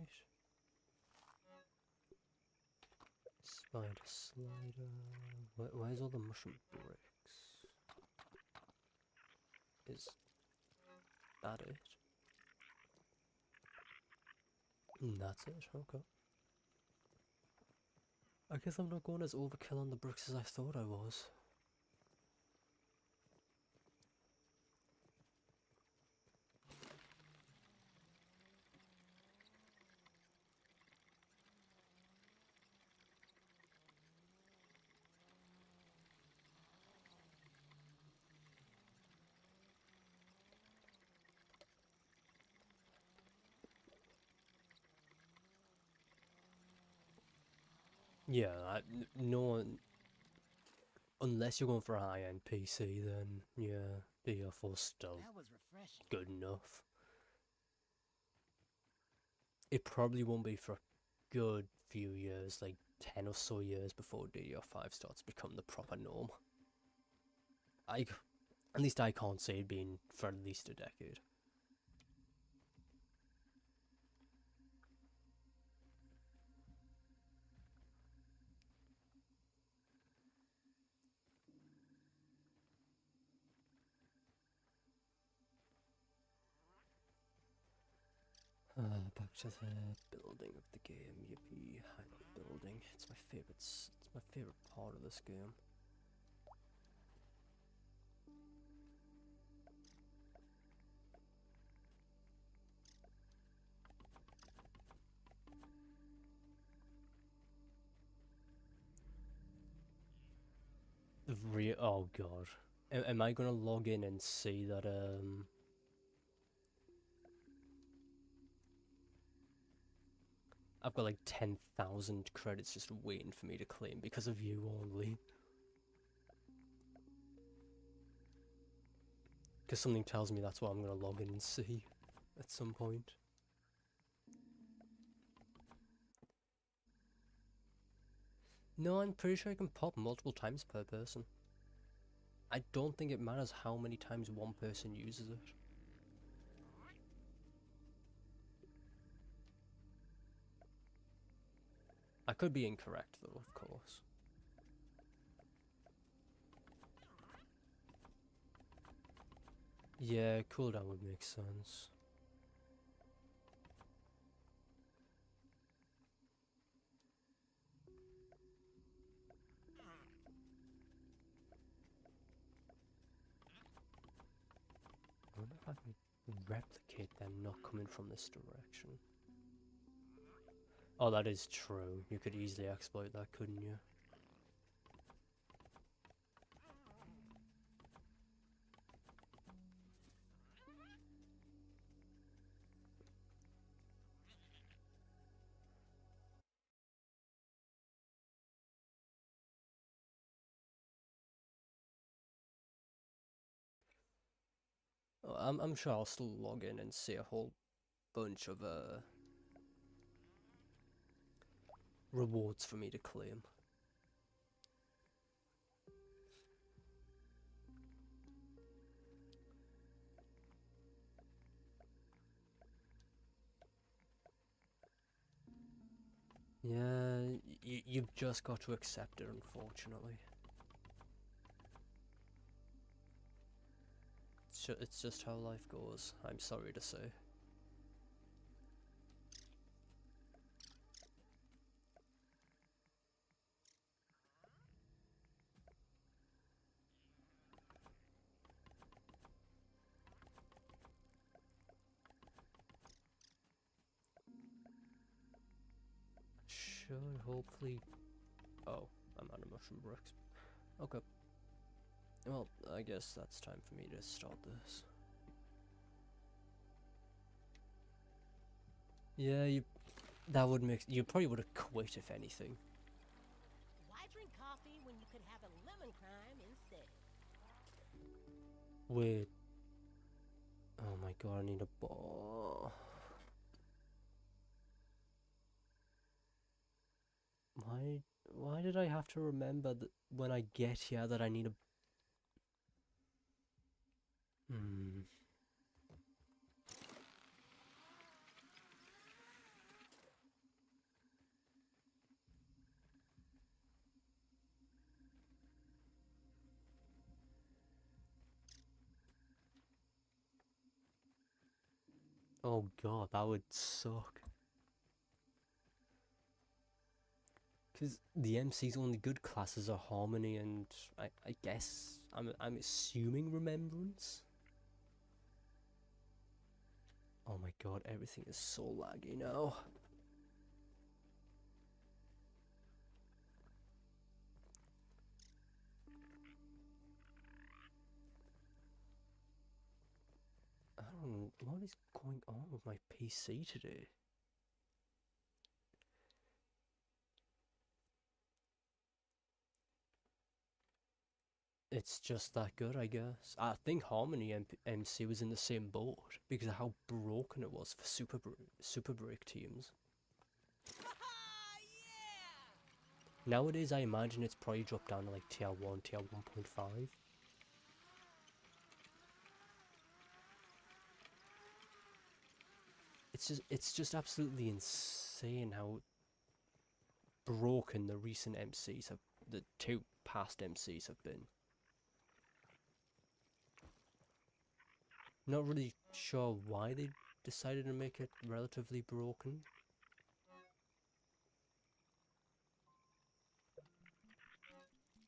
Spider slider, where's all the mushroom bricks? Is that it? That's it, okay. I guess I'm not going as overkill on the bricks as I thought I was. Yeah, no one... Unless you're going for a high-end PC, then yeah, DDR4's still That was refreshing. good enough. It probably won't be for a good few years, like 10 or so years before DDR5 starts to become the proper norm. At least I can't see it being for at least a decade. Back to the building of the game. Yippee! I love building. It's my favorite. It's my favorite part of this game. Oh god, am I gonna log in and see that I've got like 10,000 credits just waiting for me to claim because of you only? Because something tells me that's what I'm gonna log in and see at some point. No, I'm pretty sure I can pop multiple times per person. I don't think it matters how many times one person uses it. I could be incorrect though, of course. Yeah, cooldown would make sense. replicate them not coming from this direction. Oh, that is true. You could easily exploit that, couldn't you? Oh, I'm sure I'll still log in and see a whole bunch of rewards for me to claim. Yeah, you've just got to accept it, unfortunately. It's just how life goes, I'm sorry to say. Should hopefully... Oh, I'm out of mushroom bricks. Okay. Well, I guess that's time for me to start this. Yeah, that would make... You probably would have quit, if anything. Why drink coffee when you could have a lemon crime instead? Wait. Oh my god, I need a ball. Why did I have to remember that when I get here that I need a... Oh god, that would suck. Because the MC's only good classes are Harmony and I guess I'm assuming Remembrance. Oh my god, everything is so laggy now. I don't know what is going on with my PC today. It's just that good, I guess. I think Harmony MC was in the same boat because of how broken it was for Super Break teams. Nowadays, I imagine it's probably dropped down to like tier 1, tier 1.5. It's just absolutely insane how broken the recent MCs have, the two past MCs have been. Not really sure why they decided to make it relatively broken.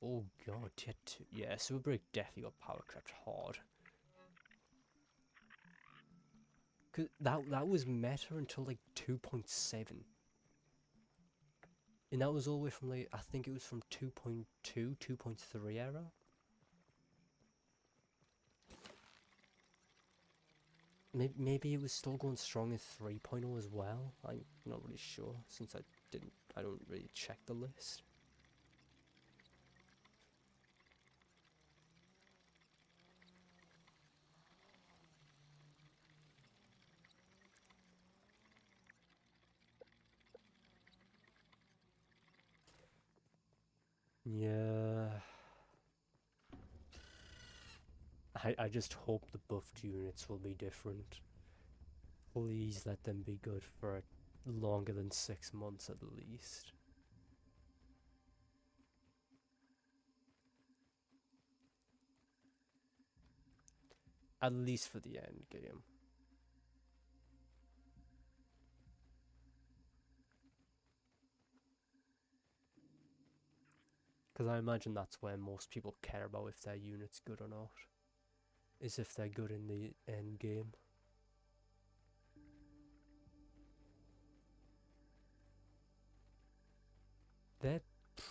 Oh god, tier 2. Yeah, Super Break definitely got power crept hard. Cause that was meta until like 2.7. And that was all the way from like, I think it was from 2.2, 2.3 era. Maybe it was still going strong in 3.0 as well. I'm not really sure since I don't really check the list. Yeah. I just hope the buffed units will be different. Please let them be good for longer than 6 months at least. At least for the end game. Because I imagine that's where most people care about if their unit's good or not. Is if they're good in the end game. There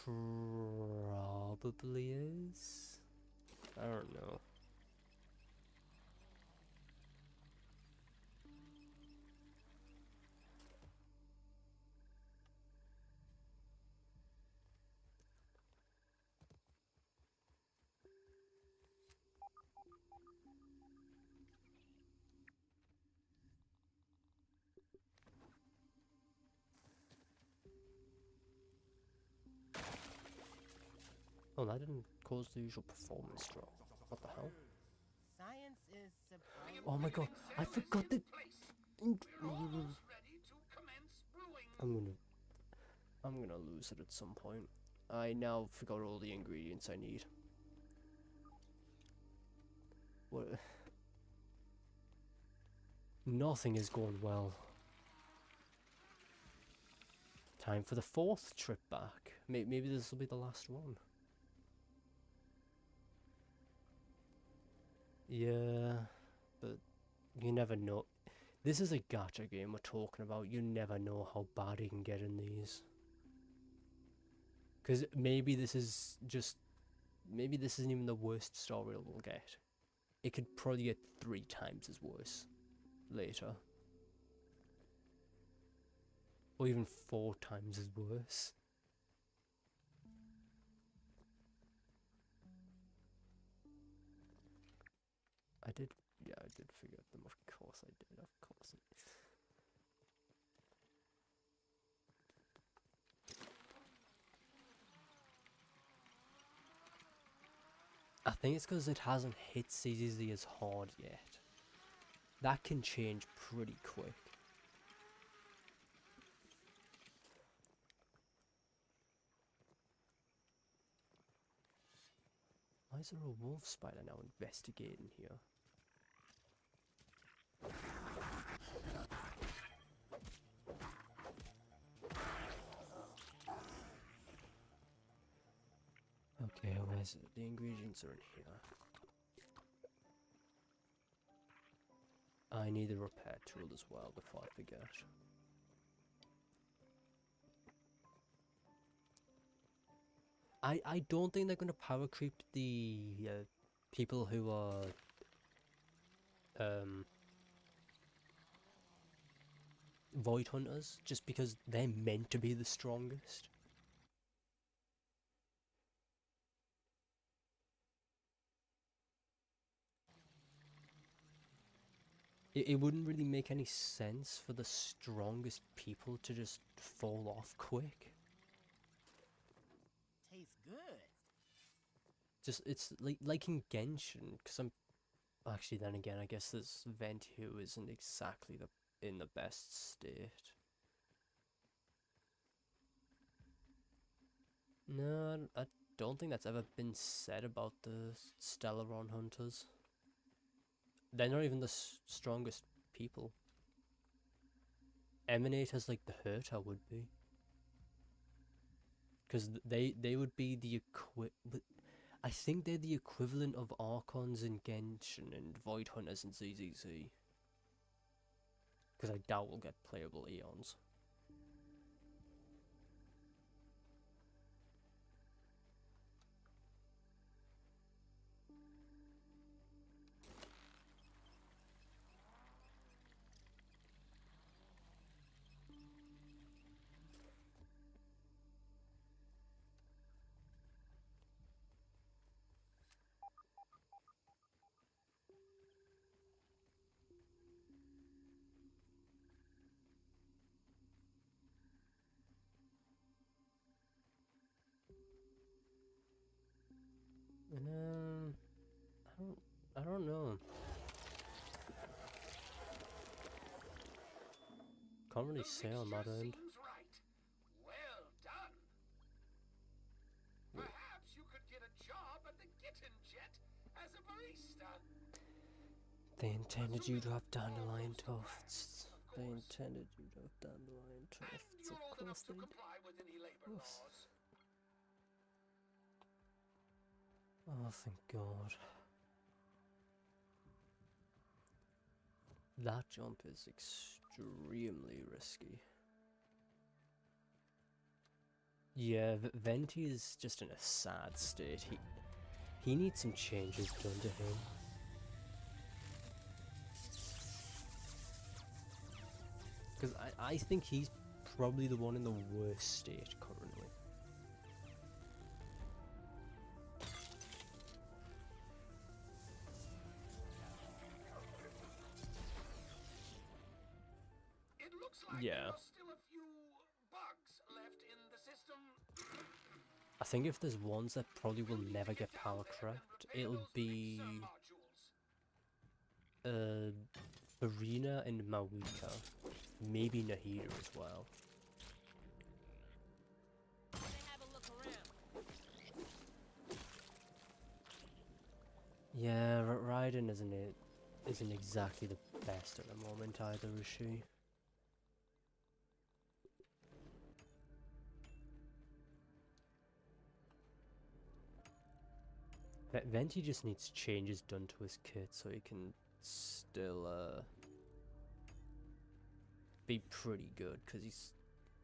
probably is. I don't know. Oh, that didn't cause the usual performance drop. What the hell? Science is supposed Oh my god, I forgot the... I'm gonna lose it at some point. I now forgot all the ingredients I need. What? Nothing is going well. Time for the 4th trip back. Maybe this will be the last one. Yeah, but you never know. This is a gacha game we're talking about. You never know how bad you can get in these. Because maybe this is just... Maybe this isn't even the worst story we'll get. It could probably get 3 times as worse later. Or even 4 times as worse. I did forget them, of course I did, of course I did. I think it's because it hasn't hit CZZ as hard yet. That can change pretty quick. Why is there a wolf spider now investigating here? Okay, where's it? The ingredients are in here. I need a repair tool as well before I forget. I don't think they're going to power creep the people who are void hunters just because they're meant to be the strongest. It wouldn't really make any sense for the strongest people to just fall off quick. tastes good. Just, it's like in Genshin, because I'm... Actually, then again, I guess this vent here isn't exactly in the best state. No, I don't think that's ever been said about the Stellaron hunters. They're not even the strongest people. Emanate as like the Herta would be. Because they would be the I think they're the equivalent of Archons in Genshin and Void Hunters in ZZZ. Because I doubt we'll get playable Eons. And I don't know. Can't really say on that end. Right. Well done. Perhaps you could get a job at the Kitten Jet as a barista. They intended you to have dandelion tufts. They intended you to have dandelion tufts. You're Of old course enough to they did. comply with any labor Yes. laws. Oh, thank God. That jump is extremely risky. Yeah, Venti is just in a sad state. He needs some changes done to him. Because I think he's probably the one in the worst state currently. It looks like Yeah. there are still a few bugs left in the system. I think if there's ones that probably will never get power crept, it'll be Arena and Mawika. Maybe Nahida as well. Gonna have a look around. Yeah, Raiden isn't exactly the best at the moment either, is she? Venti just needs changes done to his kit so he can still be pretty good, because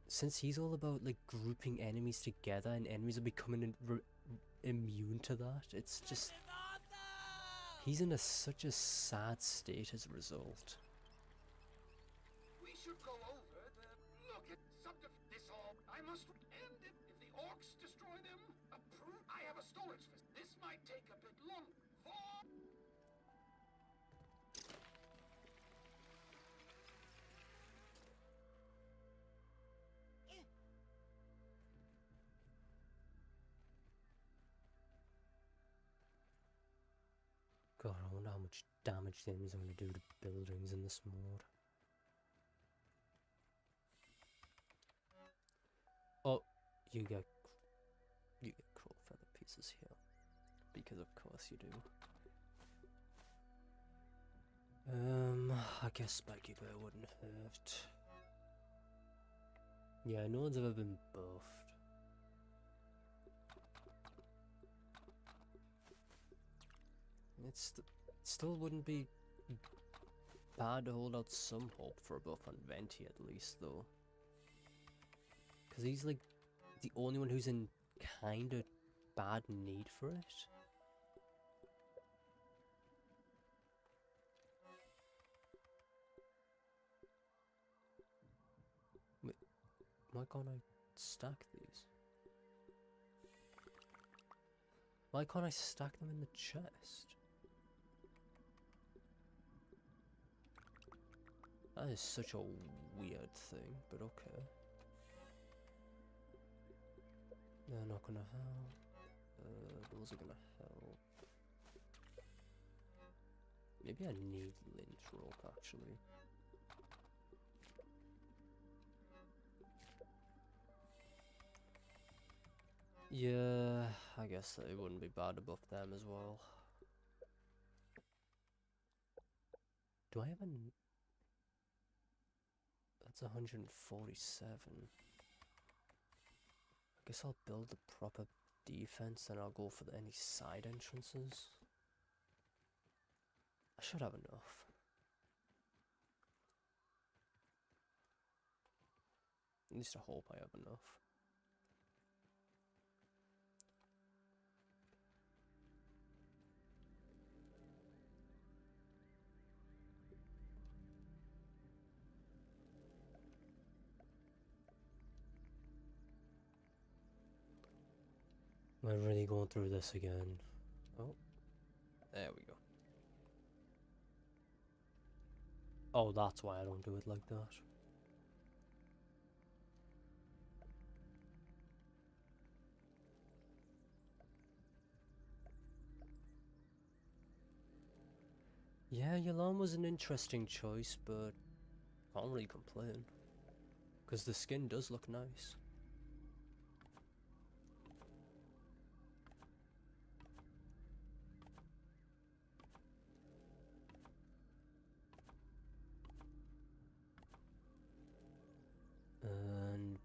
since he's all about like grouping enemies together and enemies are becoming immune to that, it's just This is awesome! he's in such a sad state as a result. We should go over the look at this all. I must end it if the orcs destroy them. Approve. I have a storage facility. This might take a bit longer. God, I wonder how much damage the enemies are going to do to buildings in this mode. Oh, you get crow feather pieces here, because of course you do. I guess Spiky Bear wouldn't hurt. Yeah, no one's ever been buffed. It still wouldn't be bad to hold out some hope for a buff on Venti at least, though. Because he's like the only one who's in kind of bad need for it. Wait, why can't I stack these? Why can't I stack them in the chest? That is such a weird thing, but okay. They're not gonna help. Those are gonna help. Maybe I need lynch rope actually. Yeah, I guess it wouldn't be bad to buff them as well. Do I have an... That's 147. I guess I'll build the proper defense, then I'll go for any side entrances. I should have enough. At least I hope I have enough. Am I really going through this again? Oh, there we go. Oh, that's why I don't do it like that. Yeah, Yalan was an interesting choice, but can't really complain. Because the skin does look nice. And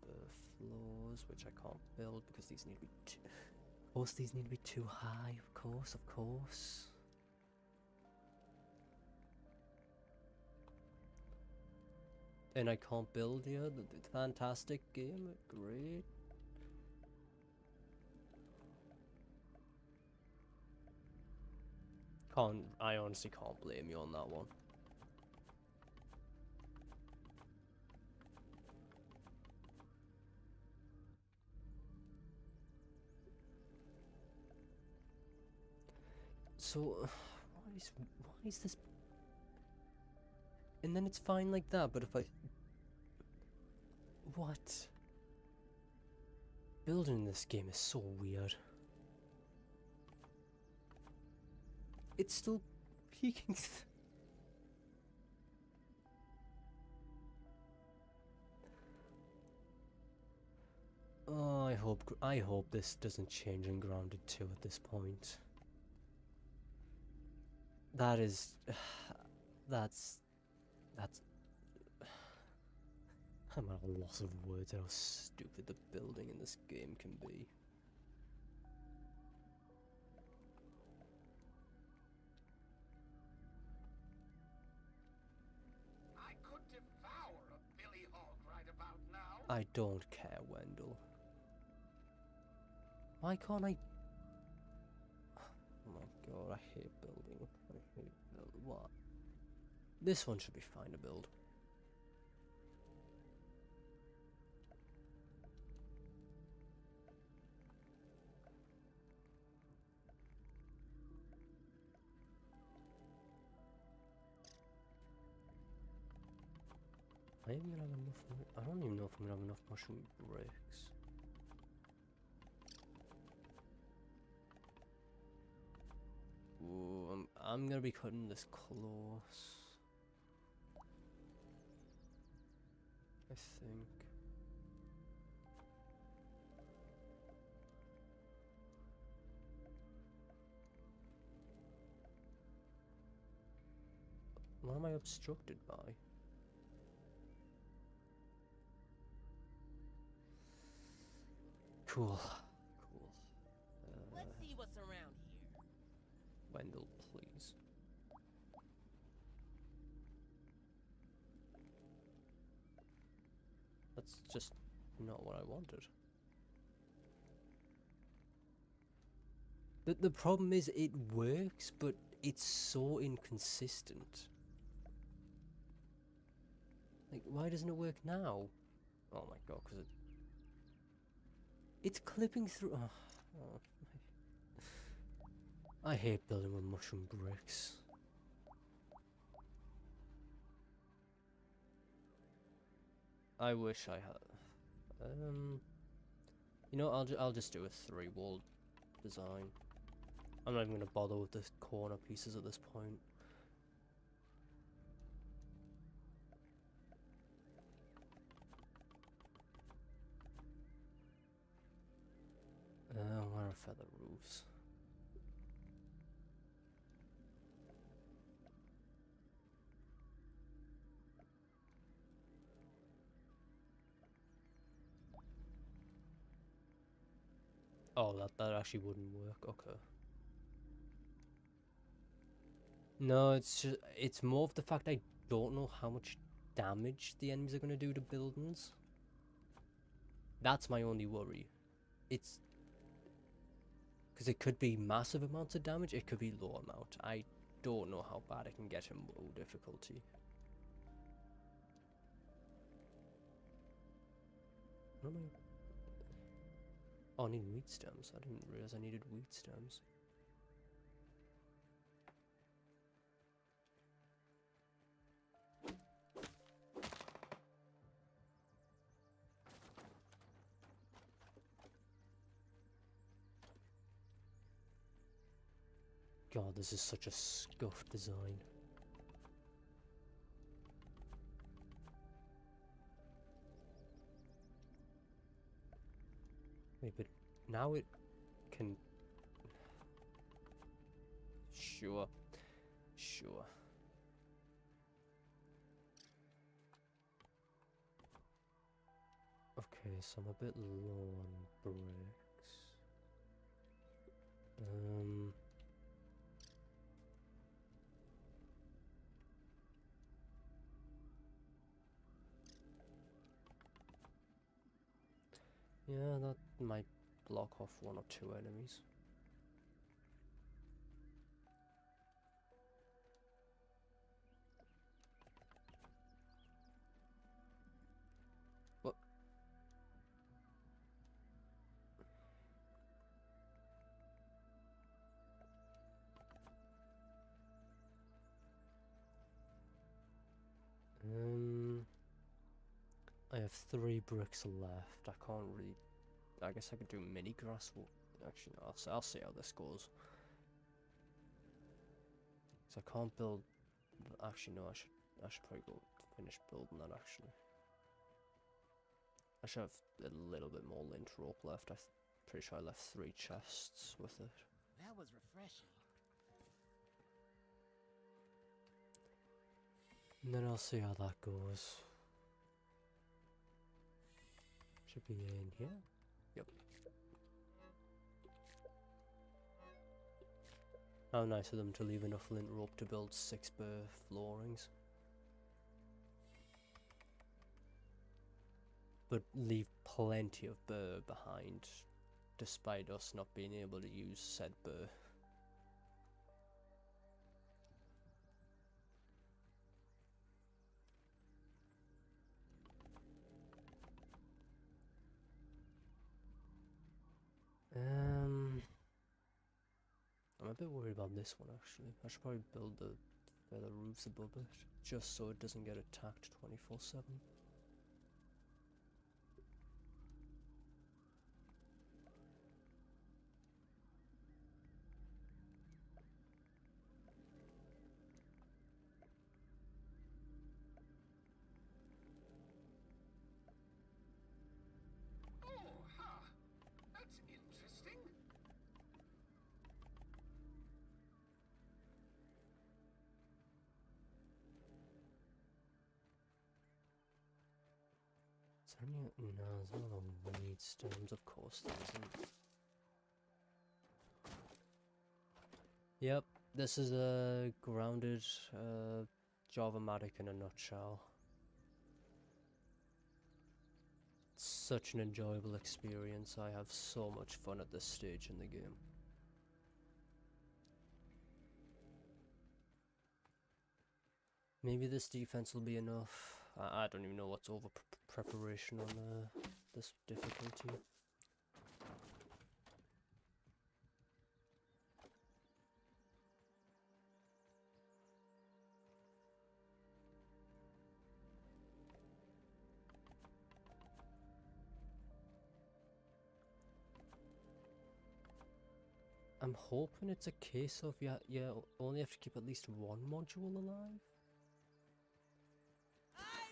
floors, which I can't build because these need to be too... Of course these need to be too high, of course. And I can't build here, the fantastic game, great. I honestly can't blame you on that one. So, why is this? And then it's fine like that, but if I... What? Building in this game is so weird. It's still peeking. Oh, I hope this doesn't change in Grounded 2 at this point. That is, that's. I'm at a loss of words how stupid the building in this game can be. I could devour a Billy Hog right about now. I don't care, Wendell. Why can't I? Oh my god, I hate building. I hate building. What? This one should be fine to build. I don't even have enough. I don't even know if I'm gonna have enough mushroom bricks. Ooh, I'm gonna be cutting this close. I think. What am I obstructed by? Cool. Cool. Let's see what's around here. Wendell, please. That's just not what I wanted. The problem is it works, but it's so inconsistent. Like, why doesn't it work now? Oh my god, because it's clipping through. Oh, I hate building with mushroom bricks. I wish I had. You know, I'll just do a 3-wall design. I'm not even gonna bother with the corner pieces at this point. Where are feather roofs? Oh, that actually wouldn't work. Okay. No, it's more of the fact I don't know how much damage the enemies are gonna do to buildings. That's my only worry. It's because it could be massive amounts of damage, it could be low amount. I don't know how bad it can get in low difficulty. What am I? Oh, I need wheat stems. I didn't realize I needed wheat stems. God, this is such a scuffed design. Wait, but now it can... Sure. Sure. Okay, so I'm a bit low on bricks. Yeah, that might block off 1 or 2 enemies. have 3 bricks left. I can't really... I guess I could do mini grass. Well, actually, no, I'll see how this goes. So I can't build... Actually, no, I should probably go finish building that, actually. I should have a little bit more lint rope left. I'm pretty sure I left 3 chests with it. That was refreshing. And then I'll see how that goes. Should be in here. Yep. How nice of them to leave enough lint rope to build 6 burr floorings. But leave plenty of burr behind, despite us not being able to use said burr. I'm a bit worried about this one, actually. I should probably build the feather roofs above it, just so it doesn't get attacked 24/7. Oh, huh. That's interesting. Is there any... No, there's no other weed stems, of course there isn't. Yep, this is a grounded Java-matic in a nutshell. Such an enjoyable experience. I have so much fun at this stage in the game. Maybe this defense will be enough. I don't even know what's over preparation on this difficulty. I'm hoping it's a case of you only have to keep at least 1 module alive.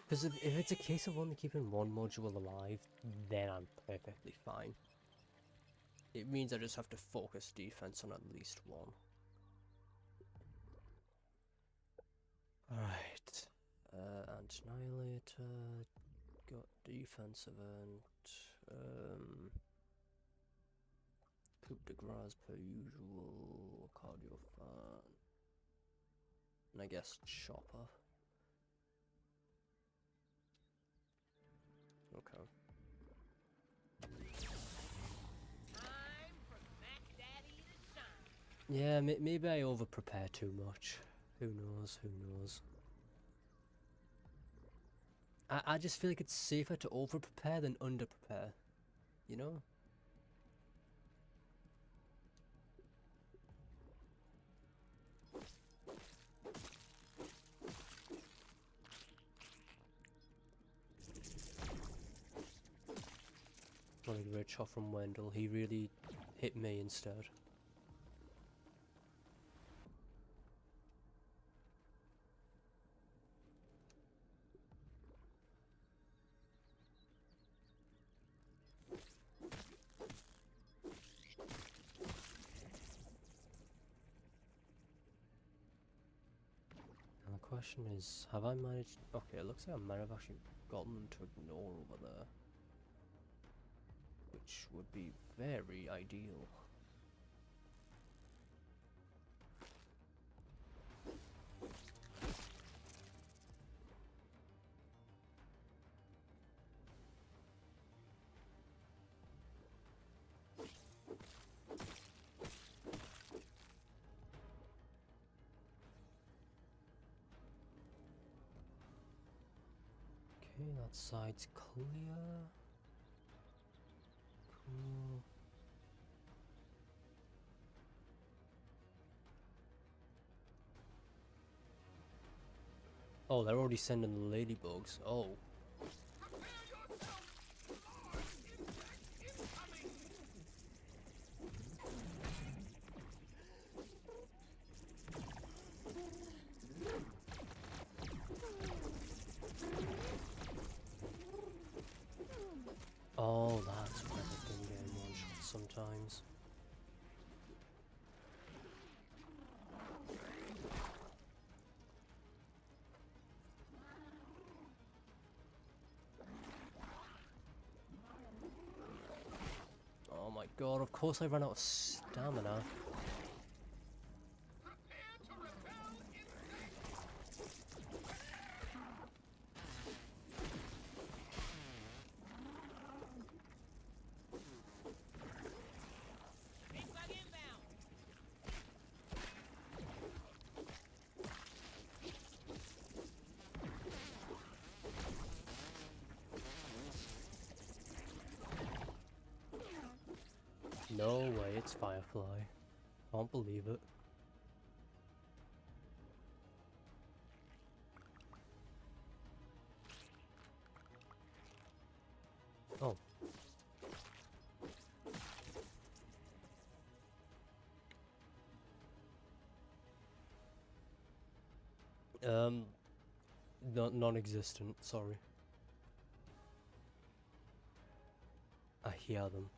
Because if it's a case of only keeping 1 module alive, then I'm perfectly fine. It means I just have to focus defense on at least 1. Alright. Annihilator. Got defense event. Coup de grace per usual. Cardio fan. And I guess chopper. Okay. Time for Mac Daddy to shine. Yeah, maybe I over prepare too much. Who knows? Who knows? I just feel like it's safer to over prepare than under prepare. You know? Like Rich off from Wendell, he really hit me instead. And the question is, have I managed... Okay, it looks like I might have actually gotten them to ignore over there. Which would be very ideal. Okay, that side's clear. Cool. Oh, they're already sending the ladybugs. Oh. Prepare yourselves! god, of course I ran out of stamina. Prepare to repel insects. Big bug inbound. No way, it's Firefly. Can't believe it. Oh. Non-existent, sorry. I hear them.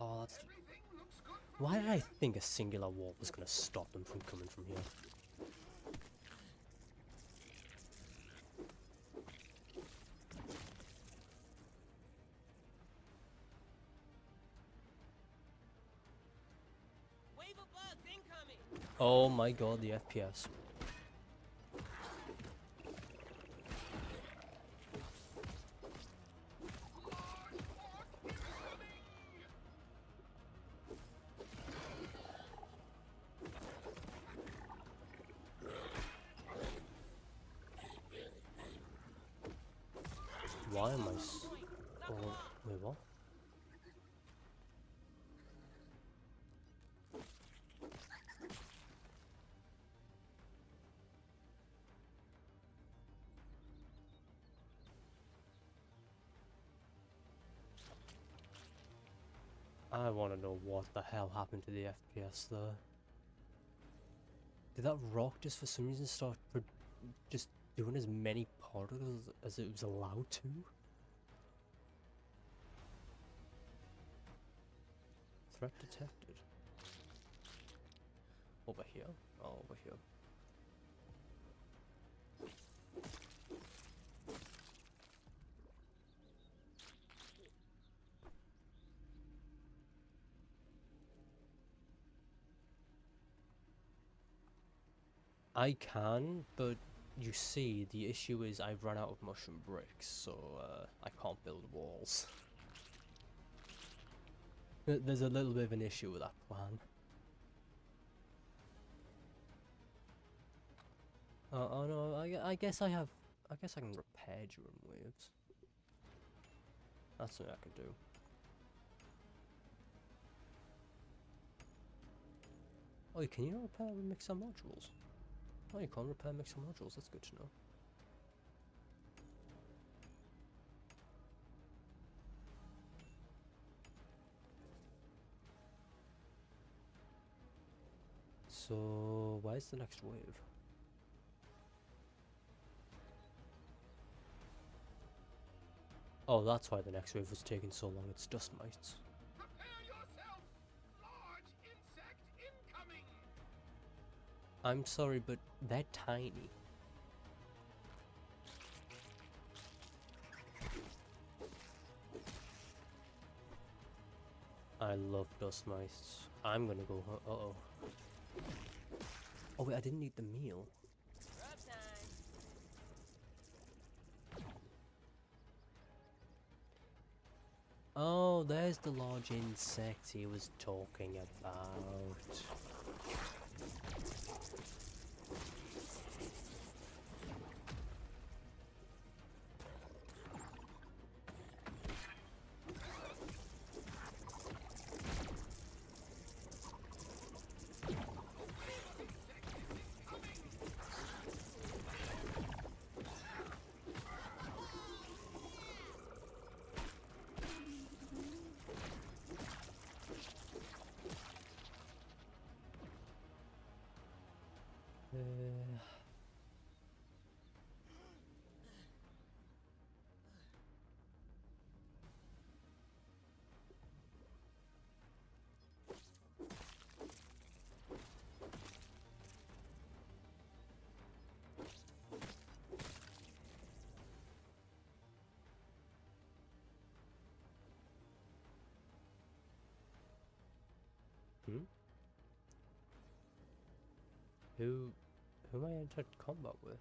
Oh, that's... Everything looks good from Why did I think a singular wall was gonna stop them from coming from here? Wave of bugs incoming. Oh my god, the FPS. large orc incoming. Why am I oh, wait, what? I want to know what the hell happened to the FPS there. Did that rock just for some reason start just doing as many particles as it was allowed to? Threat detected. Over here? Oh, over here. I can, but you see, the issue is I've run out of mushroom bricks, so I can't build walls. There's a little bit of an issue with that plan. Oh no, I guess I have... I guess I can repair during waves. That's something I could do. Oh, can you repair mixer modules? Oh, you can't repair mixer modules, that's good to know. So, where's the next wave? Oh, that's why the next wave was taking so long, it's dust mites. Prepare yourself. Large insect incoming. I'm sorry, but they're tiny. I love dust mites. I'm gonna go. Uh-oh. Oh wait, I didn't eat the meal. Rub time. Oh, there's the large insect he was talking about. Who am I entered combat with?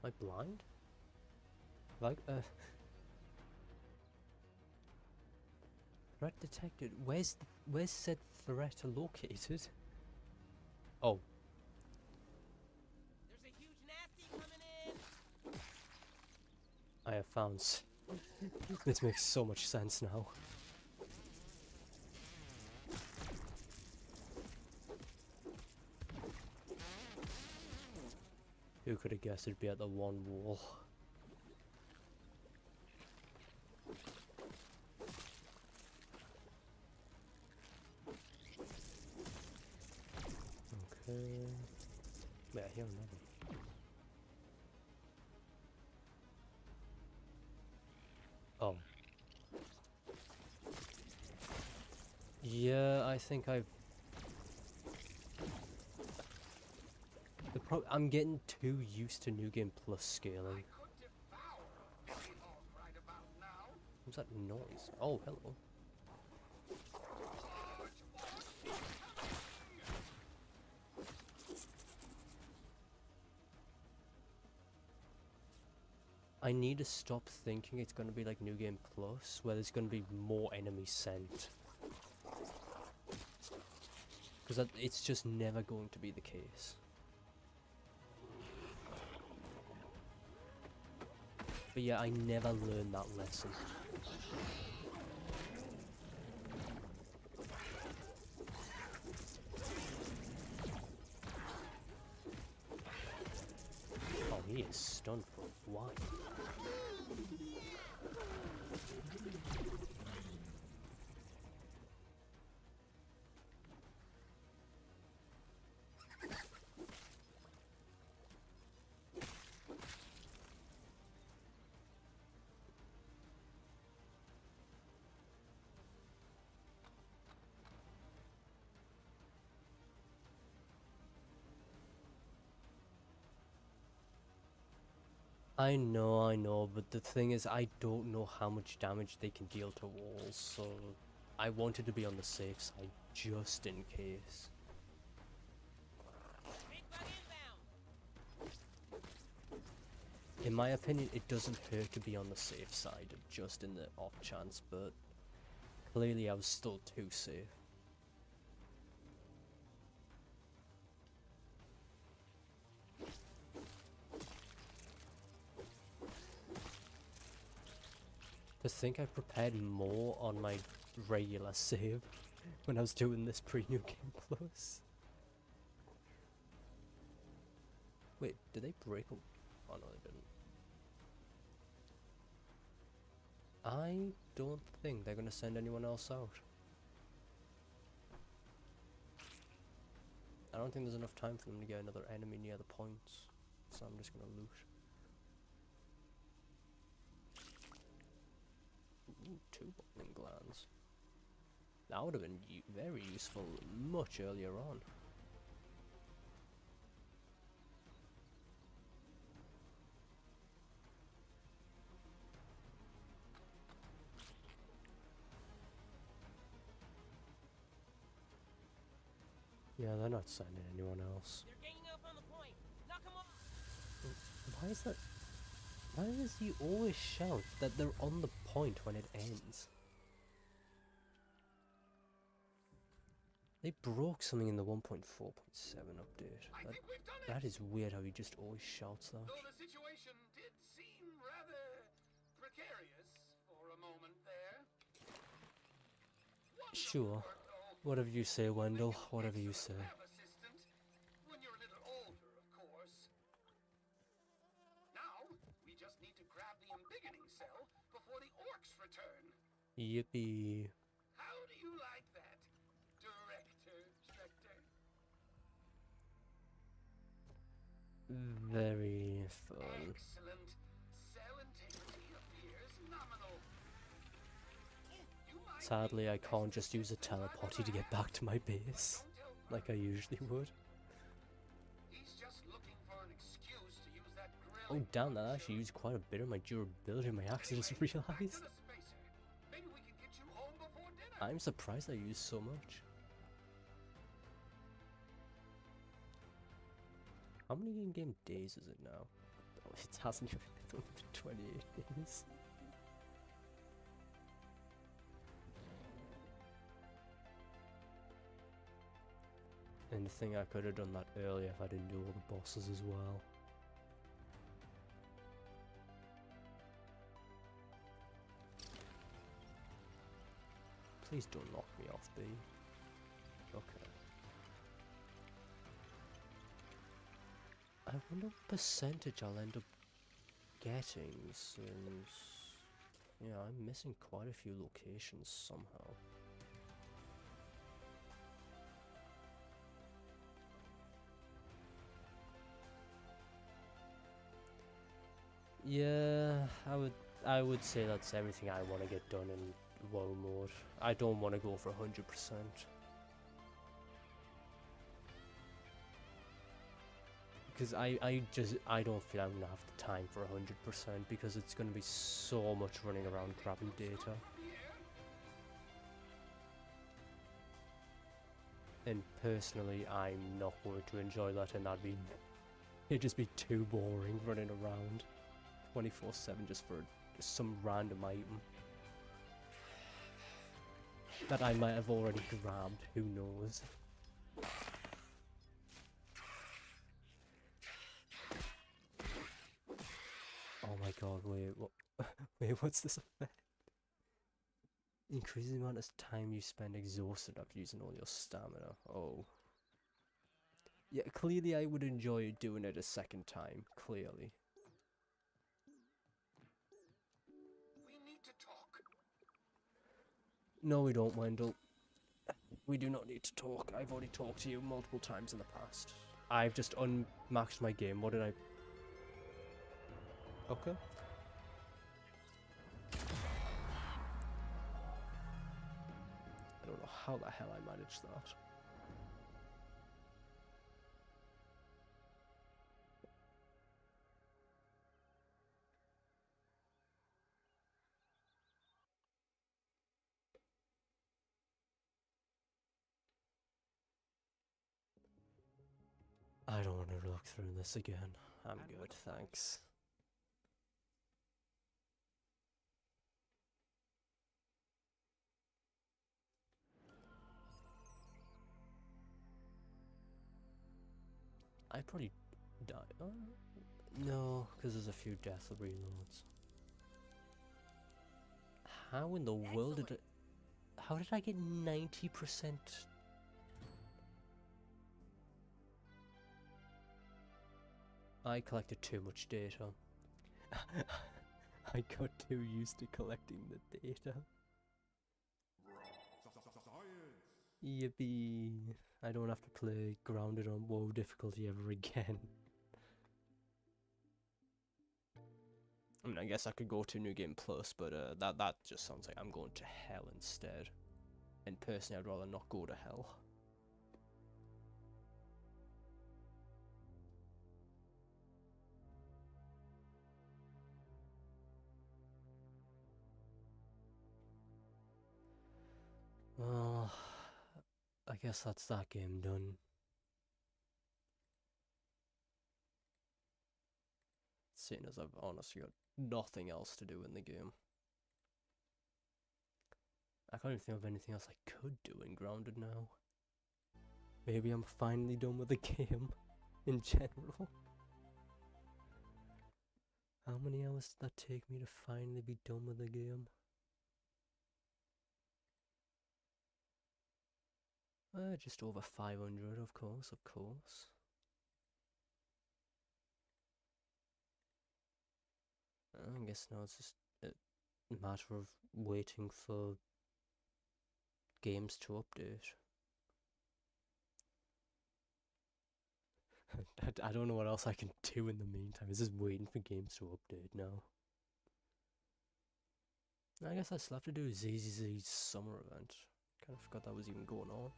Am I blind? Like, threat detected. Where's said threat located? Oh, There's a huge nasty coming in. I have found. This makes so much sense now. Who could have guessed it'd be at the one wall? Okay. Yeah, here another. Oh. Yeah, I think I've... I'm getting too used to New Game Plus scaling. Could devour any hog right about now. What's that noise? Oh, hello. I need to stop thinking it's going to be like New Game Plus, where there's going to be more enemies sent. Because it's just never going to be the case. But yeah, I never learned that lesson. Oh, he is stunned for a while. I know, but the thing is, I don't know how much damage they can deal to walls, so I wanted to be on the safe side just in case. Big bug inbound. In my opinion, it doesn't hurt to be on the safe side, just in the off chance, but clearly I was still too safe. To think I prepared more on my regular save when I was doing this pre-New Game Plus. Wait, did they break them? Oh no, they didn't. I don't think they're gonna send anyone else out. I don't think there's enough time for them to get another enemy near the points, so I'm just gonna loot. Ooh, 2 bottom glands. That would have been very useful much earlier on. Yeah, they're not sending anyone else. They're ganging up on the point. Knock 'em off. Why is that? Why does he always shout that they're on the point when it ends? They broke something in the 1.4.7 update. I think we've done it. That is weird how he just always shouts that. Though the situation did seem rather precarious for a moment there. Sure. Wonderful work, though. Whatever you say, Wendell. Make an Whatever you excellent say. lab assistant when you're a little older, of course. Now, we just need to grab the embiggening cell before the orcs return. Yippee. How do you like that, Director Spectre? Very fun. Excellent. Cell integrity appears nominal. You might Sadly, I need can't this just use a system rather teleporty to get fast. back to my base, Don't tell like I usually would. He's just looking for an excuse to use that Oh grilling damn, that function. actually used quite a bit of my durability in my axe, I just Anyway, back to realised. the spacer. Maybe we can get you home before dinner. I'm surprised I used so much. How many in-game days is it now? Oh, it hasn't even been 28 days. And the thing, I could have done that earlier if I didn't do all the bosses as well. Please don't knock me off, B. Okay. I wonder what percentage I'll end up getting since... Yeah, I'm missing quite a few locations somehow. Yeah, I would say that's everything I want to get done in WoW mode. I don't want to go for 100%. Because I don't feel I'm gonna have the time for 100% because it's gonna be so much running around grabbing data. And personally, I'm not going to enjoy that, and it'd just be too boring running around 24/7 just for some random item that I might have already grabbed, who knows. Oh my god, wait, what? Wait, what's this effect? Increase the amount of time you spend exhausted after using all your stamina. Oh. Yeah, clearly I would enjoy doing it a second time, clearly. We need to talk. No, we don't, Wendell. We do not need to talk. I've already talked to you multiple times in the past. I've just unmaxed my game. What did I... Okay. I don't know how the hell I managed that. I don't want to look through this again. I'm good, thanks. I'd probably die. No, because there's a few death reloads. How in the world did it... How did I get 90%? I collected too much data. I got too used to collecting the data. Yippee. I don't have to play grounded on WoW difficulty ever again. I mean, I guess I could go to New Game Plus, but that just sounds like I'm going to hell instead. And personally, I'd rather not go to hell. Well, I guess that's that game done. Seeing as I've honestly got nothing else to do in the game. I can't even think of anything else I could do in Grounded now. Maybe I'm finally done with the game in general. How many hours did that take me to finally be done with the game? Just over 500, of course, of course. I guess now it's just a matter of waiting for games to update. I don't know what else I can do in the meantime. It's just waiting for games to update now. I guess I still have to do ZZZ's summer event. Kind of forgot that was even going on.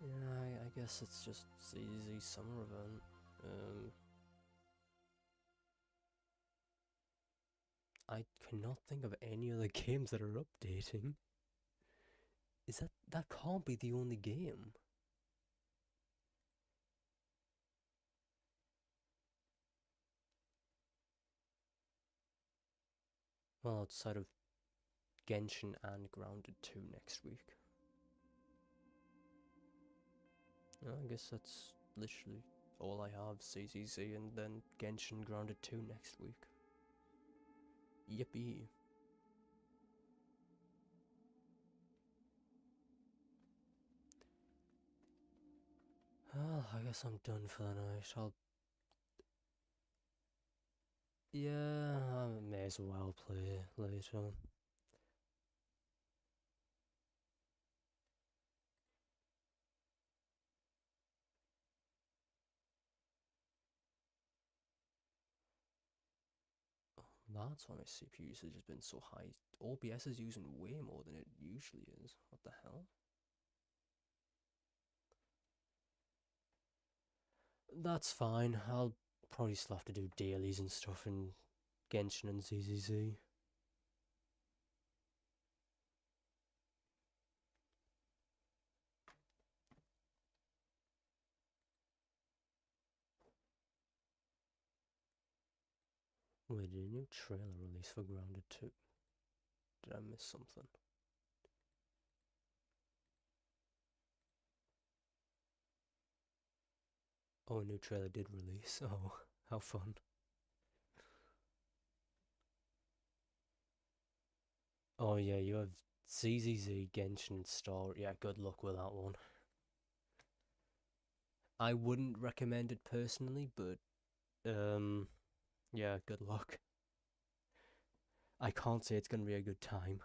Yeah, I guess it's just ZZZ's summer event. I cannot think of any other games that are updating. That can't be the only game. Well, outside of Genshin and Grounded 2 next week. I guess that's literally all I have, CCC, and then Genshin Grounded 2 next week. Yippee. Well, I guess I'm done for the night. Yeah, I may as well play later. That's why my CPU usage has been so high. OBS is using way more than it usually is. What the hell? That's fine. I'll probably still have to do dailies and stuff in Genshin and ZZZ. Wait, did a new trailer release for Grounded 2? Did I miss something? Oh, a new trailer did release. Oh, how fun. Oh yeah, you have ZZZ, Genshin, Star. Yeah, good luck with that one. I wouldn't recommend it personally, but yeah, good luck. I can't say it's gonna be a good time.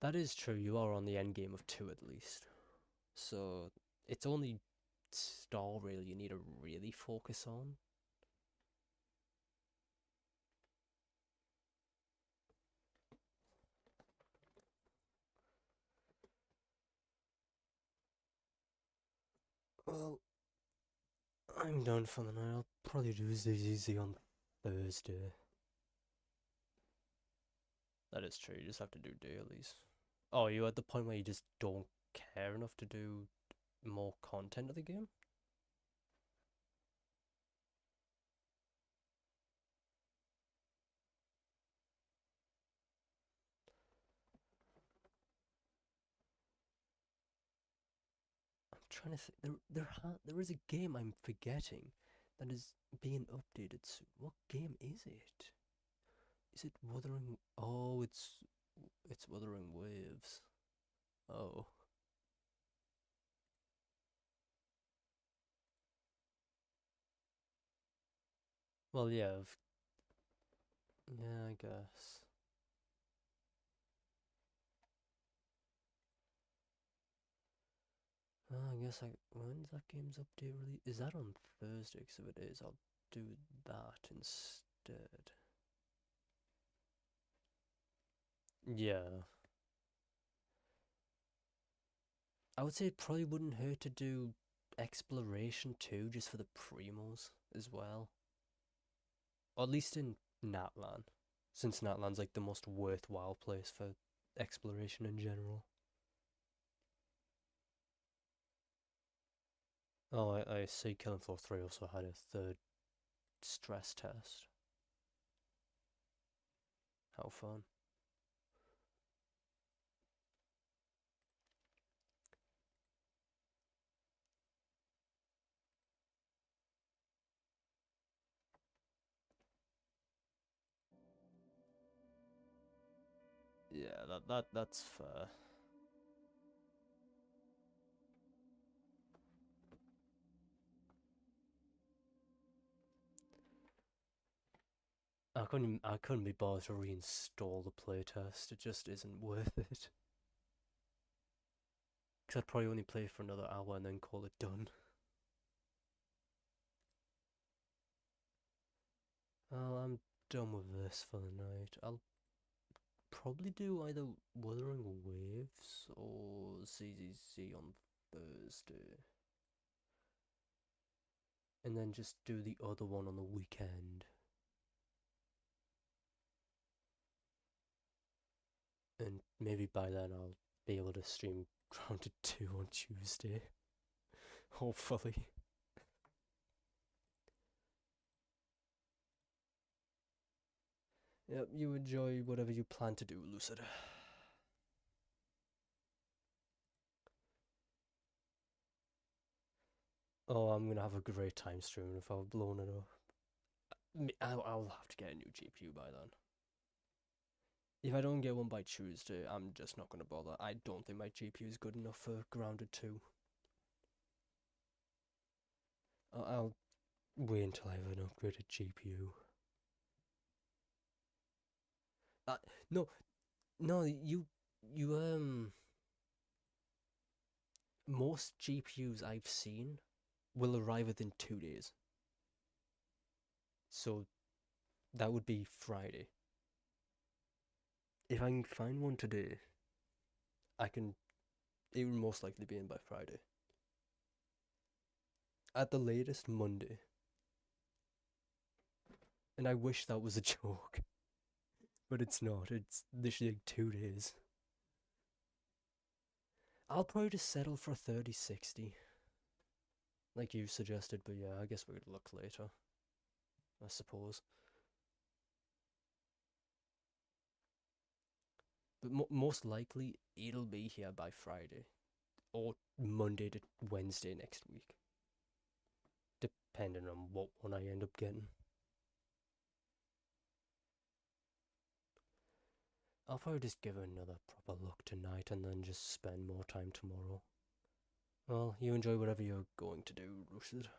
That is true, you are on the end game of 2 at least. So, it's only Star really you need to really focus on. Well, I'm done for the night. I'll probably do ZZZ on Thursday. That is true, you just have to do dailies. Oh, you're at the point where you just don't care enough to do more content of the game? I'm trying to think. There is a game I'm forgetting that is being updated soon. What game is it? Is it Wuthering? Oh, it's Wuthering Waves. Oh. Well, yeah. Yeah, I guess. I guess when's that game's update release? Is that on Thursday? Because if it is, I'll do that instead. Yeah. I would say it probably wouldn't hurt to do Exploration 2 just for the primos as well. Or at least in Natlan, since Natlan's like the most worthwhile place for exploration in general. Oh, I see Killing Floor 3 also had a third stress test. How fun. Yeah, that's fair. I couldn't be bothered to reinstall the playtest. It just isn't worth it. Because I'd probably only play for another hour and then call it done. Well, I'm done with this for the night. I'll probably do either Wuthering Waves or CZC on Thursday. and then just do the other one on the weekend. And maybe by then I'll be able to stream Grounded 2 on Tuesday. Hopefully. Yep, you enjoy whatever you plan to do, Lucid. Oh, I'm gonna have a great time streaming if I've blown it up. I'll have to get a new GPU by then. If I don't get one by Tuesday, I'm just not gonna bother. I don't think my GPU is good enough for Grounded 2. I'll wait until I have an upgraded GPU. No, most GPUs I've seen will arrive within 2 days. So that would be Friday. If I can find one today, it will most likely be in by Friday. At the latest, Monday. And I wish that was a joke. But it's not. It's literally like 2 days. I'll probably just settle for 3060. Like you suggested, but yeah, I guess we could look later. I suppose. But most likely, it'll be here by Friday. Or Monday to Wednesday next week. Depending on what one I end up getting. I'll probably just give it another proper look tonight and then just spend more time tomorrow. Well, you enjoy whatever you're going to do, Lucid.